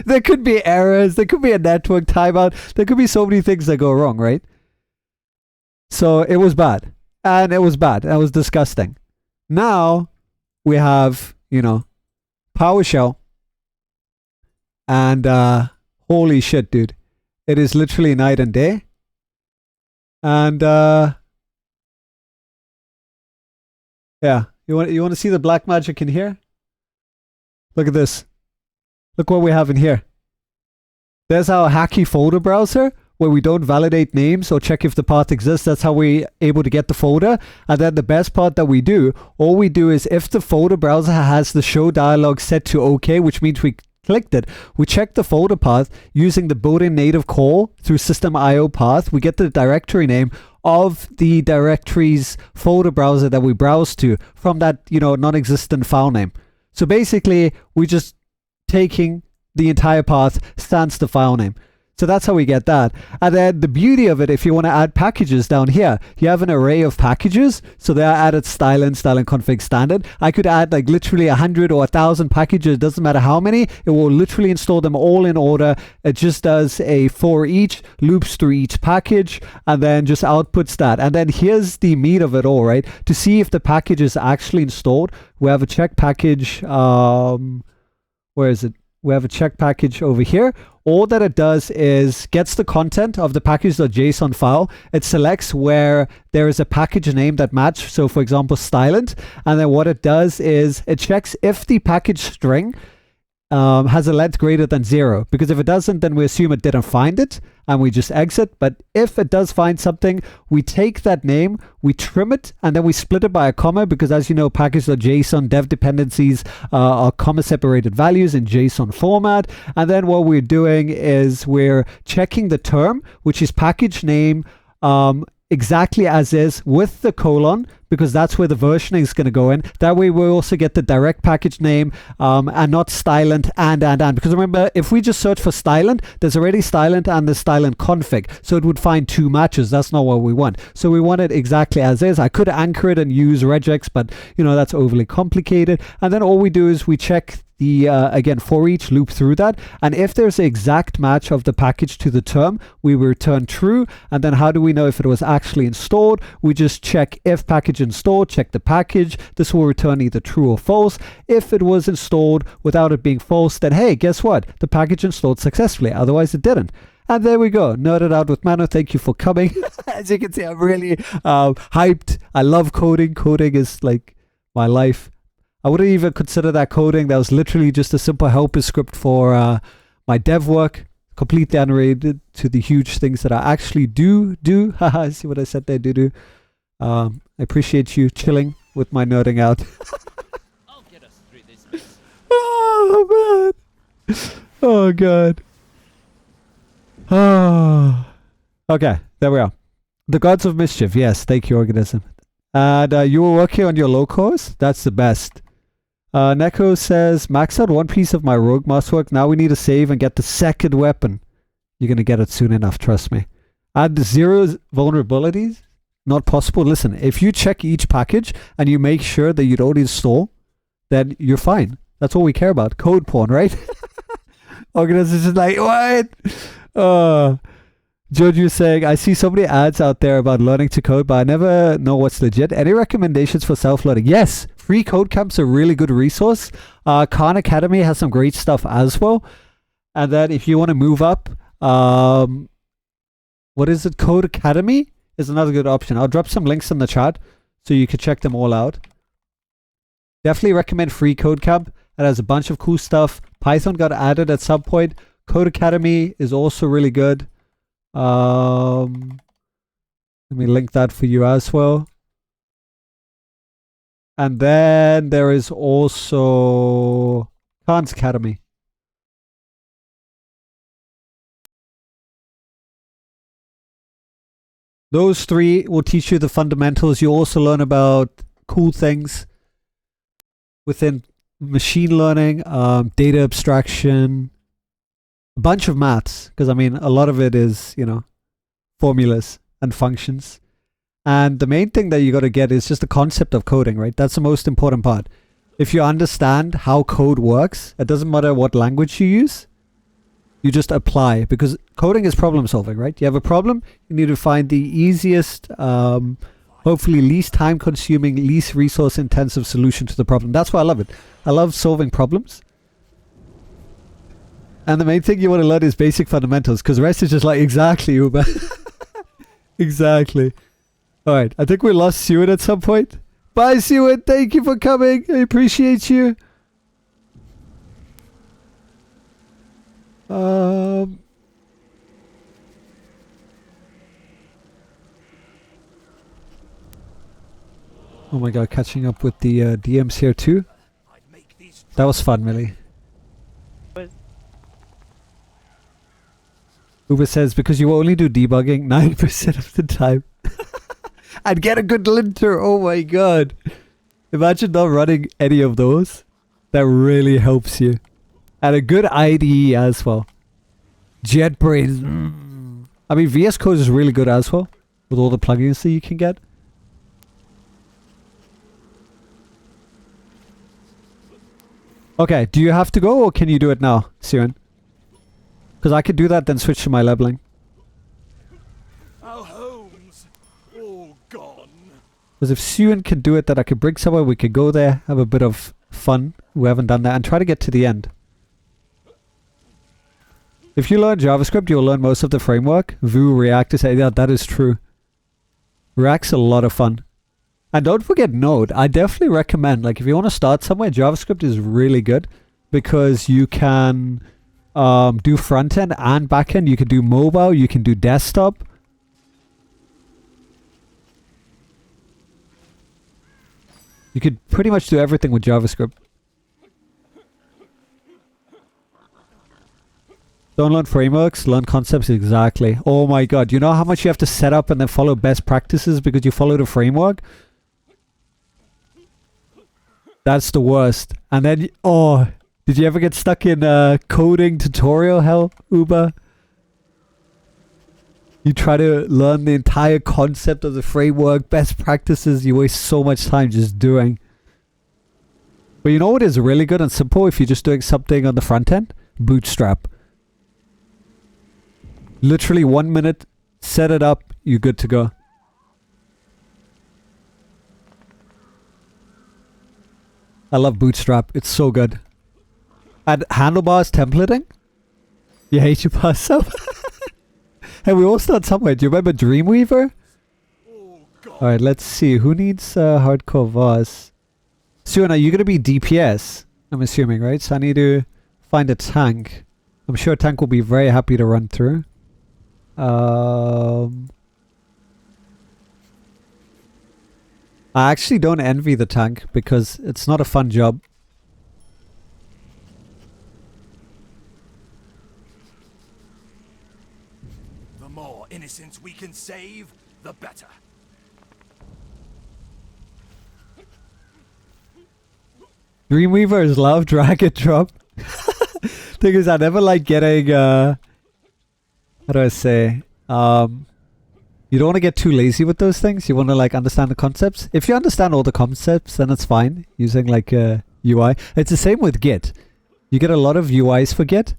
There could be errors, there could be a network timeout, there could be so many things that go wrong, right? So it was bad. And it was bad. It was disgusting. Now we have, you know, PowerShell. And holy shit, dude. It is literally night and day. And yeah, you want to see the black magic in here? Look at this. Look what we have in here. There's our hacky folder browser, where we don't validate names or check if the path exists. That's how we're able to get the folder. And then the best part that we do, all we do is if the folder browser has the show dialog set to OK, which means we clicked it, we check the folder path using the built-in native call through system.io path. We get the directory name of the directory's folder browser that we browse to from that, you know, non-existent file name. So basically, we're just taking the entire path sans the file name. So that's how we get that. And then the beauty of it, if you want to add packages down here, you have an array of packages. So they are added stylen config standard. I could add like literally 100 or 1,000 packages. It doesn't matter how many. It will literally install them all in order. It just does a for each, loops through each package, and then just outputs that. And then here's the meat of it all, right? To see if the package is actually installed, we have a check package. Where is it? We have a check package over here. All that it does is gets the content of the package.json file. It selects where there is a package name that match. So for example, stylent. And then what it does is it checks if the package string has a length greater than 0. Because if it doesn't, then we assume it didn't find it and we just exit. But if it does find something, we take that name, we trim it, and then we split it by a comma, because as you know, package.json dev dependencies are comma separated values in JSON format. And then what we're doing is we're checking the term, which is package name exactly as is with the colon, because that's where the versioning is going to go in. That way we also get the direct package name and not stylent and. Because remember, if we just search for stylent, there's already stylent and the stylent config. So it would find 2 matches. That's not what we want. So we want it exactly as is. I could anchor it and use regex, but you know, that's overly complicated. And then all we do is we check the again for each loop through that, and if there's an exact match of the package to the term, we return true. And then how do we know if it was actually installed? We just check if package package installed, check the package. This will return either true or false. If it was installed without it being false, then hey, guess what? The package installed successfully. Otherwise, it didn't. And there we go. Nerded out with Mano. Thank you for coming. As you can see, I'm really hyped. I love coding. Coding is like my life. I wouldn't even consider that coding. That was literally just a simple helper script for my dev work. Completely unrelated to the huge things that I actually do. Haha, see what I said there? Do. I appreciate you chilling with my nerding out. I'll get us through this mess. Oh, man. Oh, God. Okay, there we are. The Gods of Mischief. Yes, thank you, Organism. And you were working on your low course? That's the best. Neko says, max out one piece of my rogue masterwork. Now we need to save and get the second weapon. You're going to get it soon enough, trust me. Add 0 vulnerabilities? Not possible. Listen, if you check each package and you make sure that you don't install, then you're fine. That's all we care about. Code porn, right? Organism is just like, what? Jojo saying, I see so many ads out there about learning to code, but I never know what's legit. Any recommendations for self-learning? Yes, free code camps are a really good resource. Khan Academy has some great stuff as well. And then if you want to move up, what is it? Code Academy is another good option. I'll drop some links in the chat so you can check them all out. Definitely recommend free code camp. It has a bunch of cool stuff. Python got added at some point. Code Academy is also really good. Let me link that for you as well. And then there is also Khan's Academy. Those three will teach you the fundamentals. You also learn about cool things within machine learning, data abstraction, a bunch of maths, because I mean a lot of it is, you know, formulas and functions. And the main thing that you got to get is just the concept of coding, right? That's the most important part. If you understand how code works, it doesn't matter what language you use, you just apply, because coding is problem solving, right? You have a problem, you need to find the easiest, hopefully least time consuming, least resource intensive solution to the problem. That's why I love it. I love solving problems. And the main thing you want to learn is basic fundamentals, because the rest is just like, exactly, Uber. Exactly. Alright, I think we lost Seward at some point. Bye, Seward. Thank you for coming. I appreciate you. Oh my god, catching up with the DMs here too. That was fun, Millie. Uber says, because you only do debugging 9% of the time. I'd get a good linter. Oh my god. Imagine not running any of those. That really helps you. And a good IDE as well. JetBrains. I mean, VS Code is really good as well. With all the plugins that you can get. Okay, do you have to go or can you do it now, Siren? Because I could do that, then switch to my leveling. Our homes all gone. Because if Siren can do it, then I could bring somewhere, we could go there, have a bit of fun, who haven't done that, and try to get to the end. If you learn JavaScript, you'll learn most of the framework. Vue, React, yeah, that is true. React's a lot of fun. And don't forget Node. I definitely recommend, like, if you want to start somewhere, JavaScript is really good because you can do front end and back end. You can do mobile, you can do desktop. You could pretty much do everything with JavaScript. Don't learn frameworks, learn concepts. Exactly. Oh my god, you know how much you have to set up and then follow best practices because you follow the framework? That's the worst. And then, oh, did you ever get stuck in coding tutorial hell, Uber? You try to learn the entire concept of the framework, best practices, you waste so much time just doing. But you know what is really good and simple if you're just doing something on the front end? Bootstrap. Literally 1 minute, set it up, you're good to go. I love Bootstrap. It's so good. And handlebars templating? You hate your past self? Hey, we all start somewhere. Do you remember Dreamweaver? Alright, let's see. Who needs hardcore Voss? Suan, are you going to be DPS? I'm assuming, right? So I need to find a tank. I'm sure a tank will be very happy to run through. I actually don't envy the tank because it's not a fun job. The more innocents we can save, the better. Dreamweaver is love, drag and drop. Thing is, I never like getting, how do I say, you don't want to get too lazy with those things. You want to like understand the concepts. If you understand all the concepts, then it's fine using like a UI. It's the same with Git. You get a lot of UIs for Git.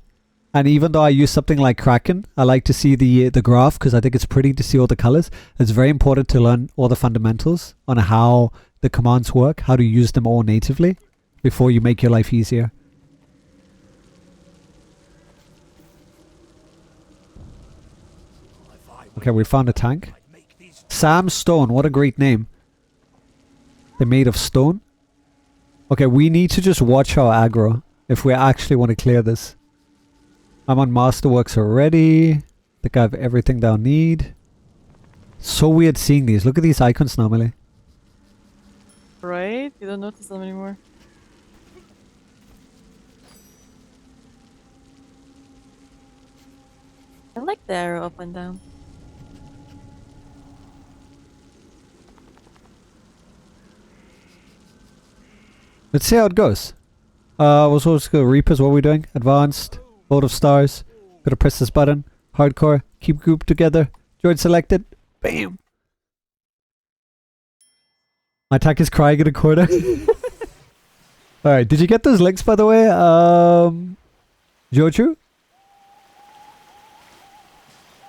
And even though I use something like Kraken, I like to see the graph because I think it's pretty to see all the colors. It's very important to learn all the fundamentals on how the commands work, how to use them all natively before you make your life easier. Okay, we found a tank. Sam Stone, what a great name. They're made of stone. Okay, we need to just watch our aggro if we actually want to clear this. I'm on Masterworks already. Think I have everything that I need. So weird seeing these. Look at these icons normally. Right? You don't notice them anymore. I like the arrow up and down. Let's see how it goes. We'll just go Reapers. What are we doing? Advanced. Vote of Stars. Gotta press this button. Hardcore. Keep group together. Join selected. Bam. My attack is crying in a corner. Alright, did you get those links by the way? Joju?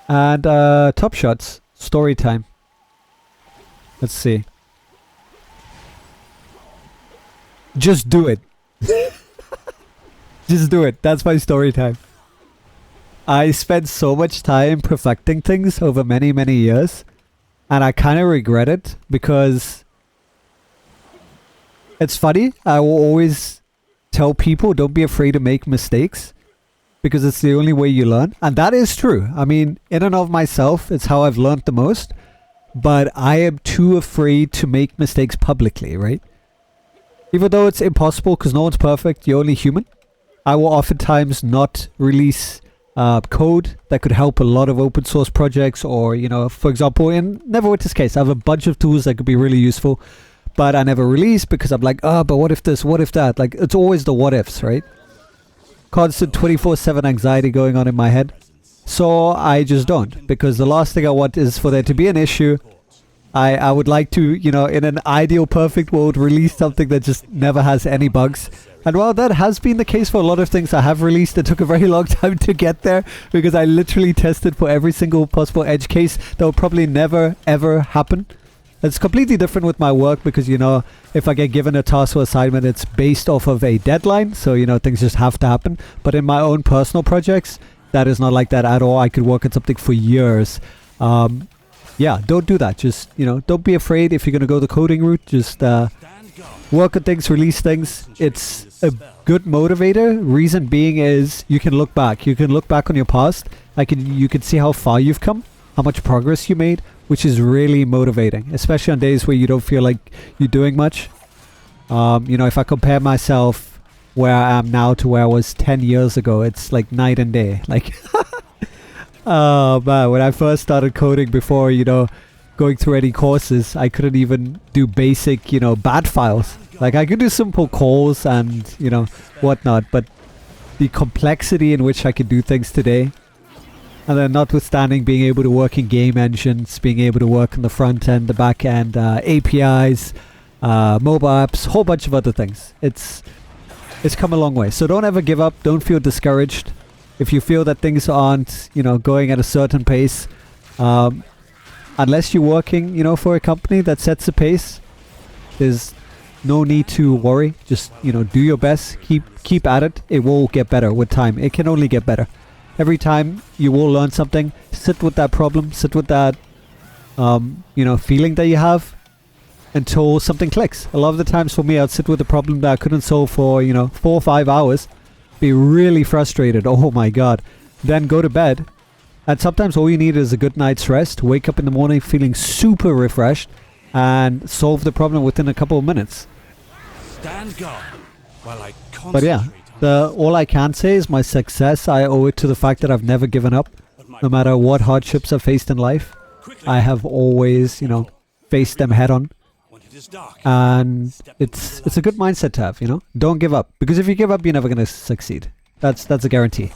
And Top Shots. Story time. Let's see. Just do it. Just do it. That's my story time. I spent so much time perfecting things over many, many years. And I kind of regret it because it's funny. I will always tell people don't be afraid to make mistakes because it's the only way you learn. And that is true. I mean, in and of myself, it's how I've learned the most. But I am too afraid to make mistakes publicly, right? Even though it's impossible because no one's perfect, you're only human. I will oftentimes not release code that could help a lot of open source projects, or, you know, for example, in Neverwinter's case, I have a bunch of tools that could be really useful, but I never release because I'm like, oh, but what if this, what if that? Like, it's always the what ifs, right? Constant 24/7 anxiety going on in my head. So I just don't, because the last thing I want is for there to be an issue. I would like to, you know, in an ideal perfect world, release something that just never has any bugs. And while that has been the case for a lot of things I have released, it took a very long time to get there because I literally tested for every single possible edge case that will probably never ever happen. It's completely different with my work because, you know, if I get given a task or assignment, it's based off of a deadline. So, you know, things just have to happen. But in my own personal projects, that is not like that at all. I could work on something for years. Yeah, don't do that. Just, you know, don't be afraid if you're going to go the coding route. Just work on things, release things. It's a good motivator. Reason being is you can look back. You can look back on your past. You can see how far you've come, how much progress you made, which is really motivating, especially on days where you don't feel like you're doing much. You know, if I compare myself where I am now to where I was 10 years ago, it's like night and day. Like... Oh man, when I first started coding before, you know, going through any courses, I couldn't even do basic, you know, BAT files. Like I could do simple calls and, you know, whatnot, but the complexity in which I could do things today, and then notwithstanding being able to work in game engines, being able to work on the front end, the back end, APIs, mobile apps, whole bunch of other things. It's come a long way. So don't ever give up. Don't feel discouraged. If you feel that things aren't, you know, going at a certain pace, unless you're working, you know, for a company that sets a pace, there's no need to worry. Just, you know, do your best. Keep at it. It will get better with time. It can only get better. Every time you will learn something. Sit with that problem. Sit with that, you know, feeling that you have until something clicks. A lot of the times for me, I'd sit with a problem that I couldn't solve for, you know, 4 or 5 hours. Be really frustrated. Oh my god. Then go to bed. And sometimes all you need is a good night's rest. Wake up in the morning feeling super refreshed. And solve the problem within a couple of minutes. Stand guard while I concentrate. But yeah, all I can say is my success, I owe it to the fact that I've never given up. No matter what hardships I've faced in life, I have always, you know, faced them head on. And it's a good mindset to have, you know. Don't give up. Because if you give up, you're never going to succeed. That's a guarantee.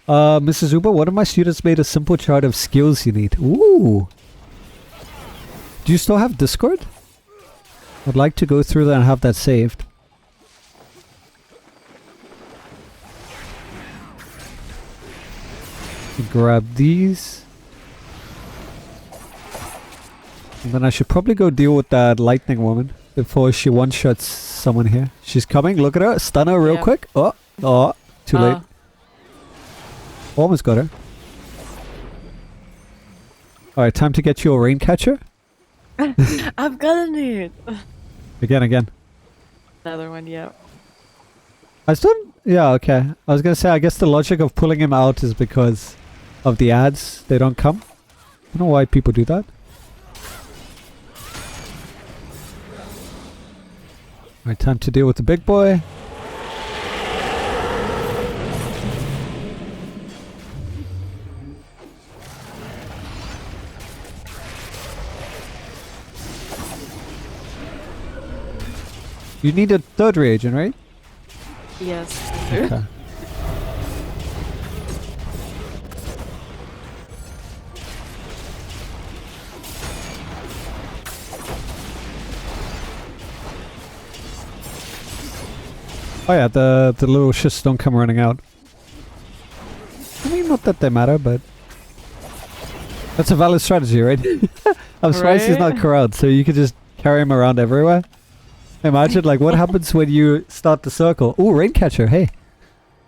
Mrs. Uber, one of my students made a simple chart of skills you need. Ooh. Do you still have Discord? I'd like to go through that and have that saved. Grab these. And then I should probably go deal with that lightning woman before she one-shots someone here. She's coming. Look at her. Stun her real quick. Oh, too late. Almost got her. Alright, time to get you a rain catcher. I've gotten it. Again. Another one, yeah. I still... Yeah, okay. I was gonna say, I guess the logic of pulling him out is because of the ads. They don't come. I don't know why people do that. Alright, time to deal with the big boy. You need a third reagent, right? Yes. Okay. Oh yeah, the little shits don't come running out. I mean, not that they matter, but that's a valid strategy, right? I'm surprised he's not corralled, so you could just carry him around everywhere. Imagine, like, what happens when you start the circle? Ooh, Raincatcher, hey.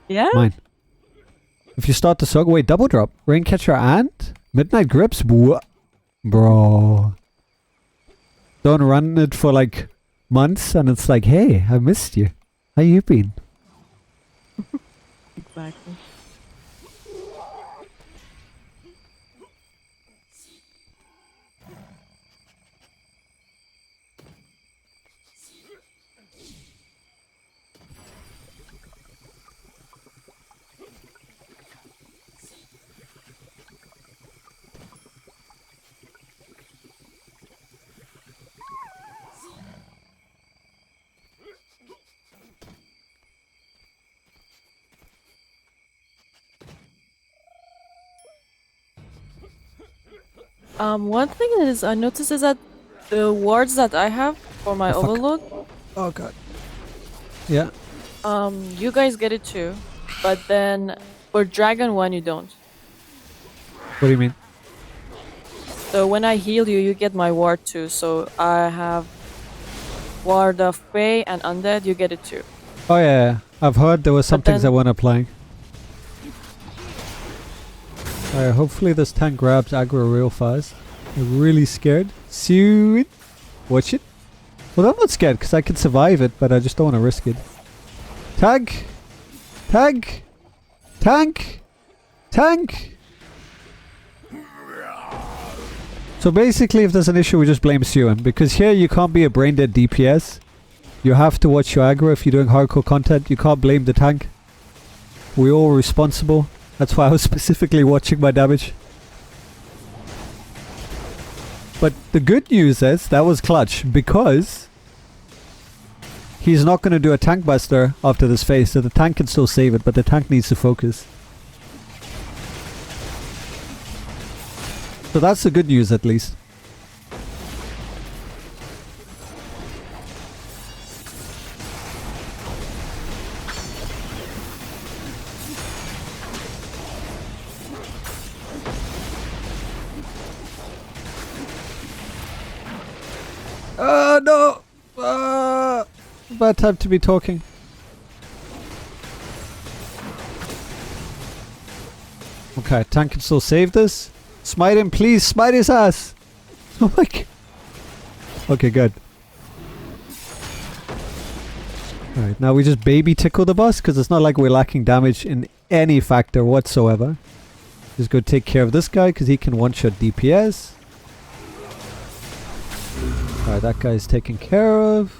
Yeah? Mine. If you start the circle, wait, double drop. Raincatcher and Midnight Grips? Bro. Don't run it for, like, months, and it's like, hey, I missed you. How you been? Exactly. One thing is I noticed is that the wards that I have for my overload, Oh god. Yeah. you guys get it too, but then for Dragon 1 you don't. What do you mean? So when I heal you, you get my ward too. So I have ward of Fey and Undead, you get it too. Oh yeah. I've heard there were some things that weren't applying. Alright, hopefully this tank grabs aggro real fast. I'm really scared. Soon. Watch it. Well, I'm not scared because I can survive it, but I just don't want to risk it. Tank! Tank! Tank! Tank! So basically, if there's an issue, we just blame Suin. Because here you can't be a brain dead DPS. You have to watch your aggro if you're doing hardcore content. You can't blame the tank. We're all responsible. That's why I was specifically watching my damage. But the good news is that was clutch because he's not going to do a tank buster after this phase, so the tank can still save it, but the tank needs to focus. So that's the good news at least. No! Bad time to be talking. Okay, tank can still save this. Smite him, please. Smite his ass. Oh my god. Okay, good. Alright, now we just baby tickle the boss because it's not like we're lacking damage in any factor whatsoever. Just go take care of this guy because he can one-shot DPS. Alright, that guy's taken care of.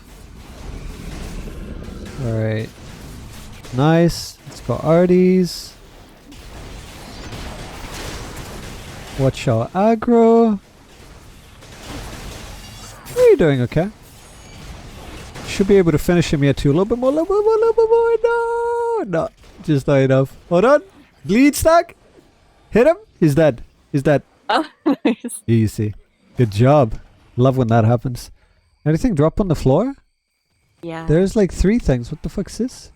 Alright. Nice. Let's go Arties. Watch out aggro. How are you doing? Okay. Should be able to finish him here too. A little bit more, a little bit more, a little bit more. No! No. Just not enough. Hold on. Bleed stack. Hit him. He's dead. He's dead. Oh, nice. Easy. Good job. Love when that happens. Anything drop on the floor? Yeah. There's like 3 things. What the fuck is this?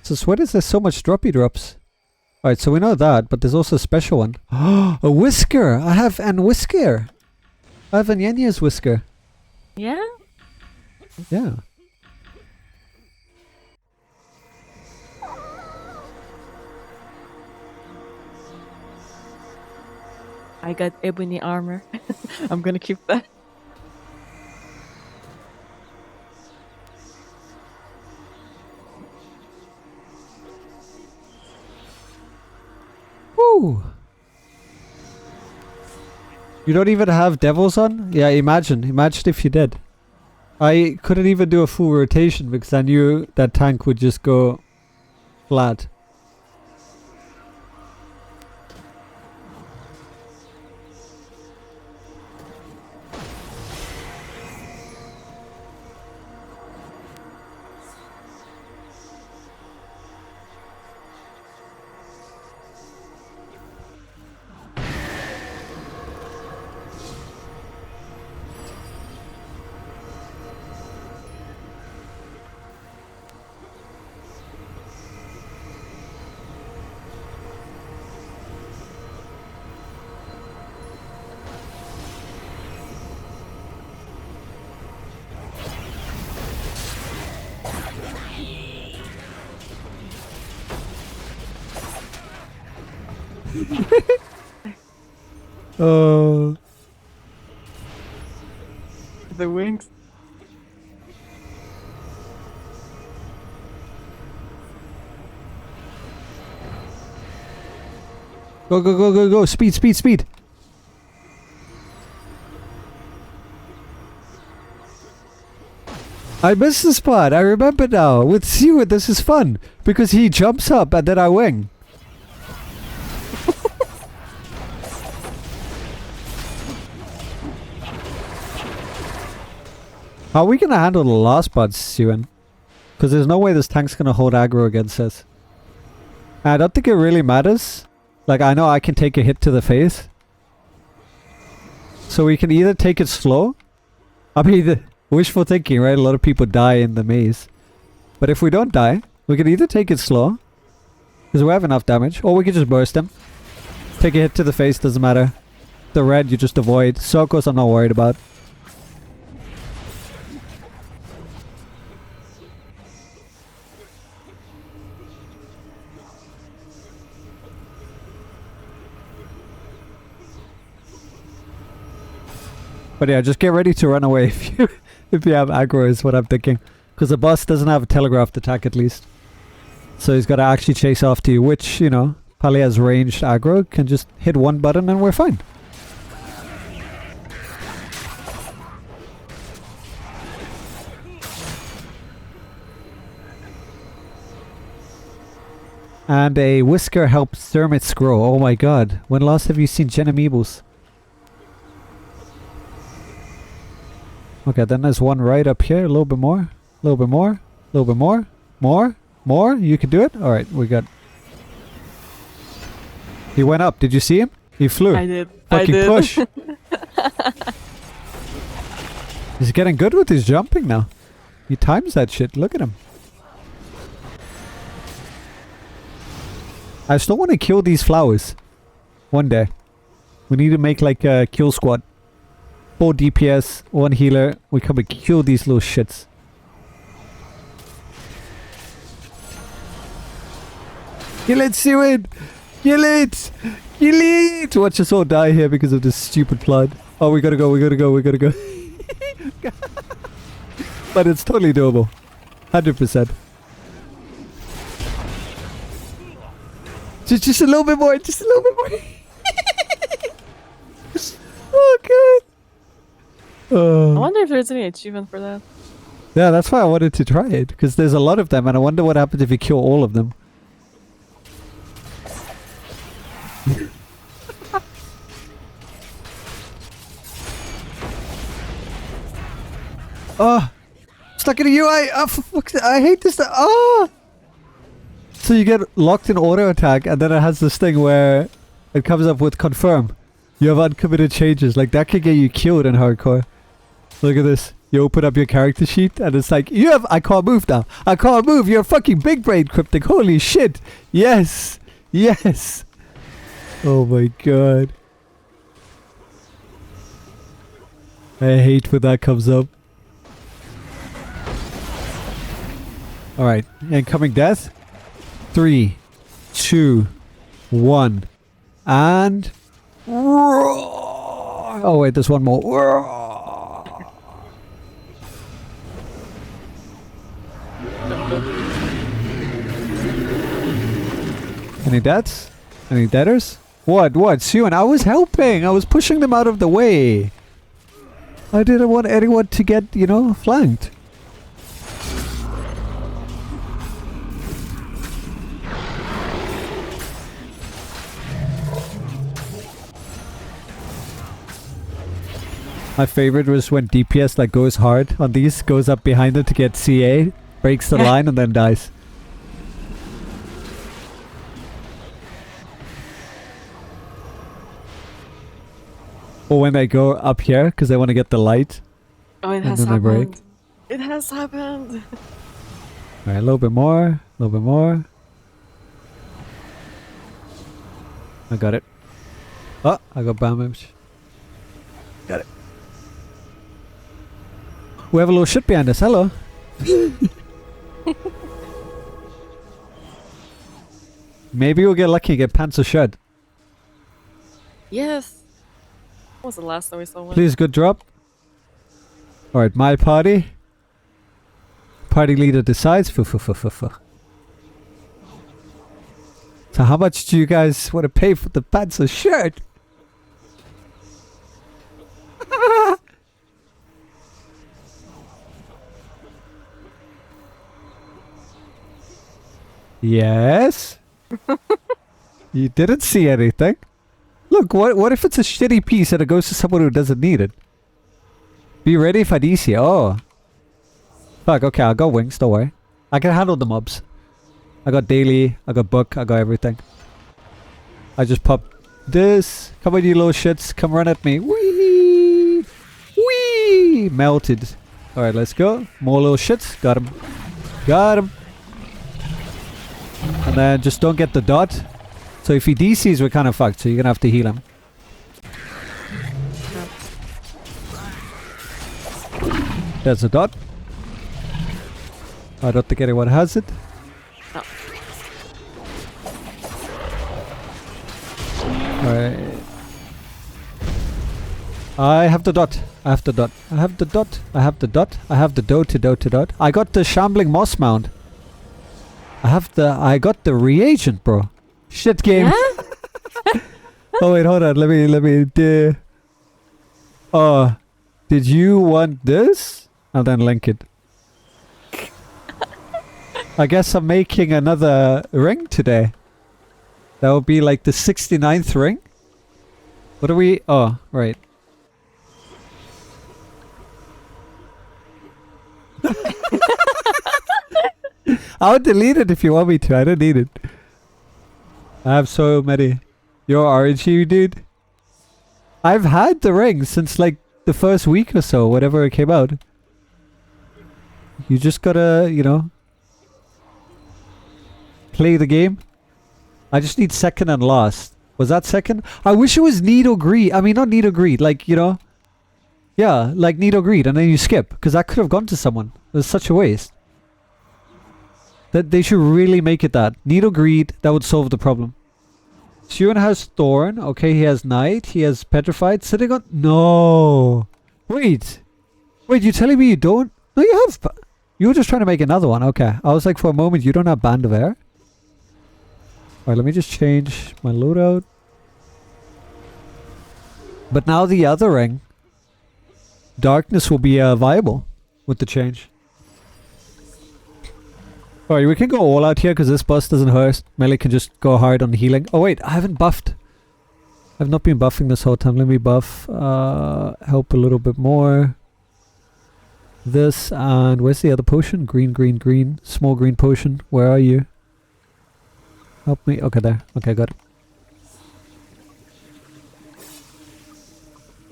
So what is there so much droppy drops? Alright, so we know that, but there's also a special one. A whisker! I have an whisker! I have an Yenya's whisker. Yeah? Yeah. I got ebony armor. I'm gonna keep that. Woo! You don't even have devils on? Yeah, imagine. Imagine if you did. I couldn't even do a full rotation because I knew that tank would just go flat. The wings. Go, go, go, go, go. Speed, speed, speed. I missed the spot. I remember now. With Seward, this is fun. Because he jumps up and then I wing. How are we going to handle the last part, Sewan? Because there's no way this tank's going to hold aggro against us. I don't think it really matters. Like, I know I can take a hit to the face. So we can either take it slow. I mean, wishful thinking, right? A lot of people die in the maze. But if we don't die, we can either take it slow. Because we have enough damage. Or we can just burst him. Take a hit to the face, doesn't matter. The red, you just avoid. Circles, I'm not worried about. But yeah, just get ready to run away if you have aggro is what I'm thinking. Because the boss doesn't have a telegraphed attack at least. So he's got to actually chase after you, which, you know, Pali has ranged aggro, can just hit one button and we're fine. And a whisker helps Thermits grow. Oh my god. When last have you seen Genemeebles? Okay, then there's one right up here. A little bit more. A little bit more. A little bit more. More. More. You can do it? Alright, we got... He went up. Did you see him? He flew. I did. Fucking I did. push. He's getting good with his jumping now. He times that shit. Look at him. I still want to kill these flowers. One day. We need to make like a kill squad. 4 DPS, 1 healer. We come and kill these little shits. Kill it, Sewin! Kill it! Kill it! Watch us all die here because of this stupid plan. Oh, we gotta go, we gotta go, we gotta go. But it's totally doable. 100%. Just a little bit more, just a little bit more. Oh, God. I wonder if there's any achievement for that. Yeah, that's why I wanted to try it. Because there's a lot of them, and I wonder what happens if you kill all of them. Oh, stuck in a UI. Oh, for fuck's sake, I hate this. Oh. So you get locked in auto attack, and then it has this thing where it comes up with confirm. You have uncommitted changes. Like that could get you killed in hardcore. Look at this. You open up your character sheet, and it's like I can't move now. I can't move. You're fucking big brain cryptic. Holy shit. Yes. Yes. Oh my god. I hate when that comes up. Alright, incoming death. 3, 2, 1. And... Oh wait, there's one more. Any deaths? Any deaders? What? Sewin, I was helping! I was pushing them out of the way! I didn't want anyone to get, flanked. My favorite was when DPS goes hard on these, goes up behind it to get CA, breaks the line and then dies. Or when they go up here because they want to get the light. Oh, it and has then happened. They break. It has happened. Alright, a little bit more. A little bit more. I got it. Oh, I got bomb image. Got it. We have a little shit behind us. Hello. Maybe we'll get lucky and get pants or shirt. Yes. When was the last time we saw one? Please, good drop. Alright, my party. Party leader decides. So how much do you guys want to pay for the pants or shirt? Yes. You didn't see anything. Look, what if it's a shitty piece and it goes to someone who doesn't need it? Be ready for DC. Oh. Fuck, okay, I got wings, don't worry. I can handle the mobs. I got daily, I got book, I got everything. I just pop this. Come on, you little shits. Come run at me. Whee! Whee! Melted. Alright, let's go. More little shits. Got him. Got him. And then just don't get the dot. So if he DCs, we're kind of fucked. So you're going to have to heal him. There's a dot. I don't think anyone has it. No. Alright. I have the dot. I have the dot. I have the dot. I have the dot. I have the dot. I got the shambling moss mound. I got the reagent, bro. Shit game. Yeah? Oh wait, hold on. Let me. Oh, did you want this? And then link it. I guess I'm making another ring today. That will be like the 69th ring. What are we? Oh, right. I'll delete it if you want me to. I don't need it. I have so many. You're RNG, dude. I've had the ring since like the first week or so, whatever it came out. You just gotta, play the game. I just need second and last. Was that second? I wish it was need or greed. I mean, not need or greed. Like, Yeah, like Need or Greed, and then you skip, because that could have gone to someone. It was such a waste. That they should really make it that. Need or Greed, that would solve the problem. Siwan has Thorn. Okay, he has Knight. He has Petrified. Sitting on... No! Wait! Wait, you're telling me you don't? No, you have... You were just trying to make another one. Okay. I was like, for a moment, you don't have Band of Air? Alright, let me just change my loadout. But now the other ring... Darkness will be viable with the change. Alright, we can go all out here because this boss doesn't hurt. Melee can just go hard on healing. Oh wait, I haven't buffed. I've not been buffing this whole time. Let me buff. Help a little bit more. This, and where's the other potion? Green, green, green. Small green potion. Where are you? Help me. Okay, there. Okay, got it.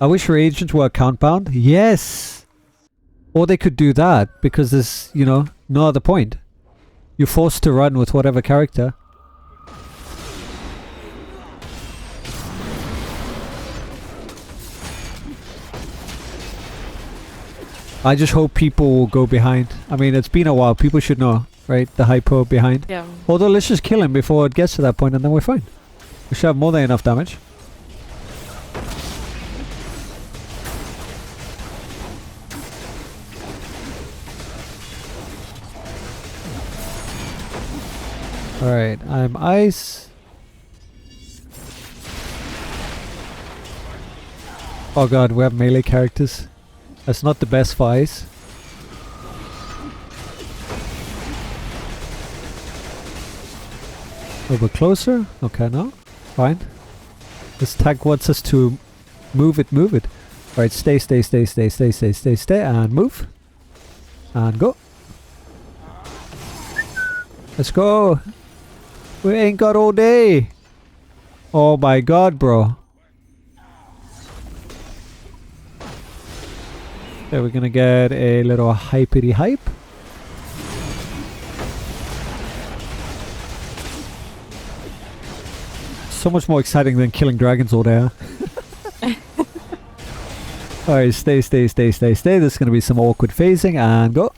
I wish reagents were account bound. Yes! Or they could do that, because there's, you know, no other point. You're forced to run with whatever character. I just hope people will go behind. I mean, it's been a while. People should know, right? The hypo behind. Yeah. Although, let's just kill him before it gets to that point and then we're fine. We should have more than enough damage. Alright, I'm ice. Oh god, we have melee characters. That's not the best for ice. A little bit closer. Okay, no. Fine. This tag wants us to move it, move it. Alright, stay, stay, stay, stay, stay, stay, stay, stay, and move. And go. Let's go. We ain't got all day. Oh my god, bro. There, we're gonna get a little hypity hype. So much more exciting than killing dragons all day, huh? Alright, stay, stay, stay, stay, stay. There's gonna be some awkward phasing, and go.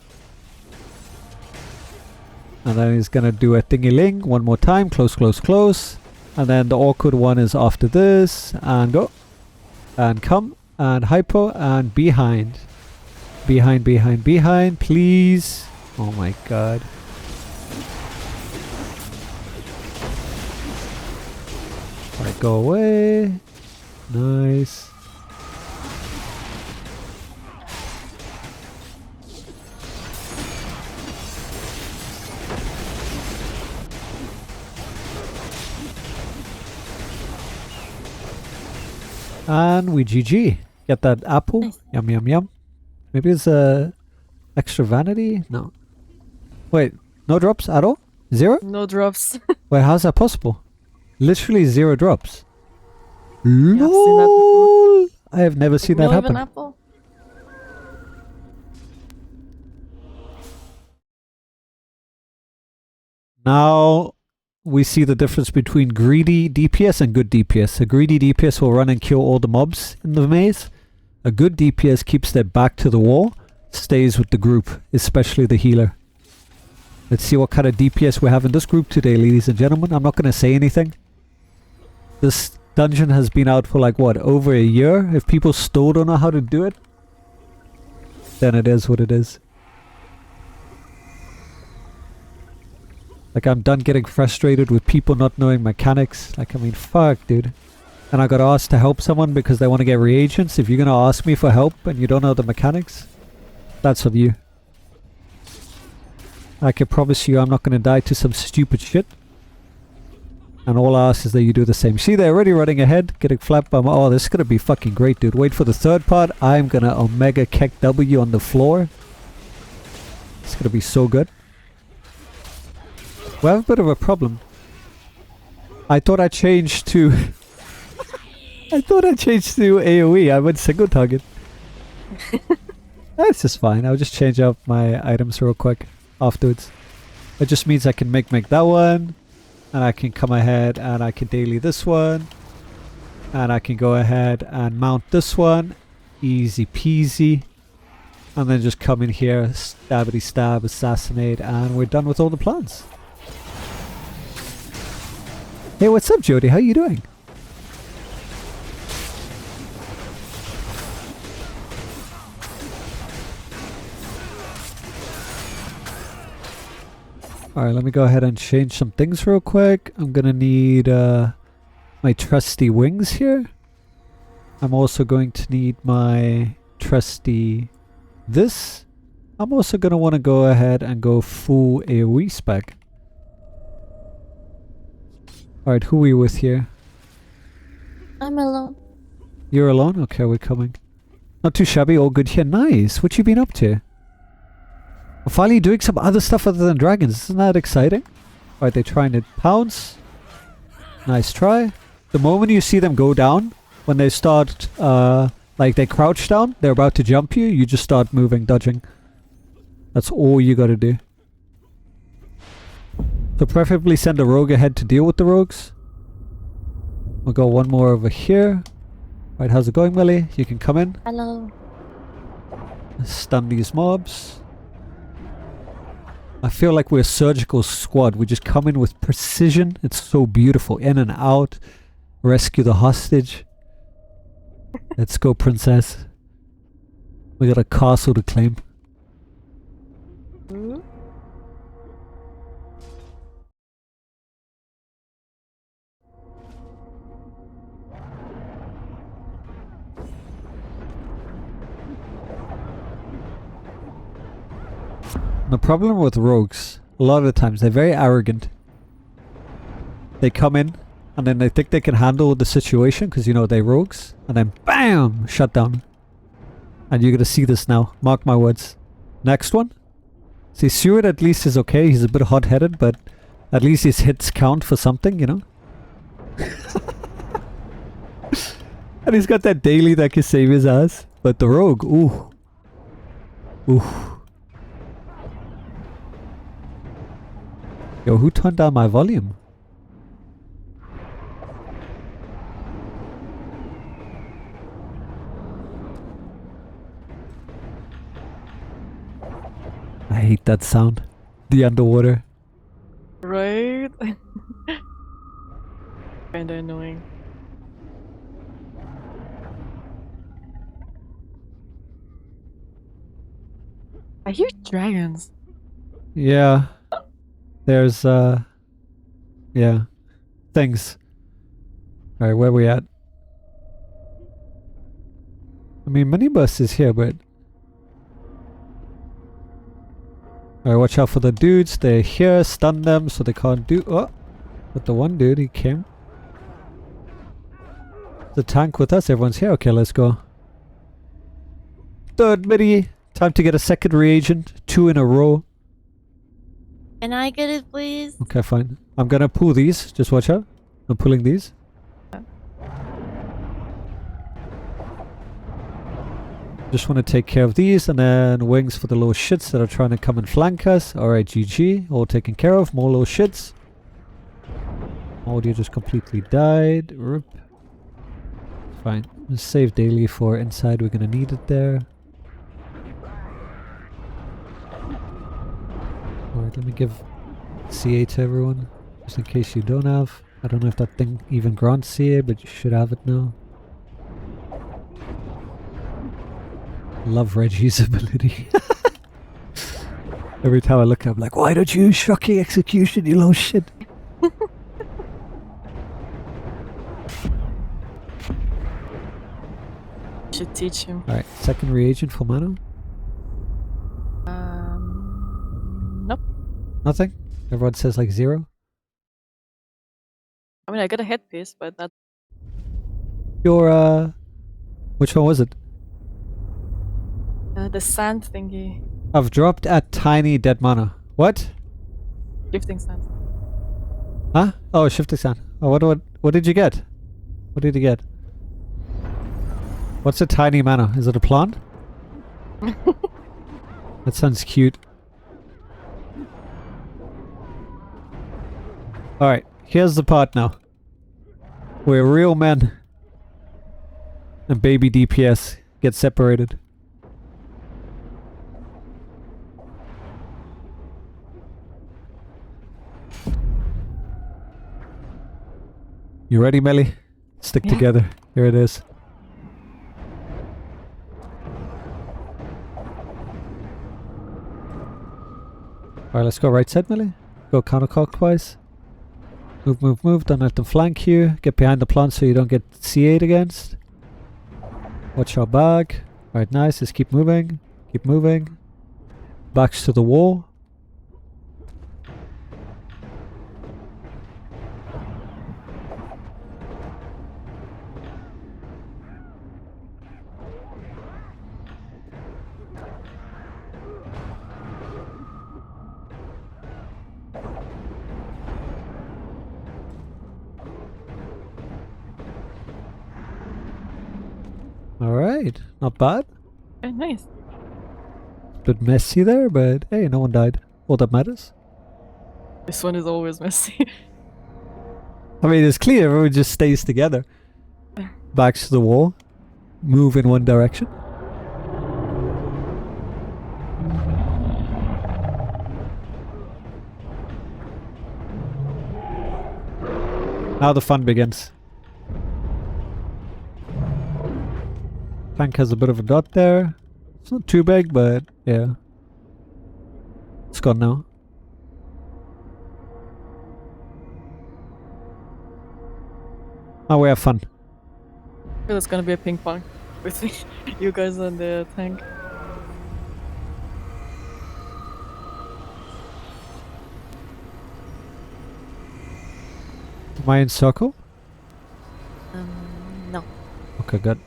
And then he's gonna do a thingy-ling one more time. Close, close, close. And then the awkward one is after this. And go. And come. And hypo. And behind. Behind, behind, behind. Please. Oh my god. Alright, go away. Nice. And we GG. Get that apple. Nice. Yum, yum, yum. Maybe it's extra vanity? No. Wait, no drops at all? Zero? No drops. Wait, how's that possible? Literally 0 drops. Yeah, I've seen that LOL! I have never seen that Really, happen. an apple? Now we see the difference between greedy DPS and good DPS. A greedy DPS will run and kill all the mobs in the maze. A good DPS keeps their back to the wall, stays with the group, especially the healer. Let's see what kind of DPS we have in this group today, ladies and gentlemen. I'm not going to say anything. This dungeon has been out for like, what, over a year? If people still don't know how to do it, then it is what it is. Like, I'm done getting frustrated with people not knowing mechanics. Like, I mean, fuck, dude. And I got asked to help someone because they want to get reagents. If you're going to ask me for help and you don't know the mechanics, that's on you. I can promise you I'm not going to die to some stupid shit. And all I ask is that you do the same. See, they're already running ahead, getting flapped by my... Oh, this is going to be fucking great, dude. Wait for the third part. I'm going to Omega Keck W on the floor. It's going to be so good. We have a bit of a problem. I thought I changed to... I thought I changed to AoE. I went single target. That's just fine. I'll just change up my items real quick afterwards. It just means I can make that one. And I can come ahead and I can daily this one. And I can go ahead and mount this one. Easy peasy. And then just come in here, stabbity stab, assassinate, and we're done with all the plans. Hey, what's up, Jody? How you doing? Alright, let me go ahead and change some things real quick. I'm gonna need my trusty wings here. I'm also going to need my trusty this. I'm also gonna want to go ahead and go full AoE spec. Alright, who are we with here? I'm alone. You're alone? Okay, we're coming. Not too shabby, all good here. Nice. What you been up to? I'm finally doing some other stuff other than dragons. Isn't that exciting? Alright, they're trying to pounce. Nice try. The moment you see them go down, when they start, like they crouch down, they're about to jump you, you just start moving, dodging. That's all you gotta do. So preferably send a rogue ahead to deal with the rogues. We'll go one more over here. Right, how's it going, Millie? You can come in. Hello. Stun these mobs. I feel like we're a surgical squad. We just come in with precision. It's so beautiful. In and out. Rescue the hostage. Let's go, princess. We got a castle to claim. The problem with rogues, a lot of the times, they're very arrogant. They come in, and then they think they can handle the situation, because, you know, they're rogues. And then, BAM! Shut down. And you're gonna see this now. Mark my words. Next one. See, Seward at least is okay. He's a bit hot-headed, but at least his hits count for something, you know? And he's got that daily that can save his ass. But the rogue, ooh. Ooh. Yo, who turned down my volume? I hate that sound. The underwater. Right? Kinda annoying. I hear dragons. Yeah. There's, yeah. Things. Alright, where we at? I mean, minibus is here, but... Alright, watch out for the dudes. They're here. Stun them so they can't do... Oh! But the one dude, he came. The tank with us. Everyone's here. Okay, let's go. Third midi. Time to get a second reagent. 2 in a row. Can I get it, please? Okay, fine. I'm gonna pull these. Just watch out. I'm pulling these. Just want to take care of these, and then wings for the little shits that are trying to come and flank us. Alright, GG. All taken care of. More little shits. Audio just completely died. Rip. Fine. Let's save daily for inside. We're gonna need it there. Alright, let me give CA to everyone, just in case you don't have. I don't know if that thing even grants CA, but you should have it now. Love Reggie's ability. Every time I look at him, I'm like, why don't you use shocking execution, you little shit? Should teach him. Alright, second reagent for Mano. Nope. Nothing? Everyone says like 0? I mean, I got a headpiece, but that. Your, which one was it? The sand thingy. I've dropped a tiny Deadmano. What? Shifting sand. Huh? Oh, shifting sand. Oh, what did you get? What did you get? What's a tiny mana? Is it a plant? That sounds cute. Alright, here's the part now. We're real men. And baby DPS. get separated. You ready, Melly? Stick together. Here it is. Alright, let's go right side, Melly. Go counterclockwise. Move, move, move. Don't let them flank you. Get behind the plant so you don't get C8 against. Watch our back. Alright, nice. Just keep moving. Keep moving. Backs to the wall. Alright, not bad. Okay, nice. Bit messy there, but hey, no one died. All that matters. This one is always messy. I mean, it's clear everyone just stays together. Backs to the wall. Move in one direction. Now the fun begins. Tank has a bit of a dot there. It's not too big, but yeah. It's gone now. Now we have fun. I feel it's gonna be a ping pong with you guys and the tank. Am I in circle? No. Okay, good.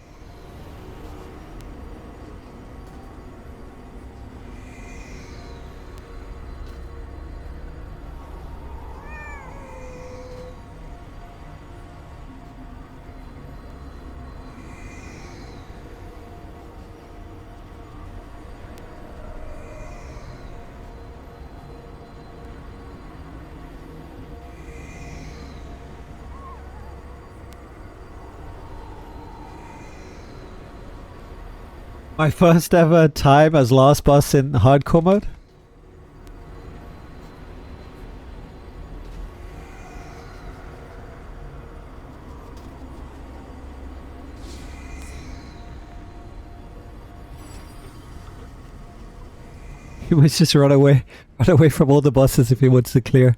My first ever time as last boss in hardcore mode. He must just run away from all the bosses if he wants to clear.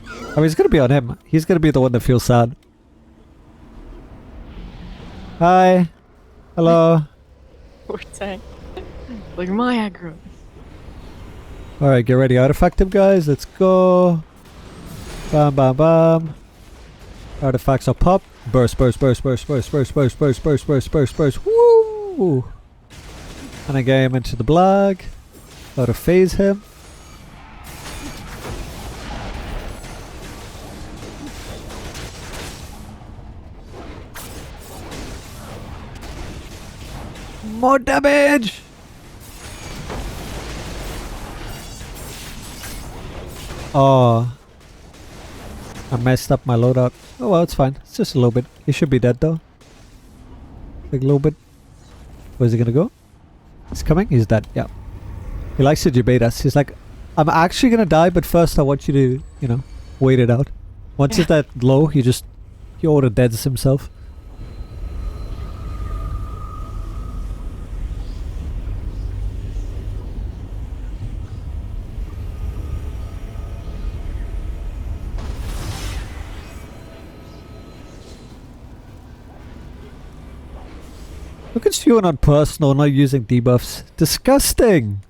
I mean, it's gonna be on him. He's gonna be the one that feels sad. Hi. Hello. Poor tank. Like my aggro. Alright, get ready. Artifact him, guys. Let's go. Bam, bam, bam. Artifacts will pop. Burst, burst, burst, burst, burst, burst, burst, burst, burst, burst, burst, burst. Woo! And I get him into the blag. Auto phase him. More damage! Oh. I messed up my loadout. Oh well, it's fine. It's just a little bit. He should be dead though. Like a little bit. Where's he gonna go? He's coming? He's dead. Yeah. He likes to debate us. He's like, I'm actually gonna die, but first I want you to, you know, wait it out. Once it's that low, he auto deads himself. Look at you on personal, not using debuffs. Disgusting!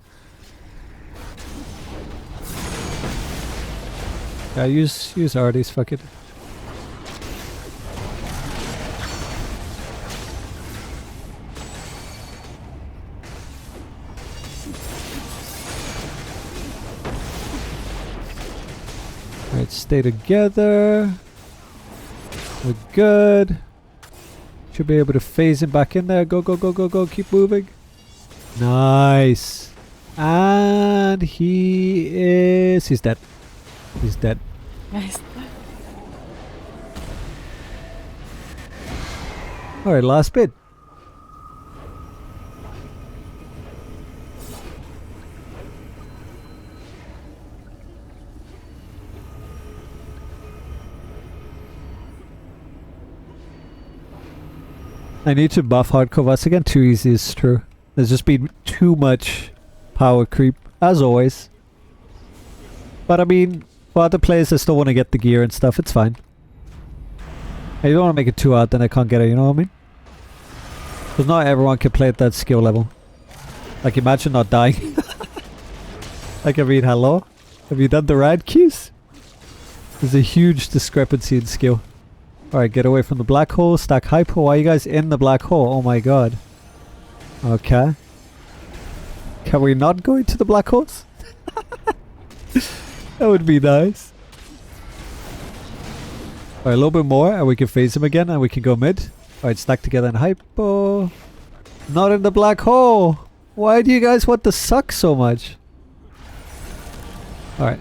Yeah, use Artie's, fuck it. Alright, stay together. We're good. Should be able to phase him back in there. Go, go, go, go, go. Keep moving. Nice. And he's dead. He's dead. Nice. Alright, last bit. I need to buff hardcore boss again. Too easy is true. There's just been too much power creep, as always. But I mean, for other players that still want to get the gear and stuff, it's fine. You don't want to make it too hard, then I can't get it, you know what I mean? Because not everyone can play at that skill level. Like, imagine not dying. Like, I mean, hello? Have you done the rad keys? There's a huge discrepancy in skill. Alright, get away from the black hole, stack hyper. Why are you guys in the black hole? Oh my god. Okay. Can we not go into the black holes? That would be nice. Alright, a little bit more and we can phase him again and we can go mid. Alright, stack together in hypo. Not in the black hole! Why do you guys want to suck so much? Alright,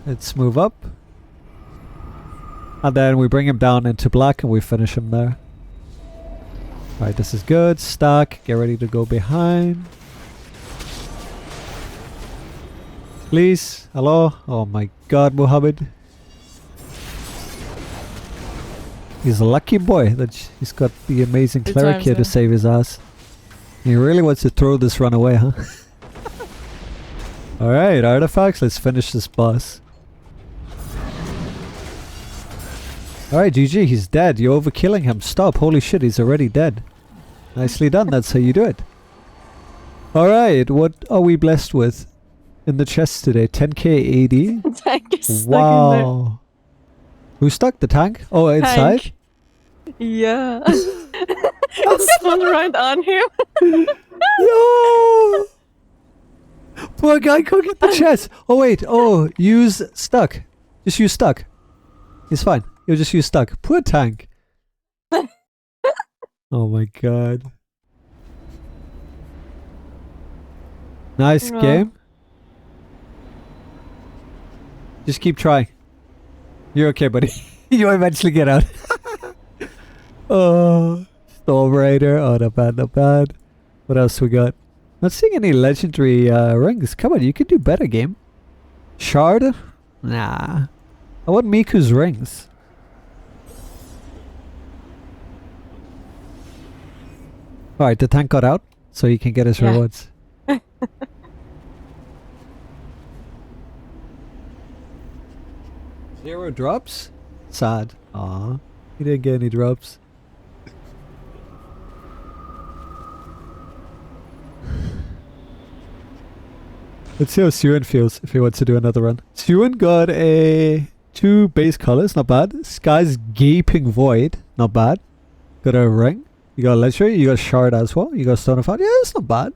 let's move up. And then we bring him down into black and we finish him there. Alright, this is good. Stack, get ready to go behind. Please, hello? Oh my god, Muhammad. He's a lucky boy that he's got the amazing cleric here to save his ass. He really wants to throw this run away, huh? Alright, artifacts, let's finish this boss. Alright, GG, he's dead. You're overkilling him. Stop. Holy shit, he's already dead. Nicely done, that's how you do it. Alright, what are we blessed with in the chest today? 10k AD? Tank is stuck Wow. Who stuck the tank? Oh, in there. inside? Tank. Yeah. It's one right on him. No! Poor guy can't get the chest. Oh wait, oh, use stuck. Just use stuck. It's fine. You'll just use stuck. Poor tank. Oh my god. Nice game. Just keep trying. You're okay, buddy. You'll eventually get out. Oh, Storm Raider. Oh, not bad, not bad. What else we got? Not seeing any legendary rings. Come on, you can do better, game. Shard? Nah. I want Miku's rings. Alright, the tank got out, so he can get his rewards. 0 drops? Sad. Aw. He didn't get any drops. Let's see how Suan feels if he wants to do another run. Suan got a 2 base colors, not bad. Sky's Gaping Void, not bad. Got a ring. You got a legendary, you got a shard as well. You got a stone of fire. Yeah, it's not bad.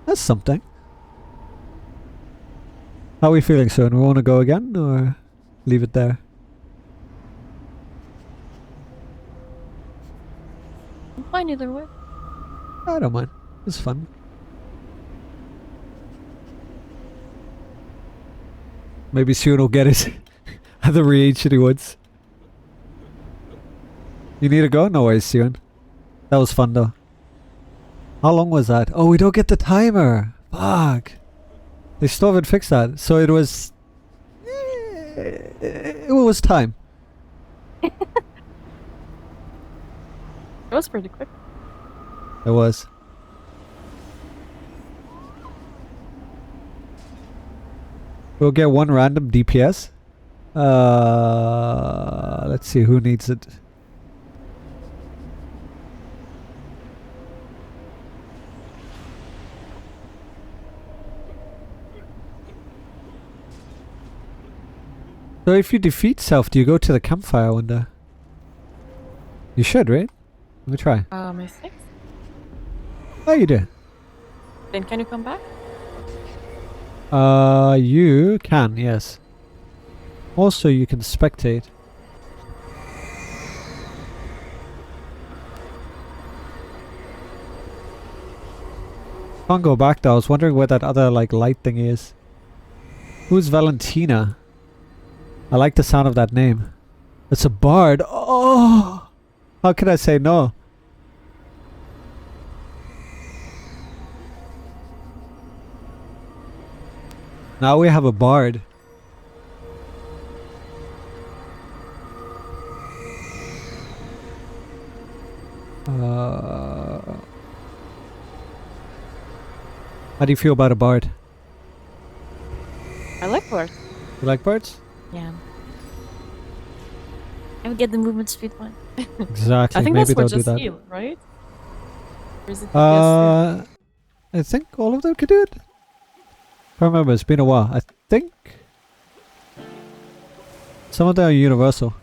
That's something. How are we feeling, Suan? We want to go again or leave it there? I'm fine either way. I don't mind. It's fun. Maybe Suan will get it at the reaction he wants. You need to go? No worries, Suan. That was fun though. How long was that? Oh, we don't get the timer. Fuck. They still haven't fixed that. So it was... it was time. It was pretty quick. It was. We'll get 1 random DPS. Let's see who needs it. So if you defeat self, do you go to the campfire, I wonder? You should, right? Let me try. My 6. Oh, you do. Then can you come back? You can, yes. Also, you can spectate. Can't go back though. I was wondering where that other like light thing is. Who's Valentina? I like the sound of that name. It's a bard. Oh, how can I say no? Now we have a bard. How do you feel about a bard? I like birds. You like bards? Yeah. I would get the movement speed one. Exactly. I think Maybe that's for they'll do just that. heal, right? Or is it DPS too? I think all of them could do it. I can't remember. It's been a while. I think some of them are universal.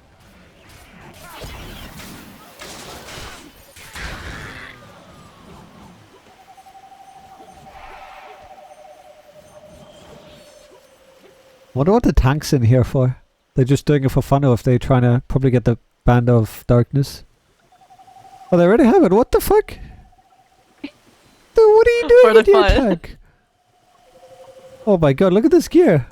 Wonder what the tank's in here for. They're just doing it for fun, or if they're trying to probably get the Band of Darkness. Oh, they already have it. What the fuck? Dude, what are you doing with your tank? Oh my god, look at this gear.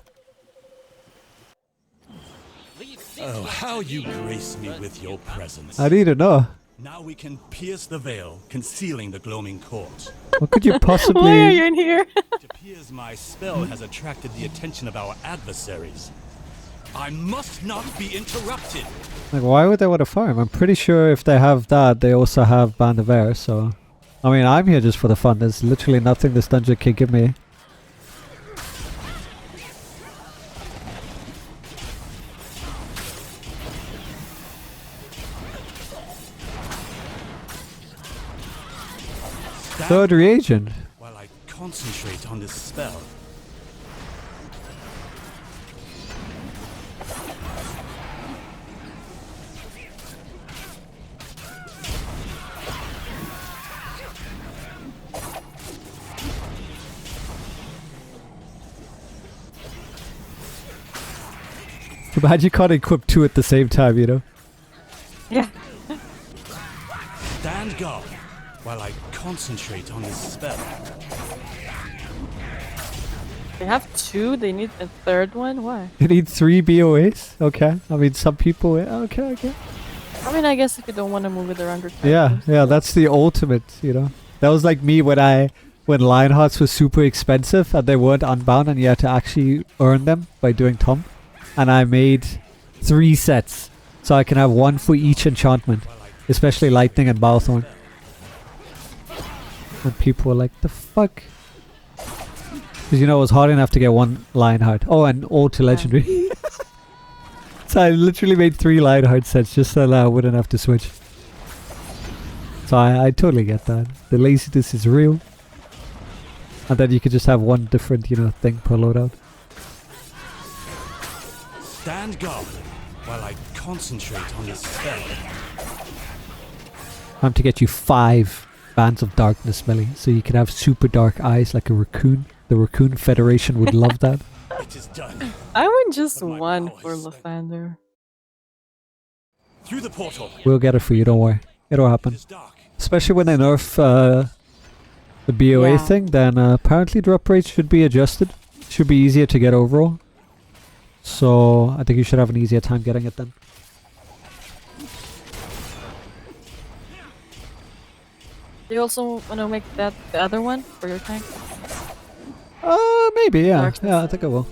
Oh, how you grace me with your presence. I need to know. Now we can pierce the veil, concealing the gloaming court. What could you possibly... Why are you in here? It appears my spell has attracted the attention of our adversaries. I must not be interrupted. Like, why would they want to farm? I'm pretty sure if they have that, they also have Band of Air, so... I mean, I'm here just for the fun. There's literally nothing this dungeon can give me. Third reagent. While I concentrate on this spell. Too bad you can't equip two at the same time, you know? Yeah. Stand guard while I concentrate on this spell. They have two, they need a third one? Why? You need 3 BOAs? Okay. I mean, some people... Okay. I mean, I guess if you don't want to move it around your Yeah, that's the ultimate, you know? That was like me when Lionhearts was super expensive and they weren't unbound and you had to actually earn them by doing Tom. And I made 3 sets. So I can have 1 for each enchantment. Especially Lightning and Balthorn. And people were like, the fuck? Because you know it was hard enough to get 1 Lionheart. Oh, and all to Legendary. So I literally made 3 Lionheart sets just so that I wouldn't have to switch. So I totally get that. The laziness is real. And then you could just have 1 different, you know, thing per loadout. Stand guard while I concentrate on this spell. Time to get you 5 Bands of Darkness, Melly, so you can have super dark eyes like a raccoon. The Raccoon Federation would love that. It is done. I went just But my 1 power for is Lathander. Through the portal. We'll get it for you, don't worry. It'll It happen. is dark. Especially when they nerf the BOA Yeah. thing, then apparently drop rates should be adjusted. Should be easier to get overall. So I think you should have an easier time getting it then. Do you also want to make that the other one for your tank? Maybe, yeah. Darkness. Yeah, I think I will.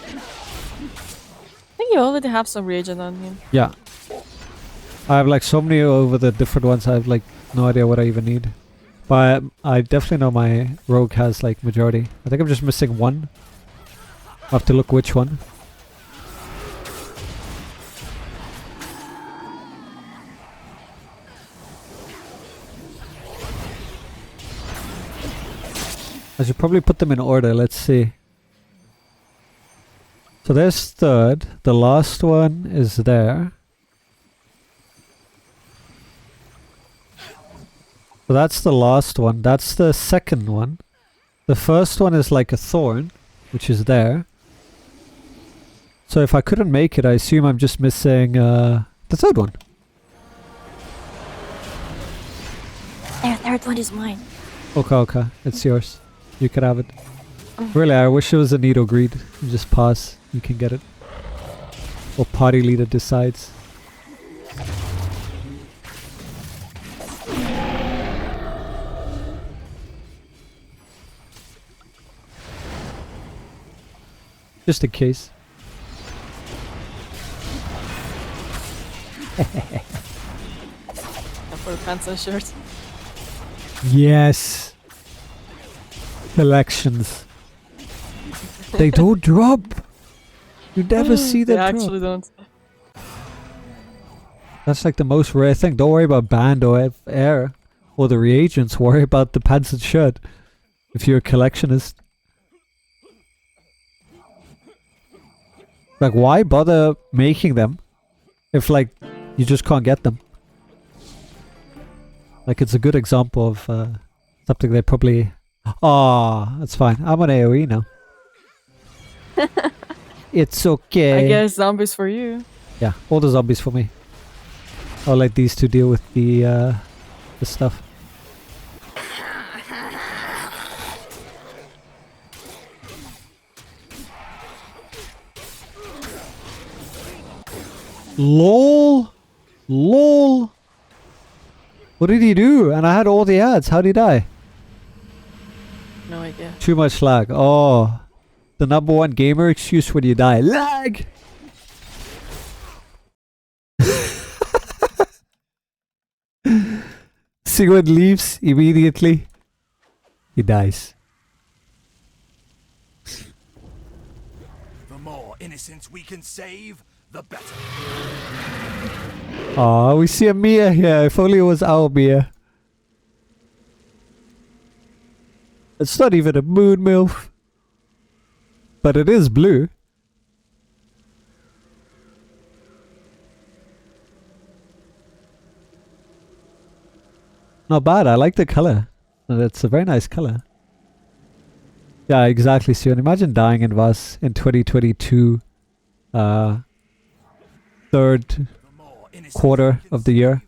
I think you already have some reagent on him. Yeah. I have like so many over the different ones, I have like no idea what I even need. But I definitely know my rogue has like majority. I think I'm just missing 1. I have to look which one. I should probably put them in order, let's see. So there's 3rd, the last one is there. So that's the last one, that's the 2nd one. The first one is like a thorn, which is there. So if I couldn't make it, I assume I'm just missing the 3rd one. There, third one is mine. Okay, it's yours. You can have it. Really, I wish it was a Needle Greed. You just pass, you can get it. Or party leader decides. Just in case. for pants and shirts. Yes. Collections. They don't drop. You never see They them drop. actually don't. That's like the most rare thing. Don't worry about band or air or the reagents. Worry about the pants and shirt if you're a collectionist. Like, why bother making them if, like, you just can't get them? Like, it's a good example of something they probably... Oh, that's fine. I'm on AoE now. It's okay. I guess zombies for you. Yeah, all the zombies for me. I'll let these two deal with the stuff. LOL! LOL! What did he do? And I had all the ads. How did he die? No idea. Too much lag. Oh. The number one gamer excuse when you die. Lag! Sigurd leaves immediately. He dies. The more innocents we can save, the better. Aw, we see a Mia here. If only it was our Mia. It's not even a moon MILF. But it is blue. Not bad. I like the color. It's a very nice color. Yeah, exactly, Sion. Imagine dying in Vas in 2022. Third quarter of the year.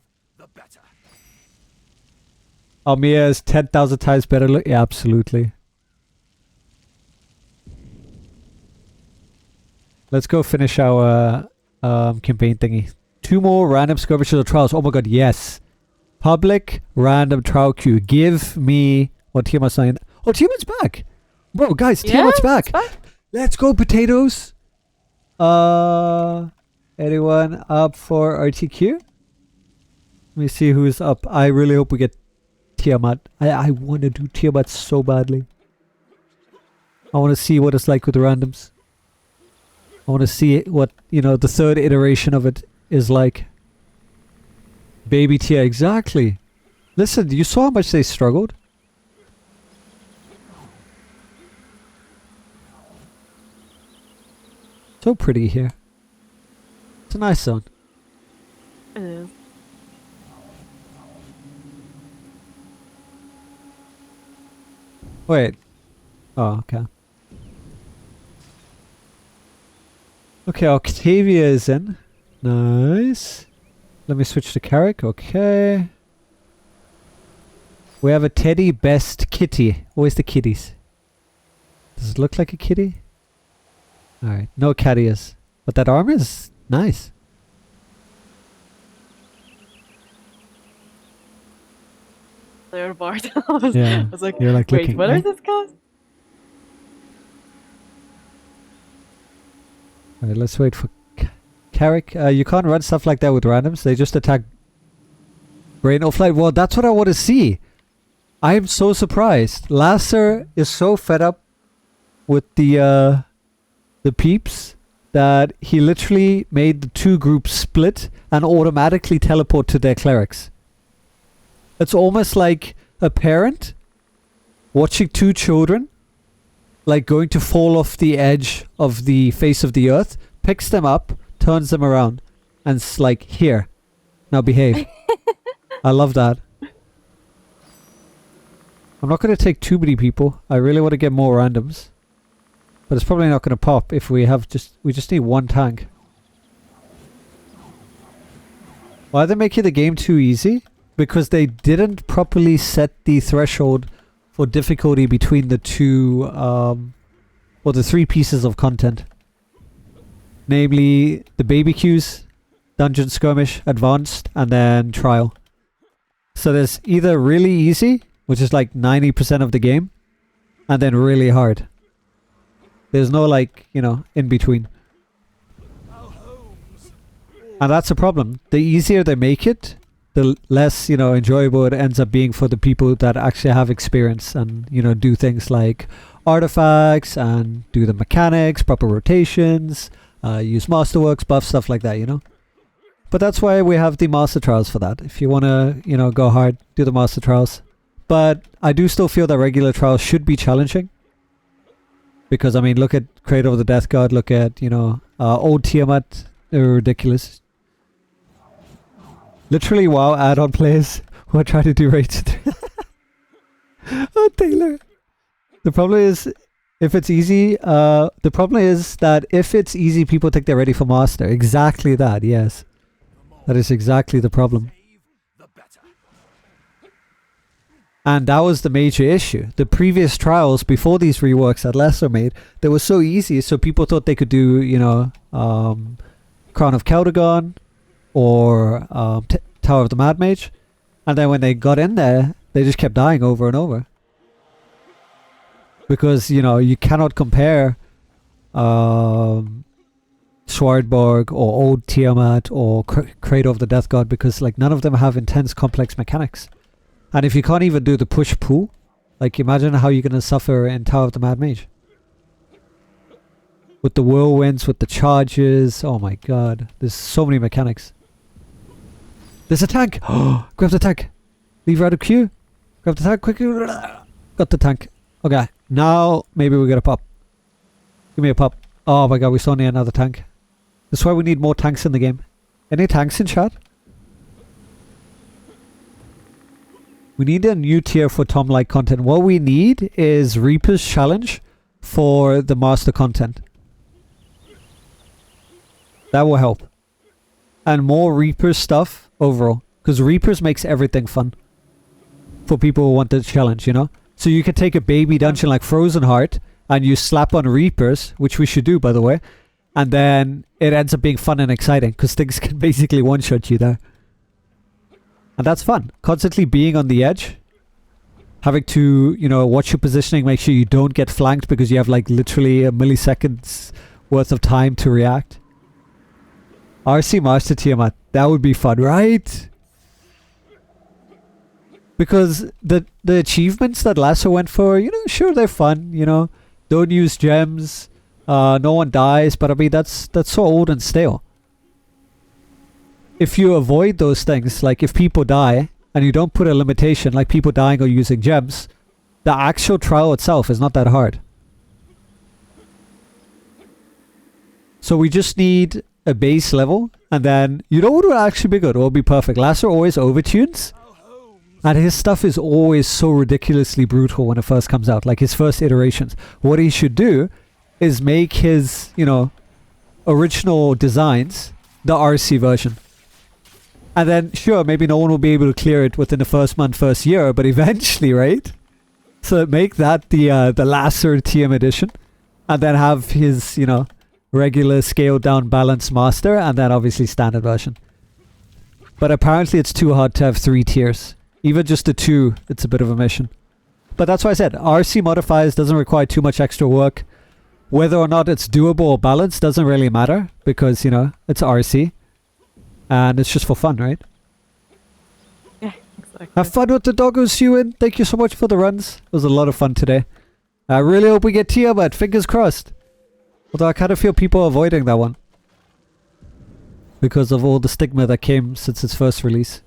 Almia is 10,000 times better look. Yeah, absolutely. Let's go finish our campaign thingy. 2 more random skirmishes or trials. Oh my god, yes. Public random trial queue. Give me... Oh, Tiamat's saying... Oh, Tiamat's back! Bro, guys, Tiamat's back! Let's go, potatoes! Anyone up for RTQ? Let me see who's up. I really hope we get Tiamat. I want to do Tiamat so badly. I want to see what it's like with the randoms. I want to see what, you know, the third iteration of it is like. Baby Tia, exactly. Listen, you saw how much they struggled? So pretty here. It's a nice zone. It is. Wait. Oh, okay. Okay, Octavia is in. Nice. Let me switch to Carrick. Okay. We have a teddy best kitty. Where's the kitties? Does it look like a kitty? Alright. No cattias. But that armor is nice. They're Bart. Yeah, I was like, you're like wait, looking, what eh? are these guys? Alright, let's wait for Carrick. You can't run stuff like that with randoms. They just attack Brain or Flight. Well, that's what I want to see. I am so surprised. Lasser is so fed up with the peeps that he literally made the 2 groups split and automatically teleport to their clerics. It's almost like a parent watching 2 children like going to fall off the edge of the face of the earth, picks them up, turns them around, and it's like, here, now behave. I love that. I'm not going to take too many people. I really want to get more randoms. But it's probably not going to pop if we have we just need 1 tank. Why are they making the game too easy? Because they didn't properly set the threshold for difficulty between the 2, or the 3 pieces of content. Namely, the baby queues, dungeon skirmish, advanced, and then trial. So there's either really easy, which is like 90% of the game, and then really hard. There's no like, you know, in between. And that's a problem. The easier they make it, the less, you know, enjoyable it ends up being for the people that actually have experience and, you know, do things like artifacts and do the mechanics, proper rotations, use masterworks, buff, stuff like that, you know. But that's why we have the master trials for that. If you want to, you know, go hard, do the master trials. But I do still feel that regular trials should be challenging. Because, I mean, look at Cradle of the Death God, look at, you know, old Tiamat. They're ridiculous. Literally, WoW add-on players who are trying to do raids. Oh, Taylor. The problem is, if it's easy, the problem is that if it's easy, people think they're ready for Master. Exactly that, yes. That is exactly the problem. And that was the major issue. The previous trials before these reworks that Lesser made, they were so easy, so people thought they could do, you know, Crown of Keldagon or Tower of the Mad Mage. And then when they got in there, they just kept dying over and over. Because, you know, you cannot compare Swardborg or Old Tiamat or Cradle of the Death God, because like none of them have intense complex mechanics. And if you can't even do the push-pull, like imagine how you're going to suffer in Tower of the Mad Mage. With the whirlwinds, with the charges, oh my god. There's so many mechanics. There's a tank! Oh, grab the tank! Leave her out of queue! Grab the tank quickly! Got the tank. Okay, now maybe we get a pop. Give me a pop. Oh my god, we still need another tank. That's why we need more tanks in the game. Any tanks in chat? We need a new tier for Tom-like content. What we need is Reaper's Challenge for the master content. That will help. And more Reaper stuff overall. Because Reapers makes everything fun. For people who want the challenge, you know? So you can take a baby dungeon like Frozen Heart and you slap on Reapers, which we should do by the way. And then it ends up being fun and exciting. Because things can basically one-shot you there. And that's fun. Constantly being on the edge. Having to, you know, watch your positioning. Make sure you don't get flanked because you have like literally a milliseconds worth of time to react. RC Master Tiamat. That would be fun, right? Because the achievements that Lasso went for, you know, sure they're fun, you know. Don't use gems. No one dies. But I mean, that's so old and stale. If you avoid those things, like if people die, and you don't put a limitation, like people dying or using gems, the actual trial itself is not that hard. So we just need a base level, and then, you know what would actually be good? It will be perfect. Lasser always overtunes, and his stuff is always so ridiculously brutal when it first comes out, like his first iterations. What he should do is make his, you know, original designs the RC version. And then, sure, maybe no one will be able to clear it within the first month, first year, but eventually, right? So make that the Lasser TM edition, and then have his, you know, regular scaled down balanced master, and then obviously standard version. But apparently it's too hard to have 3 tiers. Even just the 2, it's a bit of a mission. But that's why I said, RC modifiers doesn't require too much extra work. Whether or not it's doable or balanced doesn't really matter, because, you know, it's RC. And it's just for fun, right? Yeah, exactly. Have fun with the doggos, Ewan. Thank you so much for the runs. It was a lot of fun today. I really hope we get Tiamat. Fingers crossed. Although I kind of feel people are avoiding that one. Because of all the stigma that came since its first release.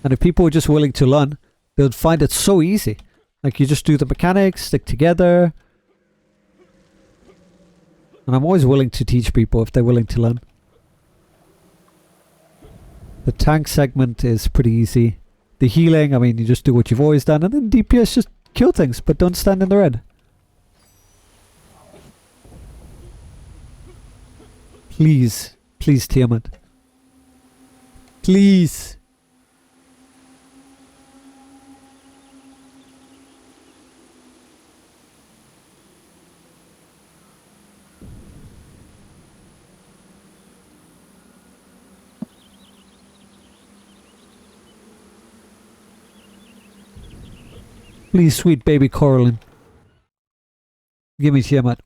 And if people were just willing to learn, they would find it so easy. Like you just do the mechanics, stick together. And I'm always willing to teach people if they're willing to learn. The tank segment is pretty easy. The healing, I mean, you just do what you've always done. And then DPS, just kill things, but don't stand in the red. Please. Please, Tiamat. Please. Please, sweet baby Coraline. Give me Tiamat.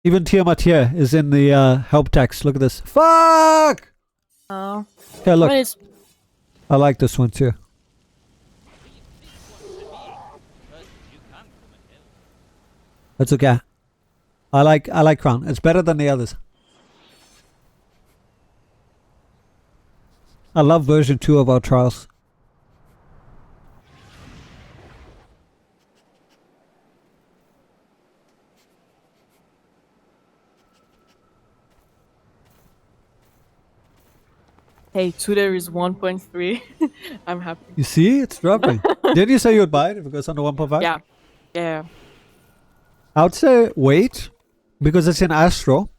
Even Tiamat here is in the help text. Look at this. Fuck! Oh. Okay, look. I mean, it's I like this one too. That's okay. I like Crown. It's better than the others. I love version 2 of our trials. hey, today is 1.3. I'm happy. You see? It's dropping. Didn't you say you would buy it if it goes under 1.5? Yeah. Yeah. I would say wait, because it's in Astro.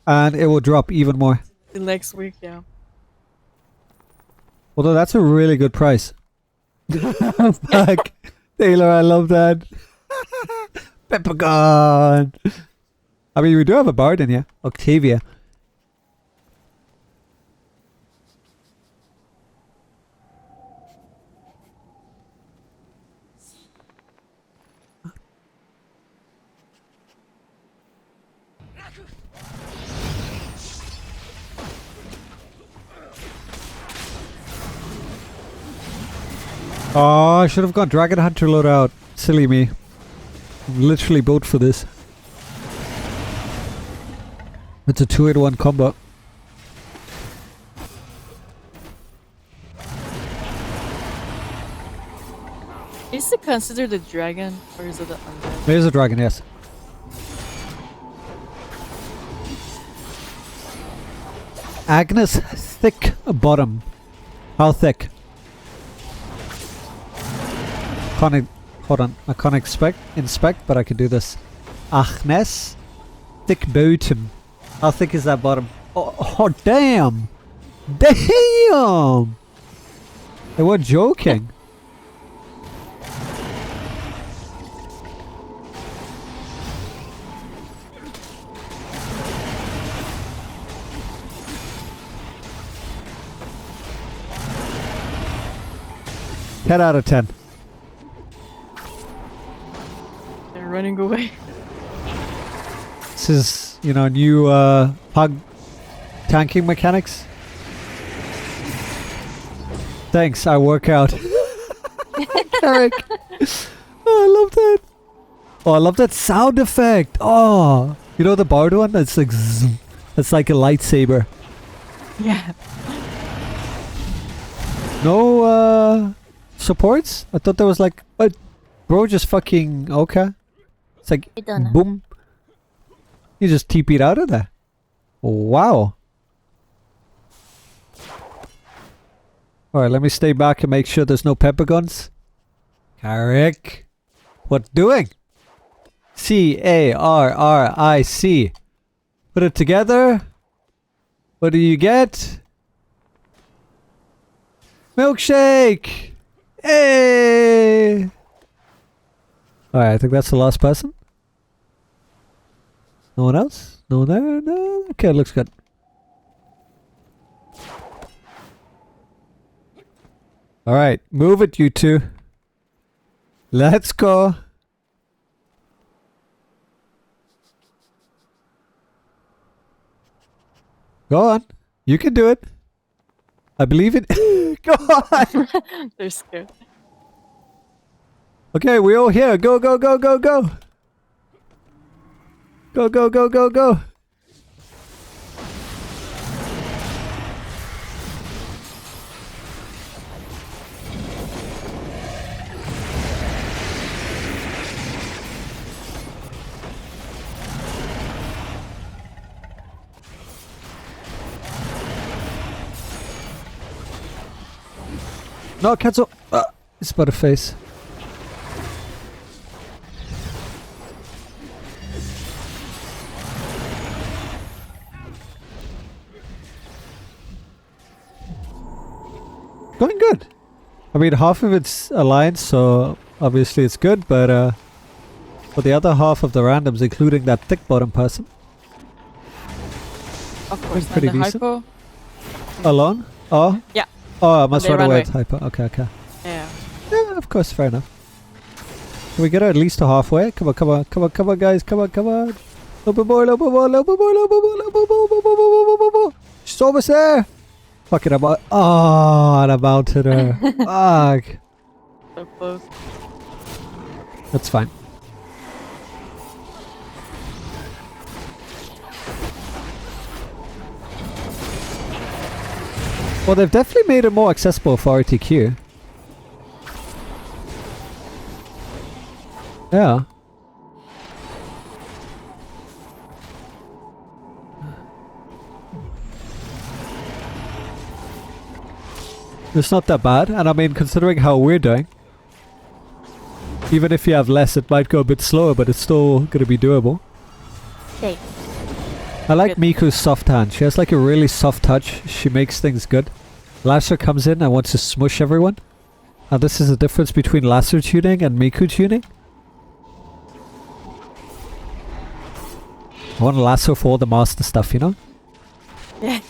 And it will drop even more. The next week, yeah. Although that's a really good price. Fuck. Taylor, I love that. Peppercorn. I mean, we do have a bard in here. Octavia. Oh, I should have gone Dragon Hunter loadout. Silly me. I'm literally built for this. It's a 2-in-1 combo. Is it considered a dragon or is it an undead? There's a dragon, yes. Agnes thick bottom. How thick? Hold on. I can't inspect, but I can do this. Agnes thick bottom. How thick is that bottom? Oh damn! Damn! They were joking. Ten out of 10. They're running away. This is, new pug tanking mechanics. Thanks, I work out. Eric. Oh, I love that. Oh, I love that sound effect. Oh, you know the bard one? That's like zoom. That's like a lightsaber. Yeah. No supports? I thought there was like, bro, just fucking okay. It's like boom. You just TP'd out of there. Wow. Alright, let me stay back and make sure there's no pepper guns. Carrick. What doing? C-A-R-R-I-C. Put it together. What do you get? Milkshake! Hey! Alright, I think that's the last person. No one else? No one there? No? Okay, looks good. Alright, move it, you two. Let's go. Go on. You can do it. I believe it. Go on. They're scared. Okay, we're all here. Go, go, go, go, go. Go, go, go, go, go. No, cancel. It's about a face. Going good. I mean, half of it's alliance, so obviously it's good, but for the other half of the randoms, including that thick bottom person, Of course, pretty and the decent. hypo. Alone? Oh? Yeah. Oh, I must They run ran away away. with hyper. Okay, okay. Yeah. Yeah, of course, fair enough. Can we get her at least to halfway? Come on, come on, come on, come on, guys. Come on, come on. A little bit more, a little bit more, a little bit more, a little bit more, a little bit more, a little bit more, a little bit more. She's almost there. Fuck it, I'm out. Oh, and I mounted her. Fuck. So close. That's fine. Well, they've definitely made it more accessible for RTQ. Yeah. It's not that bad, and I mean, considering how we're doing, even if you have less, it might go a bit slower, but it's still gonna be doable. Okay. I like Miku's soft hand. She has like a really soft touch. She makes things good. Lasser comes in and wants to smush everyone. And this is the difference between Lasser tuning and Miku tuning. I want Lasser for all the master stuff, you know? Yeah.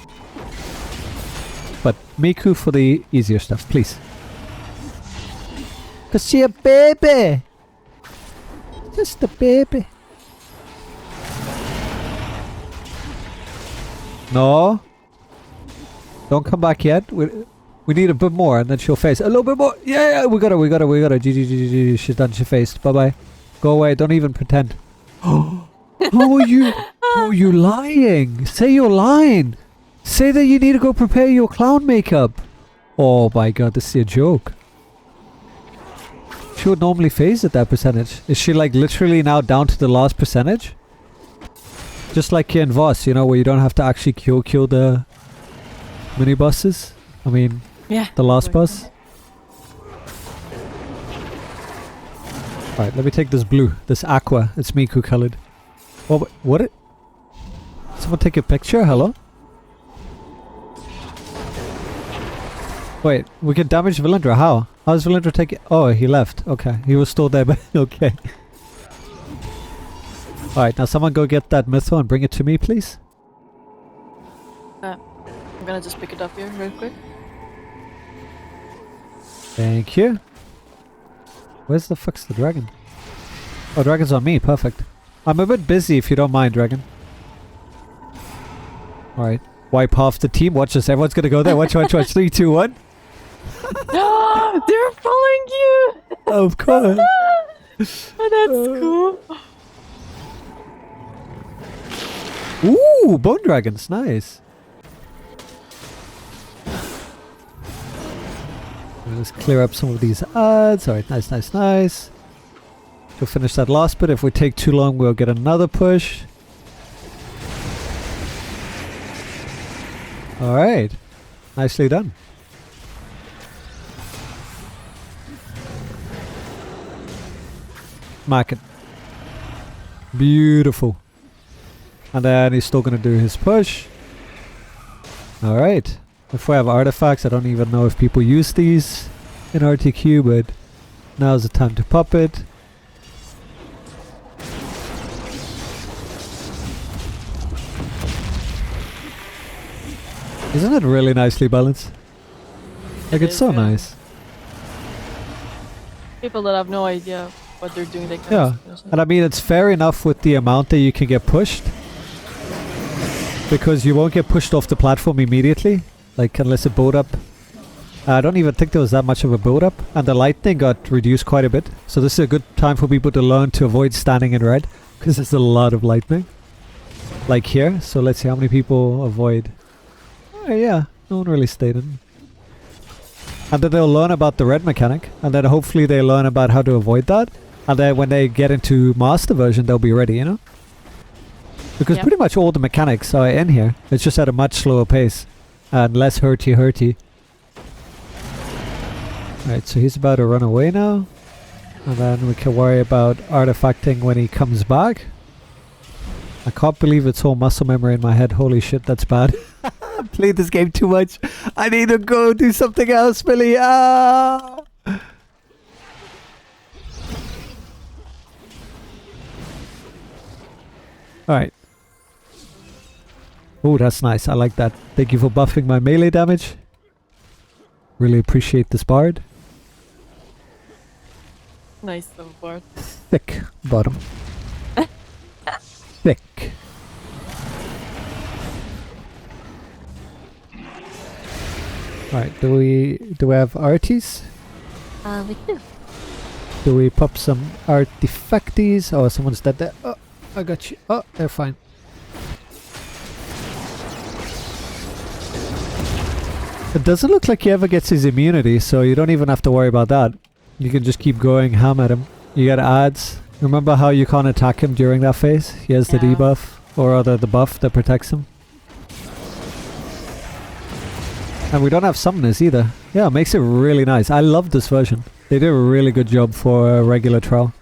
But Miku for the easier stuff, please. Cause she a baby! Just a baby. No. Don't come back yet. We need a bit more and then she'll face. A little bit more. Yeah, we got her, we got her, we got her. GG. She's done, she faced. Bye-bye. Go away, don't even pretend. How are you? How are you lying? Say you're lying. Say that you need to go prepare your clown makeup. Oh my god, this is a joke. She would normally phase at that percentage. Is she like literally now down to the last percentage? Just like in Voss, you know, where you don't have to actually kill the mini bosses. I mean, Yeah. the last boss. Alright, let me take this blue. This aqua. It's Miku colored. Oh, what it? Someone take a picture? Hello? Wait, we can damage Valindra. How? How does Valindra take it? Oh, he left. Okay. He was still there, but okay. Alright, now someone go get that mytho and bring it to me, please. I'm gonna just pick it up here real quick. Thank you. Where's the fuck's the dragon? Oh, dragon's on me. Perfect. I'm a bit busy if you don't mind, dragon. Alright. Wipe half the team. Watch this. Everyone's gonna go there. Watch. 3, 2, 1. They're following you! Of course. Oh, that's cool. Ooh, bone dragons. Nice. Let's clear up some of these ads. Alright, nice. We'll finish that last bit. If we take too long, we'll get another push. Alright. Nicely done. Mark it. Beautiful. And then he's still going to do his push. Alright. If we have artifacts, I don't even know if people use these in RTQ, but now's the time to pop it. Isn't it really nicely balanced? Like, it's so nice. People that have no idea what they're doing, they can. Yeah, and I mean, it's fair enough with the amount that you can get pushed. Because you won't get pushed off the platform immediately. Like, unless it build up. I don't even think there was that much of a build up. And the lightning got reduced quite a bit. So this is a good time for people to learn to avoid standing in red. Because there's a lot of lightning. Like here. So let's see how many people avoid. Oh yeah, no one really stayed in. And then they'll learn about the red mechanic. And then hopefully they learn about how to avoid that. And then when they get into master version, they'll be ready, you know? Because pretty much all the mechanics are in here. It's just at a much slower pace. And less hurty. Alright, so he's about to run away now. And then we can worry about artifacting when he comes back. I can't believe it's all muscle memory in my head. Holy shit, that's bad. I played this game too much. I need to go do something else, Billy. Ah! Alright. Oh, that's nice. I like that. Thank you for buffing my melee damage. Really appreciate this bard. Nice support. Thick bottom. Thick. Alright, do we have arties? We do. Do we pop some artifacties? Oh, someone's dead there. Oh, I got you. Oh, they're fine. It doesn't look like he ever gets his immunity, so you don't even have to worry about that. You can just keep going ham at him. You get ads. Remember how you can't attack him during that phase? He has the Yeah. debuff, or rather the buff that protects him. And we don't have summoners either. Yeah, it makes it really nice. I love this version. They did a really good job for a regular trial.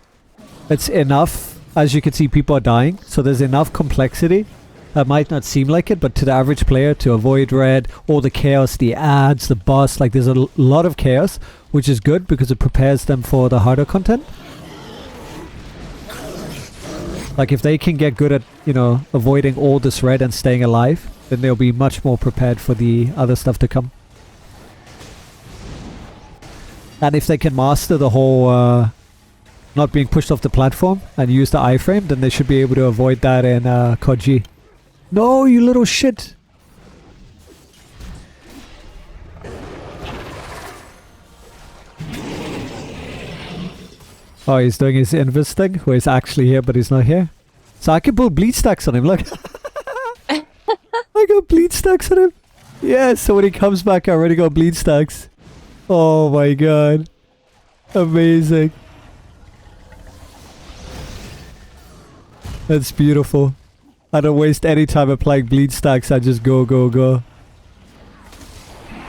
It's enough, as you can see, people are dying, so there's enough complexity. That might not seem like it, but to the average player, to avoid red, all the chaos, the ads, the boss, like there's a lot of chaos, which is good because it prepares them for the harder content. Like if they can get good at, you know, avoiding all this red and staying alive, then they'll be much more prepared for the other stuff to come. And if they can master the whole not being pushed off the platform and use the iframe, then they should be able to avoid that in COD. No, you little shit! Oh, he's doing his invis thing, where he's actually here but he's not here. So I can pull bleed stacks on him, look! I got bleed stacks on him! Yeah, so when he comes back I already got bleed stacks. Oh my god. Amazing. That's beautiful. I don't waste any time applying bleed stacks, I just go, go, go.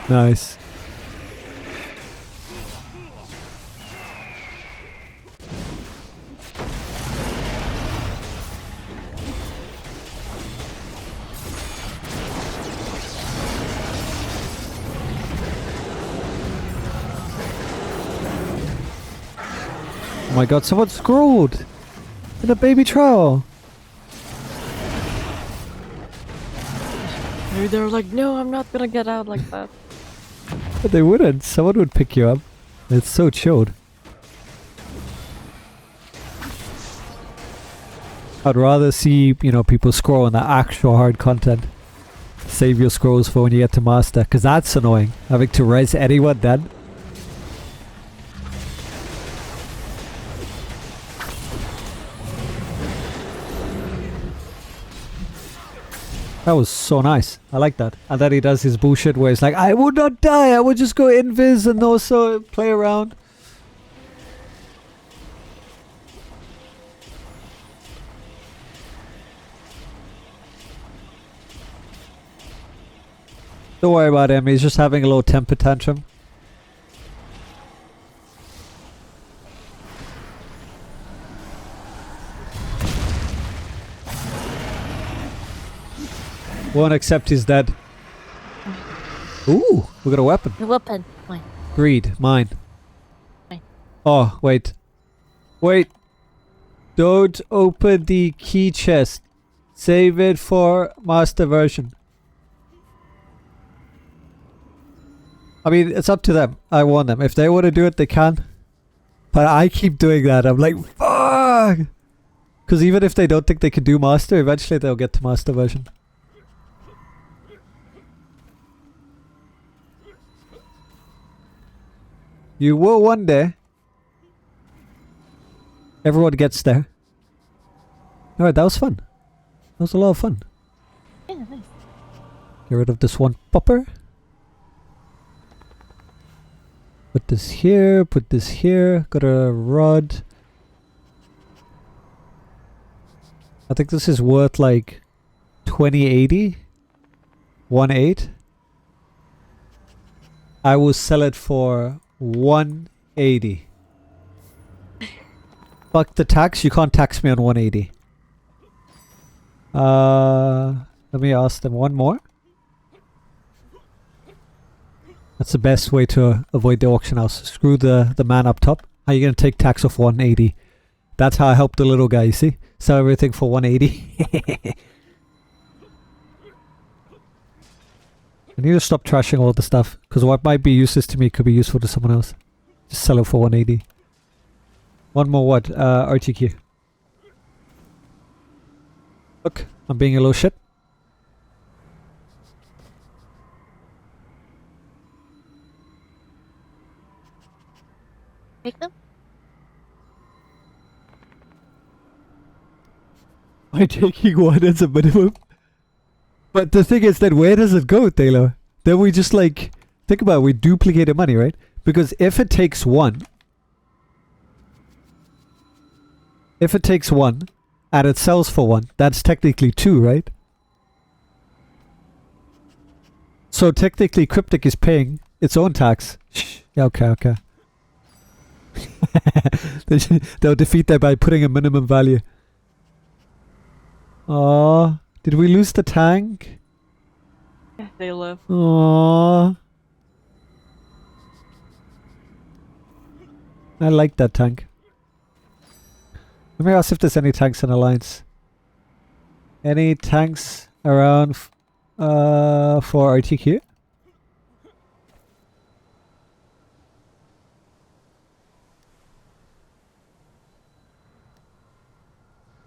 Nice. Oh my god, someone scrolled! In a baby trowel! Maybe they were like, no, I'm not gonna get out like that. But they wouldn't. Someone would pick you up. It's so chilled. I'd rather see, you know, people scroll on the actual hard content. Save your scrolls for when you get to master, because that's annoying. Having to res anyone then. That was so nice. I like that. And then he does his bullshit where he's like, I would not die, I would just go invis and also play around. Don't worry about him, he's just having a little temper tantrum. Won't accept he's dead. Ooh, we got a weapon. The weapon. Mine. Greed, mine. Mine. Oh, wait. Wait. Don't open the key chest. Save it for master version. I mean, it's up to them. I warn them. If they want to do it, they can. But I keep doing that. I'm like, fuck! Because even if they don't think they can do master, eventually they'll get to master version. You will one day. Everyone gets there. Alright, that was fun. That was a lot of fun. Yeah, nice. Get rid of this one popper. Put this here, put this here. Got a rod. I think this is worth like 2080. 1.8. I will sell it for 180. Fuck the tax, you can't tax me on 180. Let me ask them one more. That's the best way to avoid the auction house. Screw the man up top. How are you gonna take tax off 180? That's how I help the little guy, you see? Sell everything for 180. I need to stop trashing all the stuff, because what might be useless to me could be useful to someone else. Just sell it for 180. One more what? RTQ. Look, I'm being a little shit. Take them? By taking one as a minimum. But the thing is that where does it go, Taylor? Then we just like... Think about it, we duplicated money, right? Because if it takes one... If it takes one, and it sells for one, that's technically two, right? So technically Cryptic is paying its own tax. Shh. Yeah, okay. They'll defeat that by putting a minimum value. Aww. Did we lose the tank? Yeah, they live. Aww. I like that tank. Let me ask if there's any tanks in Alliance. Any tanks around for RTQ?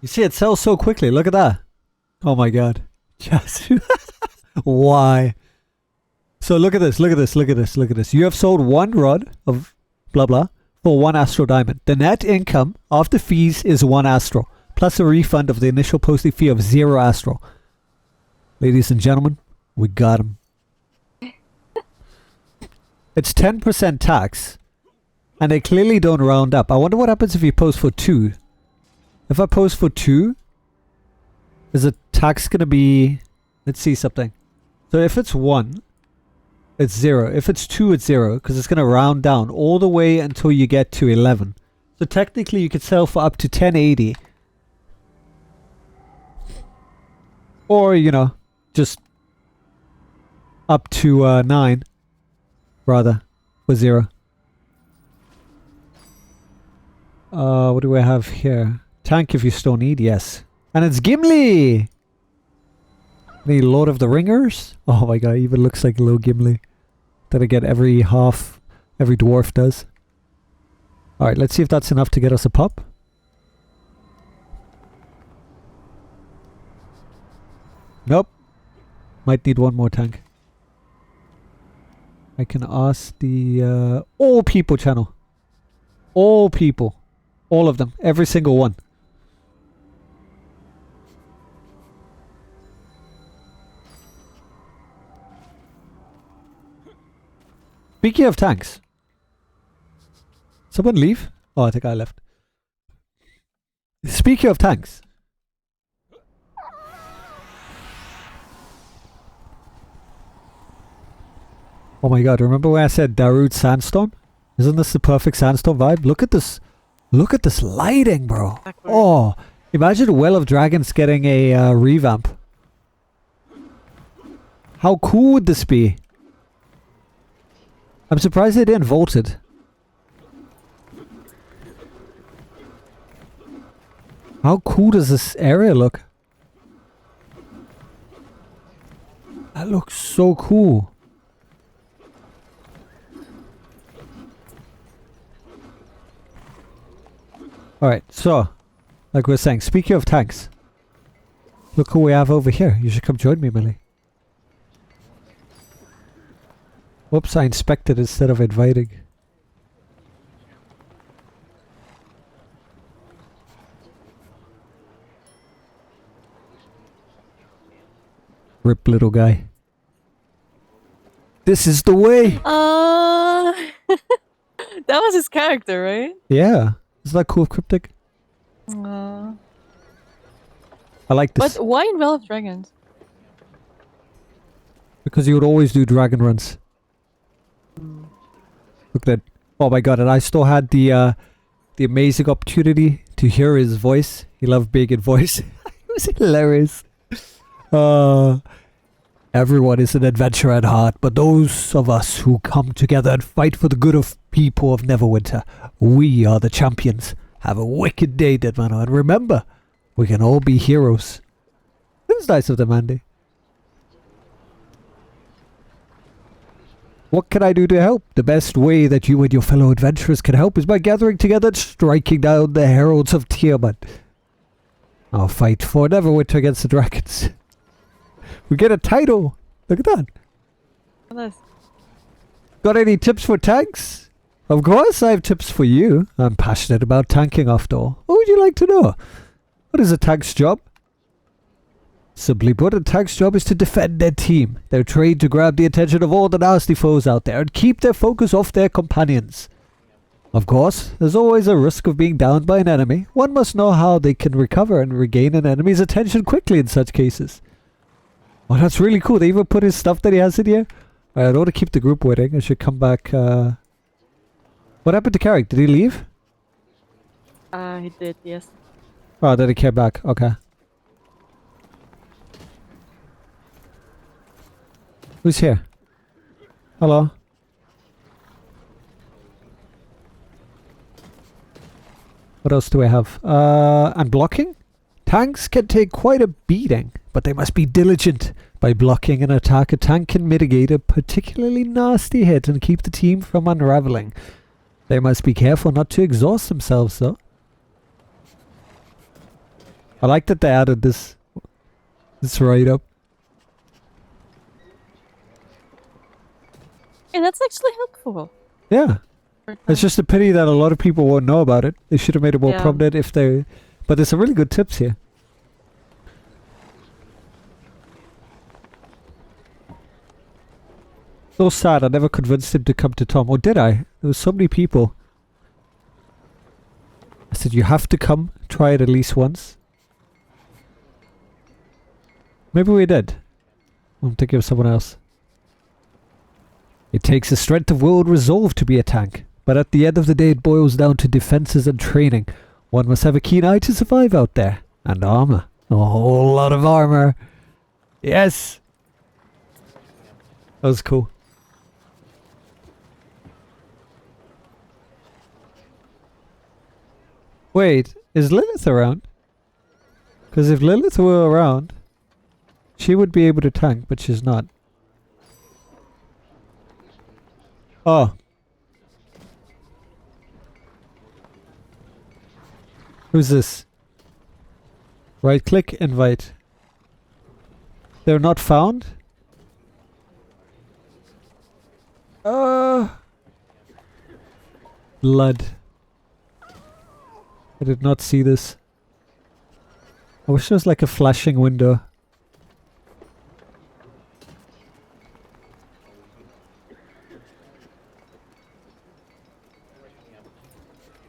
You see, it sells so quickly. Look at that. Oh my god. Yes. Why? So look at this, look at this, look at this, look at this. You have sold one rod of blah blah for one Astro Diamond. The net income after fees is one Astro, plus a refund of the initial posting fee of 0 Astro. Ladies and gentlemen, we got him. It's 10% tax, and they clearly don't round up. I wonder what happens if you post for 2. If I post for 2, is the tax gonna be... Let's see something. So if it's 1, it's 0. If it's 2, it's 0, because it's gonna round down all the way until you get to 11. So technically you could sell for up to 1080. Or, you know, just up to 9, rather, for 0. What do I have here? Tank if you still need, yes. And it's Gimli! The Lord of the Ringers? Oh my god, even looks like a little Gimli. That I get every dwarf does. Alright, let's see if that's enough to get us a pop. Nope. Might need one more tank. I can ask the all people channel. All people. All of them. Every single one. Speaking of tanks. Someone leave? Oh, I think I left. Speaking of tanks. Oh my god, remember when I said Darude Sandstorm? Isn't this the perfect Sandstorm vibe? Look at this. Look at this lighting, bro. Oh, imagine Well of Dragons getting a revamp. How cool would this be? I'm surprised they didn't vault it. How cool does this area look? That looks so cool. Alright, so, like we were saying, speaking of tanks, look who we have over here. You should come join me, Millie. Whoops, I inspected instead of inviting. Rip, little guy. This is the way! That was his character, right? Yeah. Isn't that cool, Cryptic? I like this. But why in Well of Dragons? Because you would always do dragon runs. Look at that. Oh my god, and I still had the amazing opportunity to hear his voice. He loved being in voice. It was hilarious. Everyone is an adventurer at heart, but those of us who come together and fight for the good of people of Neverwinter, we are the champions. Have a wicked day, Deadmano, and remember, we can all be heroes. It was nice of them, Andy. What can I do to help? The best way that you and your fellow adventurers can help is by gathering together and striking down the heralds of Tiamat. I'll fight for Neverwinter against the dragons. We get a title. Look at that. Nice. Got any tips for tanks? Of course I have tips for you. I'm passionate about tanking after all. What would you like to know? What is a tank's job? Simply put, a tank's job is to defend their team. They're trained to grab the attention of all the nasty foes out there and keep their focus off their companions. Of course, there's always a risk of being downed by an enemy. One must know how they can recover and regain an enemy's attention quickly in such cases. Oh, that's really cool. They even put his stuff that he has in here. Alright, I don't want to keep the group waiting. I should come back. What happened to Carrick? Did he leave? He did, yes. Oh, then he came back. Okay. Who's here? Hello? What else do I have? And blocking? Tanks can take quite a beating, but they must be diligent. By blocking an attack, a tank can mitigate a particularly nasty hit and keep the team from unraveling. They must be careful not to exhaust themselves, though. I like that they added this write-up. Yeah, that's actually helpful. Yeah. It's just a pity that a lot of people won't know about it. They should have made it more prominent if they... But there's some really good tips here. So sad, I never convinced him to come to Tom. Or did I? There were so many people. I said, you have to come, try it at least once. Maybe we did. I'm thinking of someone else. It takes a strength of will and resolve to be a tank. But at the end of the day, it boils down to defenses and training. One must have a keen eye to survive out there. And armor. A whole lot of armor. Yes! That was cool. Wait, is Lilith around? Because if Lilith were around, she would be able to tank, but she's not. Oh. Who's this? Right click, invite. They're not found? Blood. I did not see this. I wish there was like a flashing window.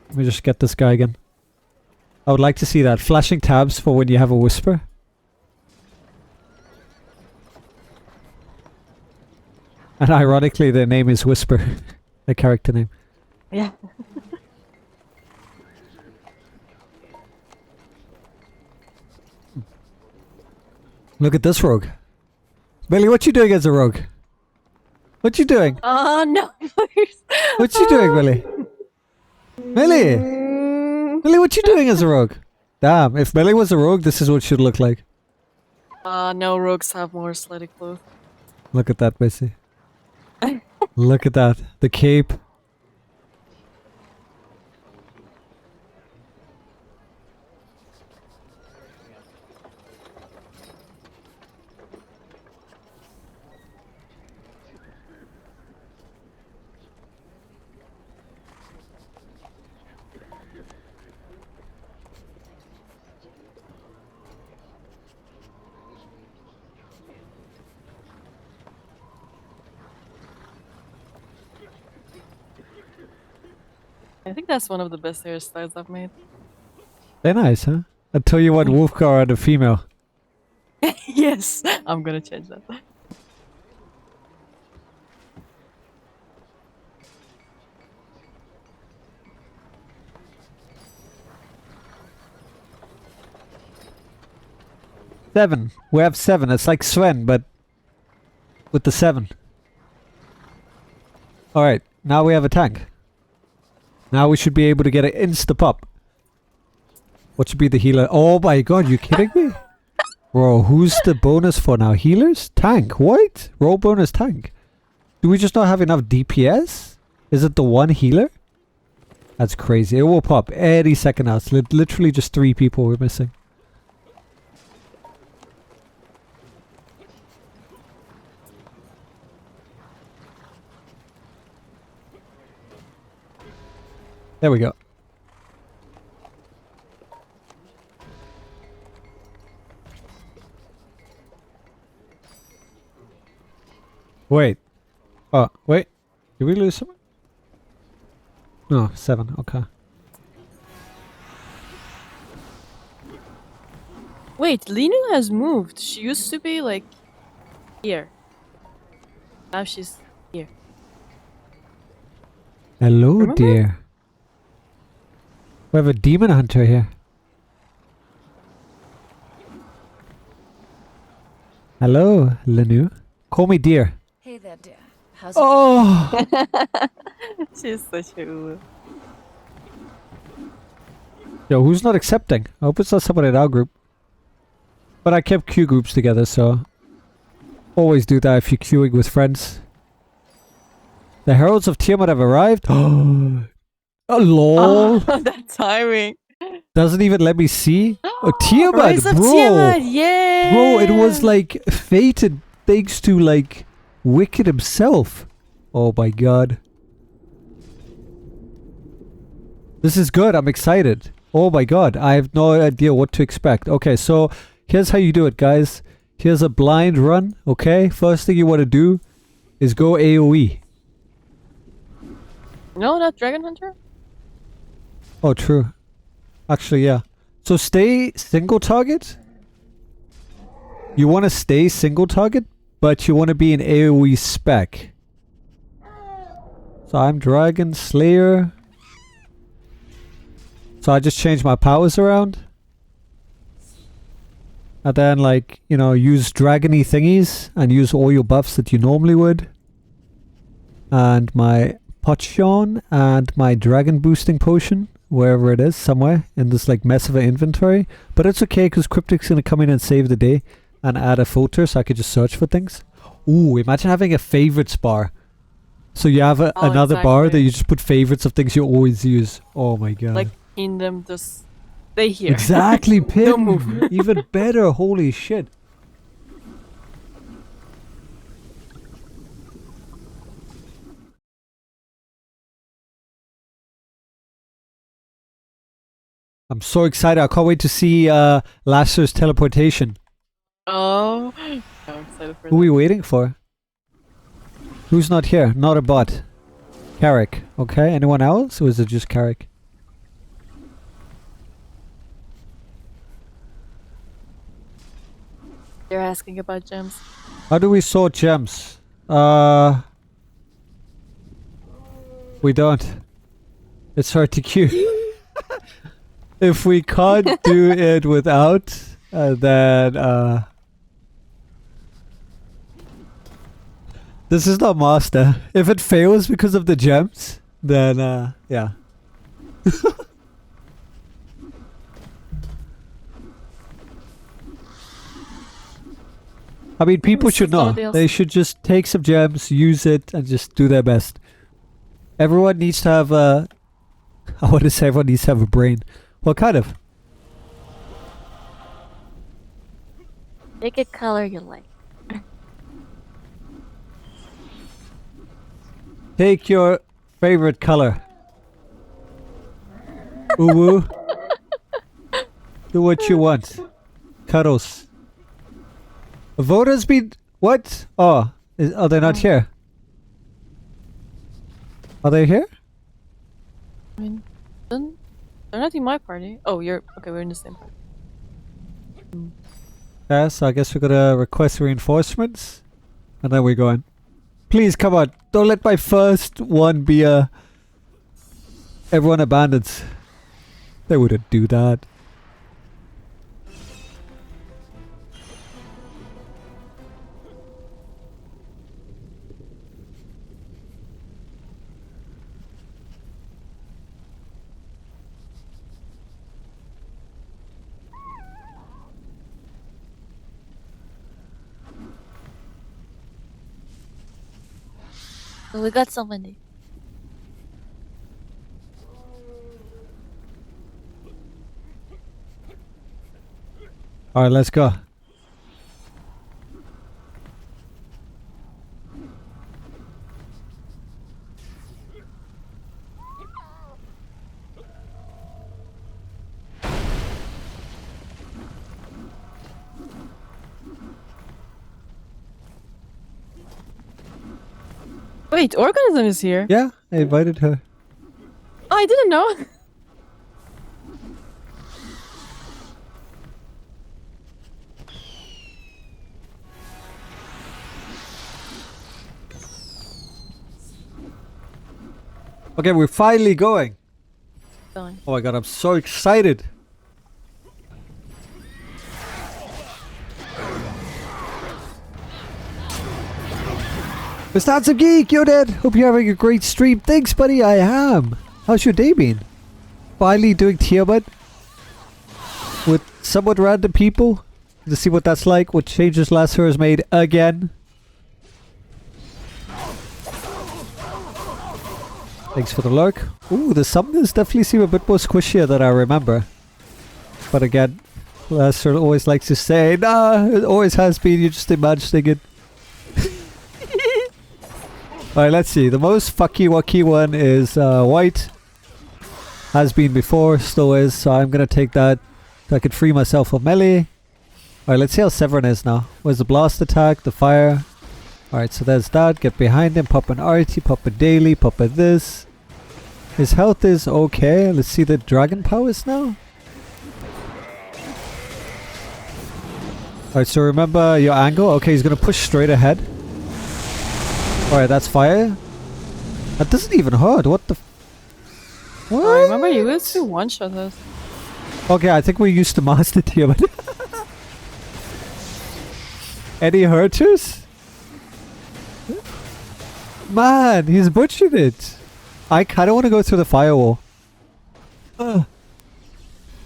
Let me just get this guy again. I would like to see that. Flashing tabs for when you have a whisper. And ironically, their name is Whisper. Their character name. Yeah. Look at this rogue. Billy, what you doing as a rogue? What you doing? Oh, no. What you doing, Billy? Billy! Billy, what you doing as a rogue? Damn, if Billy was a rogue, this is what it should look like. No, rogues have more athletic clothes. Look at that, Missy. Look at that. The cape. I think that's one of the best hairstyles I've made. They're nice, huh? Until you want Wolfgar and a female. Yes, I'm gonna change that. Seven. We have 7. It's like Sven, but with the 7. Alright, now we have a tank. Now we should be able to get an insta-pop. What should be the healer? Oh my god, you kidding me? Bro, who's the bonus for now? Healers? Tank. What? Roll bonus tank. Do we just not have enough DPS? Is it the one healer? That's crazy. It will pop any second now. It's literally just 3 people we're missing. There we go. Wait. Oh, wait. Did we lose someone? No, 7. Okay. Wait, Linu has moved. She used to be like here. Now she's here. Hello, Remember? dear. We have a demon hunter here. Hello, Lenu. Call me dear. Hey there, dear. How's Oh! She's such a. Yo, who's not accepting? I hope it's not someone in our group. But I kept queue groups together, so always do that if you're queuing with friends. The heralds of Tiamat have arrived. Oh, lol! That timing. Doesn't even let me see. Oh, Tiamat, Rise of bro! Tiamat, yeah. Bro, it was like fated thanks to like Wicked himself. Oh my god. This is good. I'm excited. Oh my god. I have no idea what to expect. Okay, so here's how you do it, guys. Here's a blind run, okay? First thing you want to do is go AoE. No, not Dragon Hunter. Oh, true. Actually, yeah. So stay single target. You want to stay single target, but you want to be an AoE spec. So I'm Dragon Slayer. So I just changed my powers around. And then, like, you know, use dragony thingies and use all your buffs that you normally would. And my potion and my dragon boosting potion, wherever it is, somewhere in this like mess of an inventory. But it's okay because Cryptic's gonna come in and save the day and add a filter so I could just search for things. Ooh, imagine having a favorites bar. So you have another bar that you just put favorites of things you always use. Oh my god. Like in them, just stay here. Exactly, Pim. Don't move. Even better. Holy shit. I'm so excited. I can't wait to see Lasser's teleportation. Oh, I'm excited for Who are we that. waiting for? Who's not here? Not a bot. Carrick. Okay. Anyone else? Or is it just Carrick? You're asking about gems. How do we sort gems? We don't. It's hard to queue. If we can't do it without, then this is not master. If it fails because of the gems, then yeah. I mean, people should know. They should just take some gems, use it, and just do their best. Everyone needs to have a... I want to say everyone needs to have a brain. What kind of? Pick a color you like. Take your favorite color. Uwu. Do what you want. Cuddles. A vote has been... What? Oh. Are they not here? Are they here? I mean, they're not in my party. Oh, you're okay. We're in the same party. Yeah, so I guess we're gonna request reinforcements. And then we're going. Please, come on. Don't let my first one be everyone abandons. They wouldn't do that. We got somebody. Alright, let's go. Wait, Organism is here. Yeah, I invited her. Oh, I didn't know. Okay, we're finally going. Going. Oh my god, I'm so excited. Mr. Handsome Geek, yo Dad. Hope you're having a great stream. Thanks, buddy. I am. How's your day been? Finally doing Tiamat with somewhat random people to see what that's like. What changes Lasser has made again. Thanks for the lurk. Ooh, the summoners definitely seem a bit more squishier than I remember. But again, Lasser always likes to say, nah, it always has been. You're just imagining it. Alright, let's see. The most fucky wucky one is white. Has been before, still is, so I'm gonna take that so I can free myself of melee. Alright, let's see how Severin is now. Where's the blast attack, the fire? Alright, so there's that. Get behind him, pop an arty, pop a daily, pop a this. His health is okay. Let's see the dragon powers now. Alright, so remember your angle. Okay, he's gonna push straight ahead. Alright, that's fire. That doesn't even hurt. What the what? I remember you used to one-shot us. Okay, I think we used to master tier, but any hurters? Man, he's butchered it. I kinda wanna go through the firewall.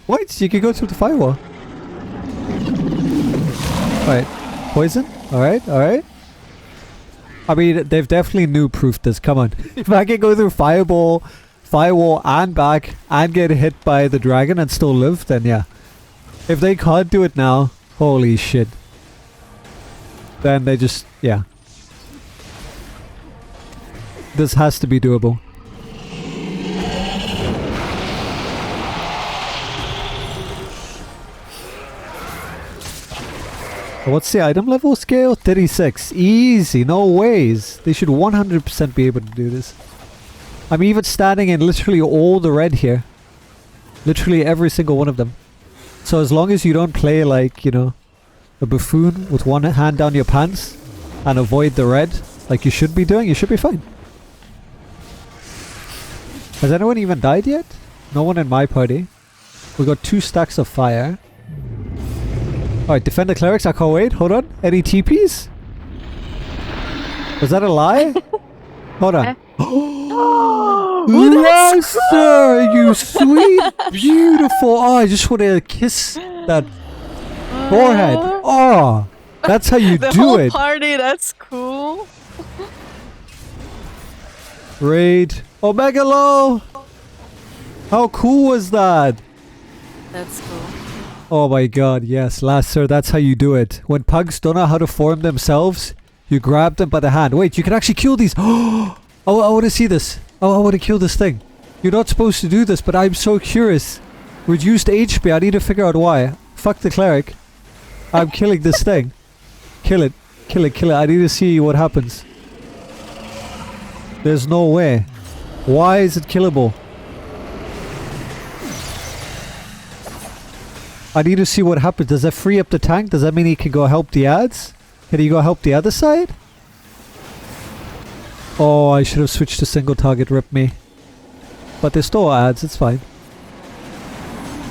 What? You can go through the firewall. Alright. Poison? Alright, alright. I mean, they've definitely new-proofed this. Come on. If I can go through firewall, and back, and get hit by the dragon and still live, then yeah. If they can't do it now, holy shit. Then they just, yeah. This has to be doable. What's the item level scale? 36. Easy, no ways. They should 100% be able to do this. I'm even standing in literally all the red here. Literally every single one of them. So as long as you don't play like, you know, a buffoon with one hand down your pants and avoid the red like you should be doing, you should be fine. Has anyone even died yet? No one in my party. We got 2 stacks of fire. Alright, defend the clerics. I can't wait. Hold on. Any TPs? Was that a lie? Hold on. Lasser, you sweet, beautiful. Oh, I just want to kiss that forehead. Oh, that's how you The do whole it. party, that's cool. Raid. Omega Low. How cool was that? That's cool. Oh my god, yes, Lasser, that's how you do it. When pugs don't know how to form themselves, you grab them by the hand. Wait, you can actually kill these. Oh, I want to see this. Oh, I want to kill this thing. You're not supposed to do this, but I'm so curious. Reduced HP, I need to figure out why. Fuck the cleric. I'm killing this thing. Kill it. Kill it, kill it. I need to see what happens. There's no way. Why is it killable? I need to see what happens. Does that free up the tank? Does that mean he can go help the ads? Can he go help the other side? Oh, I should have switched to single target. Rip me. But there's still ads. It's fine.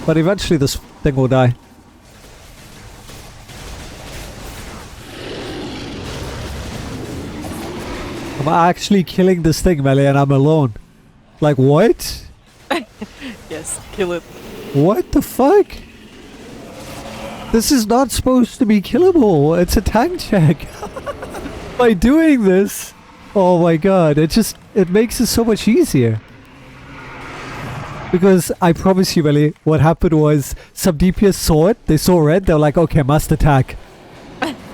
But eventually this thing will die. I'm actually killing this thing, Melee, and I'm alone. Like, what? Yes, kill it. What the fuck? This is not supposed to be killable. It's a tank check. By doing this, Oh my god, it makes it so much easier. Because I promise you, Ellie, what happened was some DPS saw it, they saw red, they were like, okay, must attack.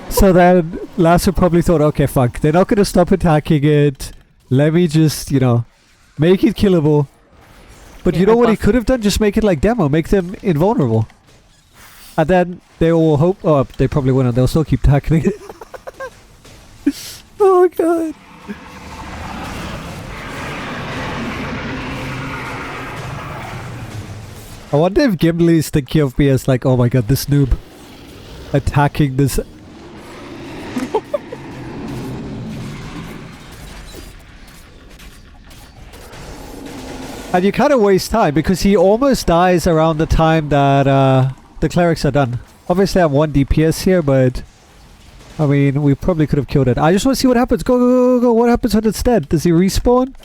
So then Lasso probably thought, okay, fuck, they're not gonna stop attacking it. Let me just, you know, make it killable. But you know what he could have done? Just make it like demo, make them invulnerable. And then they all hope, oh, they probably wouldn't, they'll still keep tackling it. Oh god. I wonder if Gimli's thinking of me as like, oh my god, this noob attacking this. And you kind of waste time because he almost dies around the time that the clerics are done. Obviously I'm 1 DPS here, but I mean, we probably could have killed it. I just want to see what happens. Go, go, go, go. What happens when it's dead? Does he respawn?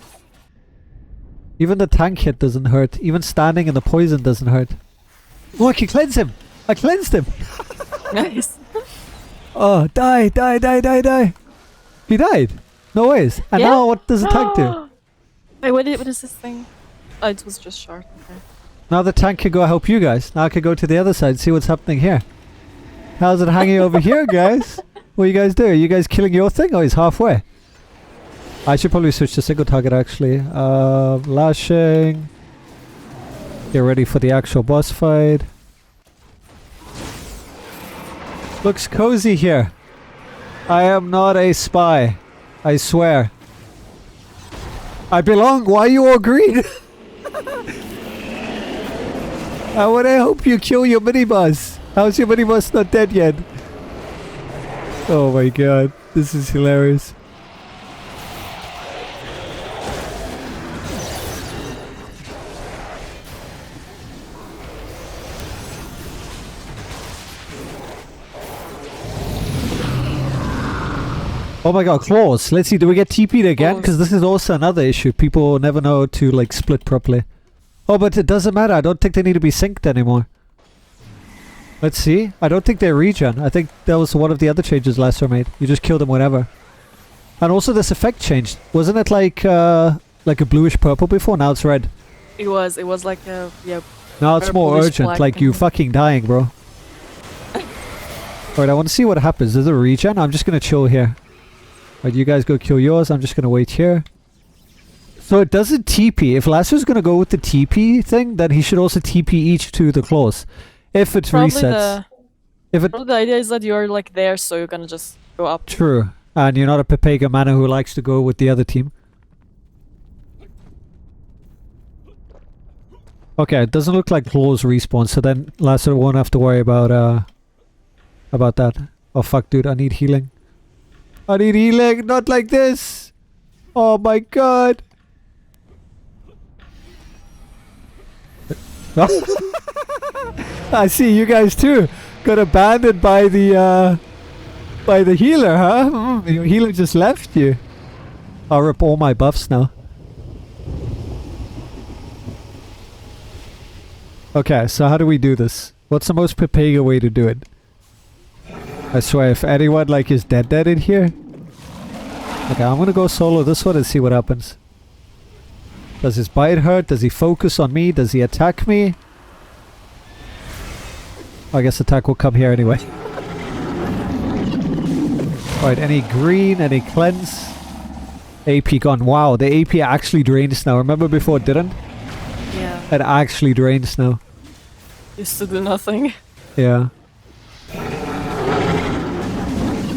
Even the tank hit doesn't hurt. Even standing in the poison doesn't hurt. Oh, I can cleanse him. I cleansed him. Nice. Oh, die, die, die, die, die. He died. No ways. And Yeah? now what does the tank do? Wait, what is this thing? Oh, it was just short. Okay. Now the tank can go help you guys. Now I can go to the other side and see what's happening here. How's it hanging over here, guys? What are you guys doing? Are you guys killing your thing? Oh, he's halfway. I should probably switch to single target actually. Lashing. Get ready for the actual boss fight. Looks cozy here. I am not a spy. I swear. I belong. Why are you all green? I would hope you kill your mini-boss. How's your mini-boss not dead yet? Oh my god. This is hilarious. Oh my god, claws. Let's see, do we get TP'd again? Because this is also another issue. People never know to like split properly. Oh, but it doesn't matter. I don't think they need to be synced anymore. Let's see. I don't think they regen. I think that was one of the other changes Lesser made. You just kill them whenever. And also this effect changed. Wasn't it like a bluish purple before? Now it's red. It was like a, yeah. Now it's more urgent. Like you fucking dying, bro. Alright, I want to see what happens. There's a regen. I'm just going to chill here. Alright, you guys go kill yours. I'm just going to wait here. So it doesn't TP. If Lasso's going to go with the TP thing, then he should also TP each to the claws. If it resets. Probably the idea is that you're like there, so you're gonna just go up. True. And you're not a Pepega mana who likes to go with the other team. Okay, it doesn't look like claws respawn, so then Lasso won't have to worry about that. Oh fuck, dude, I need healing. I need healing, not like this! Oh my god! I see you guys too got abandoned by the healer, huh? Your healer just left you. I'll rip all my buffs now. Okay, so how do we do this? What's the most Pepega way to do it? I swear, if anyone like is dead in here. Okay, I'm gonna go solo this one and see what happens. Does his bite hurt? Does he focus on me? Does he attack me? I guess attack will come here anyway. Alright, any green, any cleanse? AP gone. Wow, the AP actually drains now. Remember before it didn't? Yeah. It actually drains now. Used to do nothing. Yeah.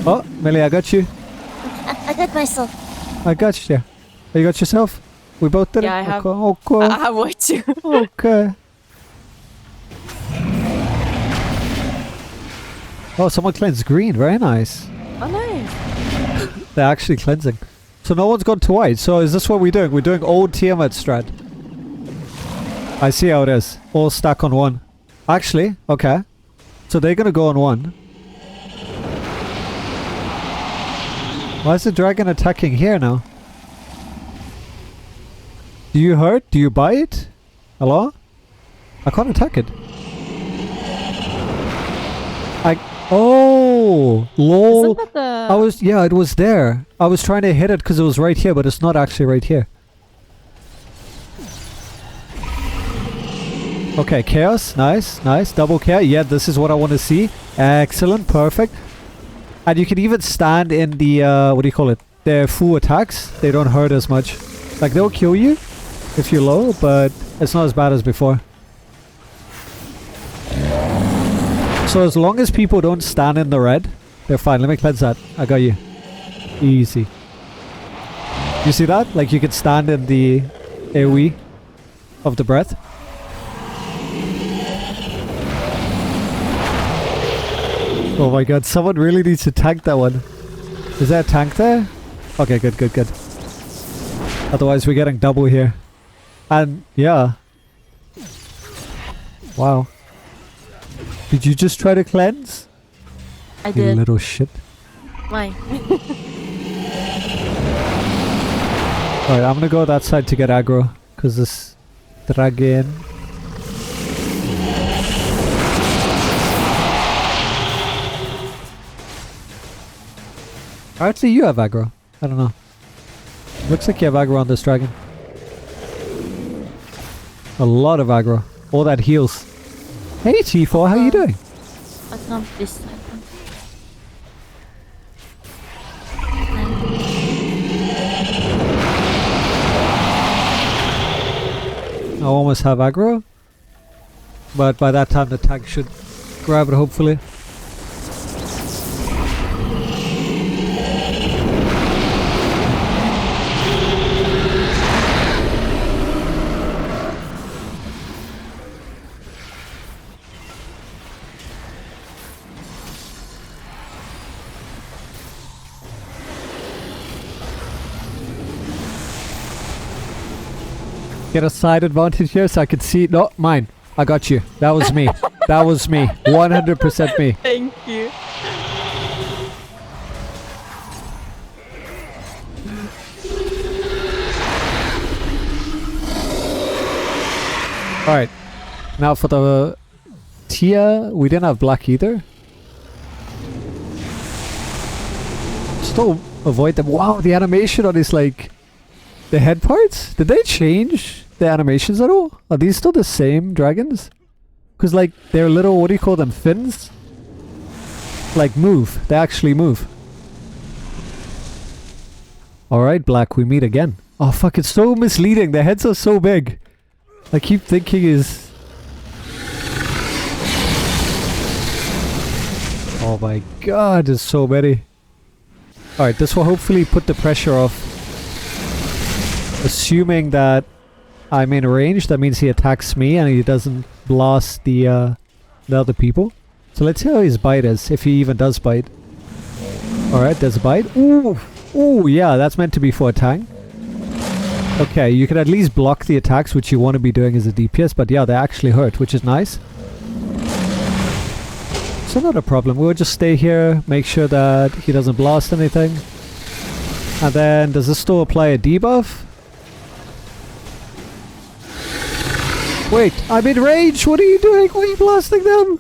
Oh, Millie, I got you. I got myself. I got you. Oh, you got yourself? We both did it? Yeah, I have. Okay. I have way too. Okay. Oh, someone cleansed green. Very nice. Oh, nice. They're actually cleansing. So no one's gone to white. So is this what we're doing? We're doing old Tiamat strat. I see how it is. All stack on one. Actually, okay. So they're gonna go on one. Why is the dragon attacking here now? Do you hurt? Do you bite? Hello? I can't attack it. Oh! Oh, lol. Isn't that the... Yeah, it was there. I was trying to hit it because it was right here, but it's not actually right here. Okay, chaos. Nice, nice. Double chaos. Yeah, this is what I want to see. Excellent, perfect. And you can even stand in the, what do you call it? The full attacks. They don't hurt as much. Like, they'll kill you if you're low, but it's not as bad as before. So as long as people don't stand in the red, they're fine. Let me cleanse that. I got you. Easy. You see that? Like, you can stand in the AoE of the breath. Oh my god, someone really needs to tank that one. Is there a tank there? Okay, good, good, good. Otherwise we're getting double here. And, yeah. Wow. Did you just try to cleanse? I You did. little shit. Mine. Alright, I'm gonna go that side to get aggro. Because this dragon... Actually, you have aggro. I don't know. Looks like you have aggro on this dragon. A lot of aggro. All that heals. Hey T4, how you doing? I come this side. I almost have aggro. But by that time the tank should grab it, hopefully. Get a side advantage here so I could see. No, mine. I got you. That was me. That was me. 100% me. Thank you. Alright. Now for the Tia, we didn't have black either. Still avoid them. Wow, the animation on his like... The head parts? Did they change the animations at all? Are these still the same dragons? Because like their little, what do you call them, fins? Like move. They actually move. Alright, Black, we meet again. Oh fuck, it's so misleading. Their heads are so big. I keep thinking is... Oh my god, there's so many. Alright, this will hopefully put the pressure off. Assuming that I'm in range, that means he attacks me and he doesn't blast the other people. So let's see how his bite is, if he even does bite. Alright, there's a bite. Ooh! Ooh, yeah, that's meant to be for a tank. Okay, you can at least block the attacks, which you want to be doing as a DPS, but yeah, they actually hurt, which is nice. So not a problem. We'll just stay here, make sure that he doesn't blast anything. And then, does this still apply a debuff? Wait, I'm in range! What are you doing? Why are you blasting them?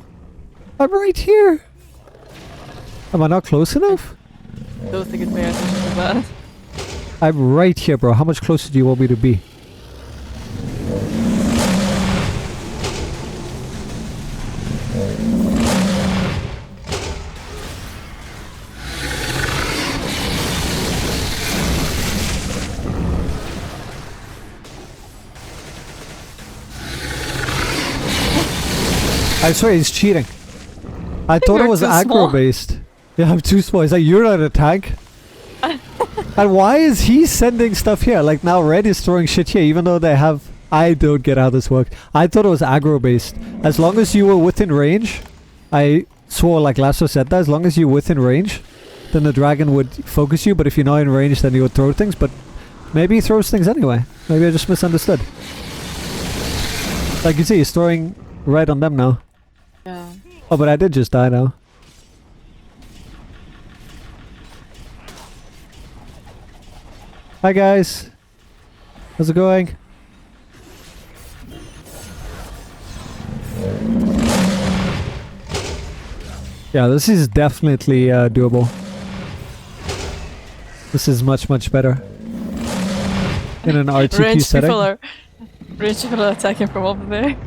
I'm right here! Am I not close enough? Don't think it's paying attention to that. I'm right here, bro. How much closer do you want me to be? I swear he's cheating. I thought it you're was too aggro small. based. Yeah, I'm too small. He's like, you're not a tank. And why is he sending stuff here? Like now Red is throwing shit here even though they have... I don't get how this works. I thought it was aggro based. As long as you were within range, I swore like Lasso said that, as long as you're within range, then the dragon would focus you, but if you're not in range then he would throw things, but maybe he throws things anyway. Maybe I just misunderstood. Like you see, he's throwing Red on them now. Yeah. Oh, but I did just die now. Hi guys. How's it going? Yeah, this is definitely doable. This is much, much better. In an RTQ setting. Range people are attacking from over there.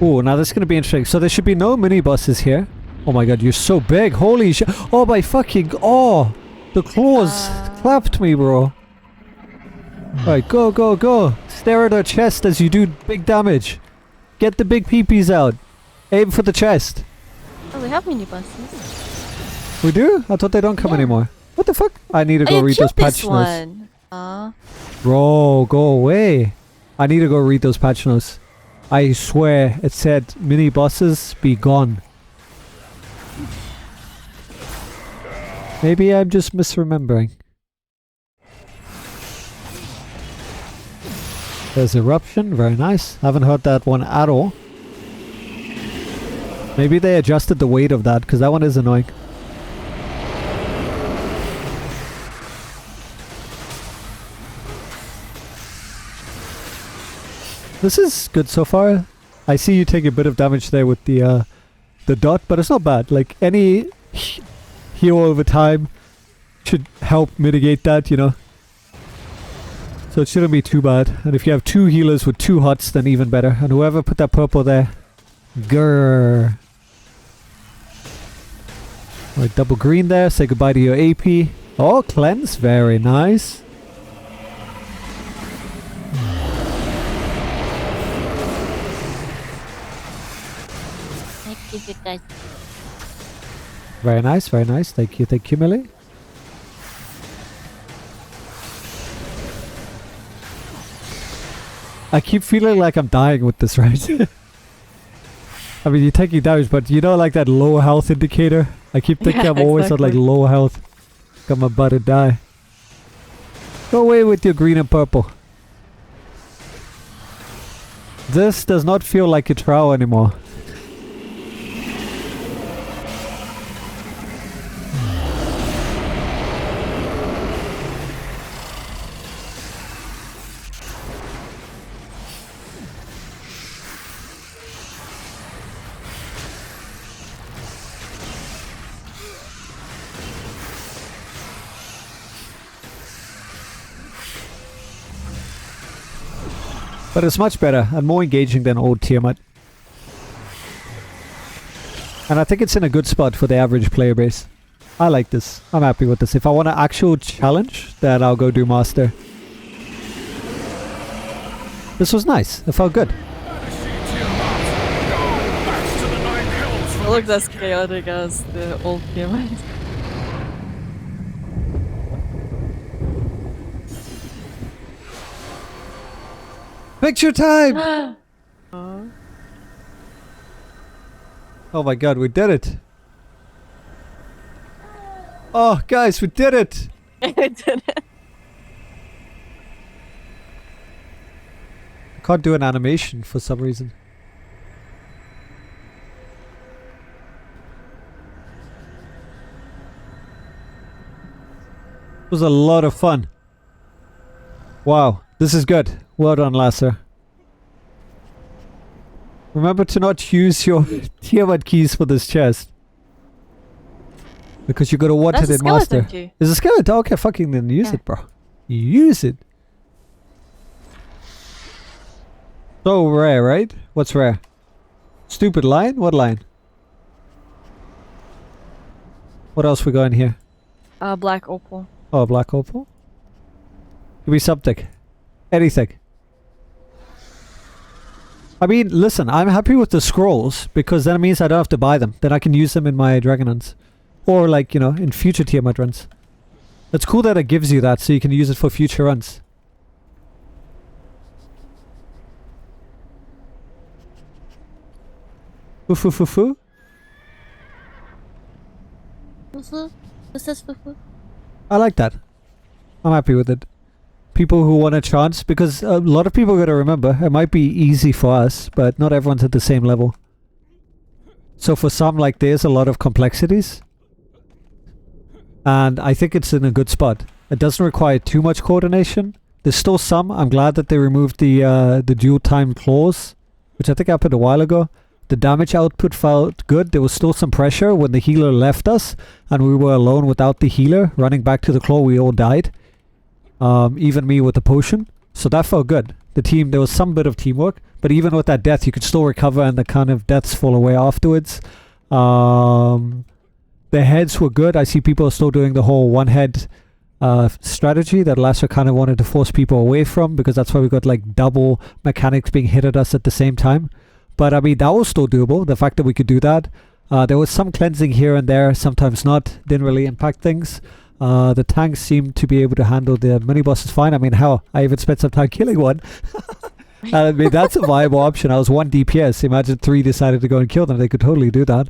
Oh, now this is going to be interesting. So there should be no mini bosses here. Oh my god, you're so big. Holy shit. Oh my fucking... Oh! The claws clapped me, bro. Alright, go, go, go. Stare at our chest as you do big damage. Get the big peepees out. Aim for the chest. Oh, we have mini buses. We do? I thought they don't come anymore. What the fuck? I need to go read those patch notes. Bro, go away. I need to go read those patch notes. I swear it said mini bosses be gone. Maybe I'm just misremembering. There's eruption, very nice. Haven't heard that one at all. Maybe they adjusted the weight of that because that one is annoying. This is good so far. I see you take a bit of damage there with the dot, but it's not bad. Like any heal over time should help mitigate that, you know. So it shouldn't be too bad. And if you have 2 healers with 2 hots, then even better. And whoever put that purple there, grrr. Alright, double green there. Say goodbye to your AP. Oh, cleanse. Very nice. Very nice, very nice. Thank you, Millie. I keep feeling like I'm dying with this, right? I mean, you're taking damage, but you know, like that low health indicator? I keep thinking I'm always at like low health. I'm about to die. Go away with your green and purple. This does not feel like a trial anymore. But it's much better and more engaging than old Tiamat. And I think it's in a good spot for the average player base. I like this. I'm happy with this. If I want an actual challenge, then I'll go do Master. This was nice. It felt good. It looks as chaotic as the old Tiamat. Picture time! Oh my god, we did it! Oh, guys, we did it! We did it. I can't do an animation for some reason. It was a lot of fun. Wow, this is good. Well done, Lasser. Remember to not use your Tiamat keys for this chest. Because you're gonna want it in Master. Key. Is a skeleton? Okay, fucking then use it, bro. Use it. So rare, right? What's rare? Stupid line? What line? What else we got in here? Black opal. Oh, black opal? Give me something. Anything. I mean, listen, I'm happy with the scrolls because that means I don't have to buy them. Then I can use them in my Dragon runs. Or like, you know, in future Tiamat runs. It's cool that it gives you that so you can use it for future runs. Fufu fufu? Fufu? This is fufu. I like that. I'm happy with it. People who want a chance, because a lot of people gotta remember, it might be easy for us, but not everyone's at the same level. So for some, like, there's a lot of complexities. And I think it's in a good spot. It doesn't require too much coordination. There's still some. I'm glad that they removed the dual time clause, which I think happened a while ago. The damage output felt good. There was still some pressure when the healer left us and we were alone without the healer. Running back to the claw, we all died. Even me with the potion. So that felt good. The team, there was some bit of teamwork, but even with that death, you could still recover and the kind of deaths fall away afterwards. The heads were good. I see people still doing the whole one head strategy that Lasser kind of wanted to force people away from, because that's why we got like double mechanics being hit at us at the same time. But I mean, that was still doable. The fact that we could do that. There was some cleansing here and there, sometimes not. Didn't really impact things. The tanks seemed to be able to handle the mini bosses fine. I mean, hell, I even spent some time killing one. I mean, that's a viable option. I was 1 DPS. Imagine 3 decided to go and kill them. They could totally do that.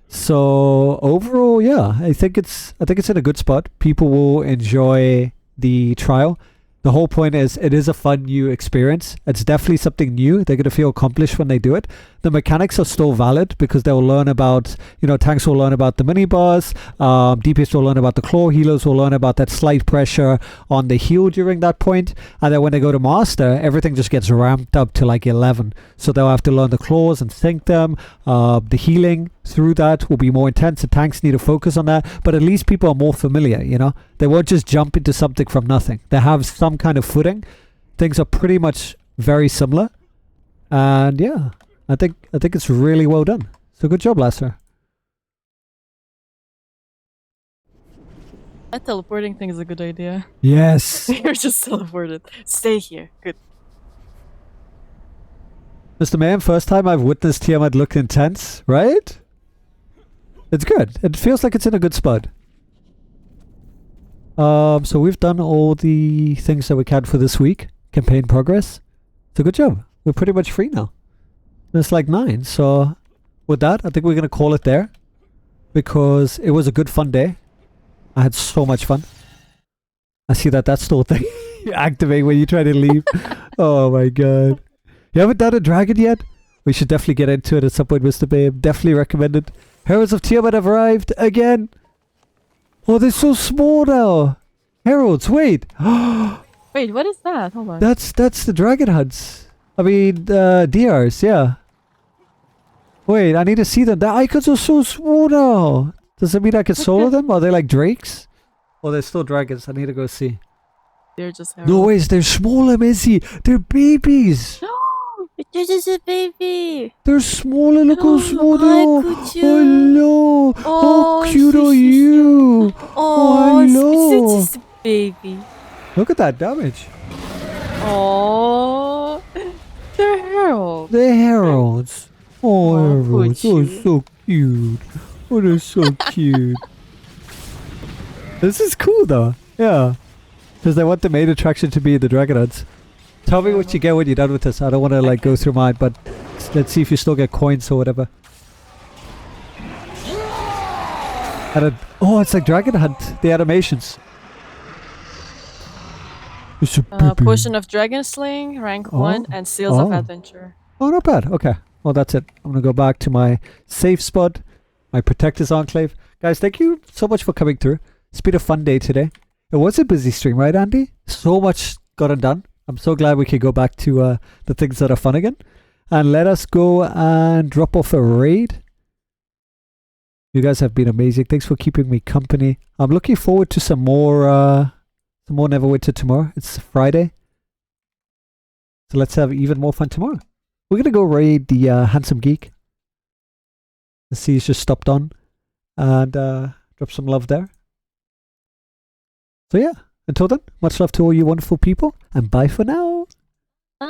So overall, yeah, I think it's in a good spot. People will enjoy the trial. The whole point is it is a fun new experience. It's definitely something new. They're going to feel accomplished when they do it. The mechanics are still valid because they'll learn about, tanks will learn about the mini boss, DPS will learn about the claw, healers will learn about that slight pressure on the heal during that point. And then when they go to master, everything just gets ramped up to like 11. So they'll have to learn the claws and sync them. The healing through that will be more intense. The tanks need to focus on that. But at least people are more familiar, They won't just jump into something from nothing. They have some kind of footing. Things are pretty much very similar. And yeah, I think it's really well done. So good job, Lasser. That teleporting thing is a good idea. Yes. You're just teleported. Stay here. Good. Mr. Mayhem, first time I've witnessed Tiamat look intense, right? It's good. It feels like it's in a good spot. So we've done all the things that we can for this week. Campaign progress. So good job. We're pretty much free now. It's like 9. So with that, I think we're going to call it there. Because it was a good fun day. I had so much fun. I see that's still a thing. You activate when you try to leave. Oh my god. You haven't done a dragon yet? We should definitely get into it at some point, Mr. Babe. Definitely recommend it. Heralds of Tiamat have arrived again. Oh, they're so small now. Heralds, wait. Wait, what is that? Hold on. That's the dragon hunts. I mean, DRs, yeah. Wait, I need to see them. The icons are so small now. Does that mean I can solo them? Are they like drakes? Or they're still dragons? I need to go see. They're just No ways, they're smaller, Missy. They're babies. You're just a baby. They're smaller. Look how small they hi, are. Kuchu. Hello. Oh, How cute are you? Oh, hello. it's just a baby. Look at that damage. Oh, they're heralds. They're heralds. Oh, heralds. Oh, Kuchu. so cute. Oh, they're so cute. This is cool though. Yeah. Because I want the main attraction to be the dragon hunts. Tell me what you get when you're done with this. I don't want to like go through mine, but let's see if you still get coins or whatever. And oh, it's like Dragon Hunt. The animations. Potion of Dragon Sling, rank 1, and Seals of Adventure. Oh, not bad. Okay. Well, that's it. I'm going to go back to my safe spot, my Protector's Enclave. Guys, thank you so much for coming through. It's been a fun day today. It was a busy stream, right, Andy? So much got undone. I'm so glad we could go back to the things that are fun again. And let us go and drop off a raid. You guys have been amazing. Thanks for keeping me company. I'm looking forward to some more Neverwinter tomorrow. It's Friday. So let's have even more fun tomorrow. We're going to go raid the Handsome Geek. The C's just stopped on. And drop some love there. So yeah. Until then, much love to all you wonderful people, and bye for now. Bye.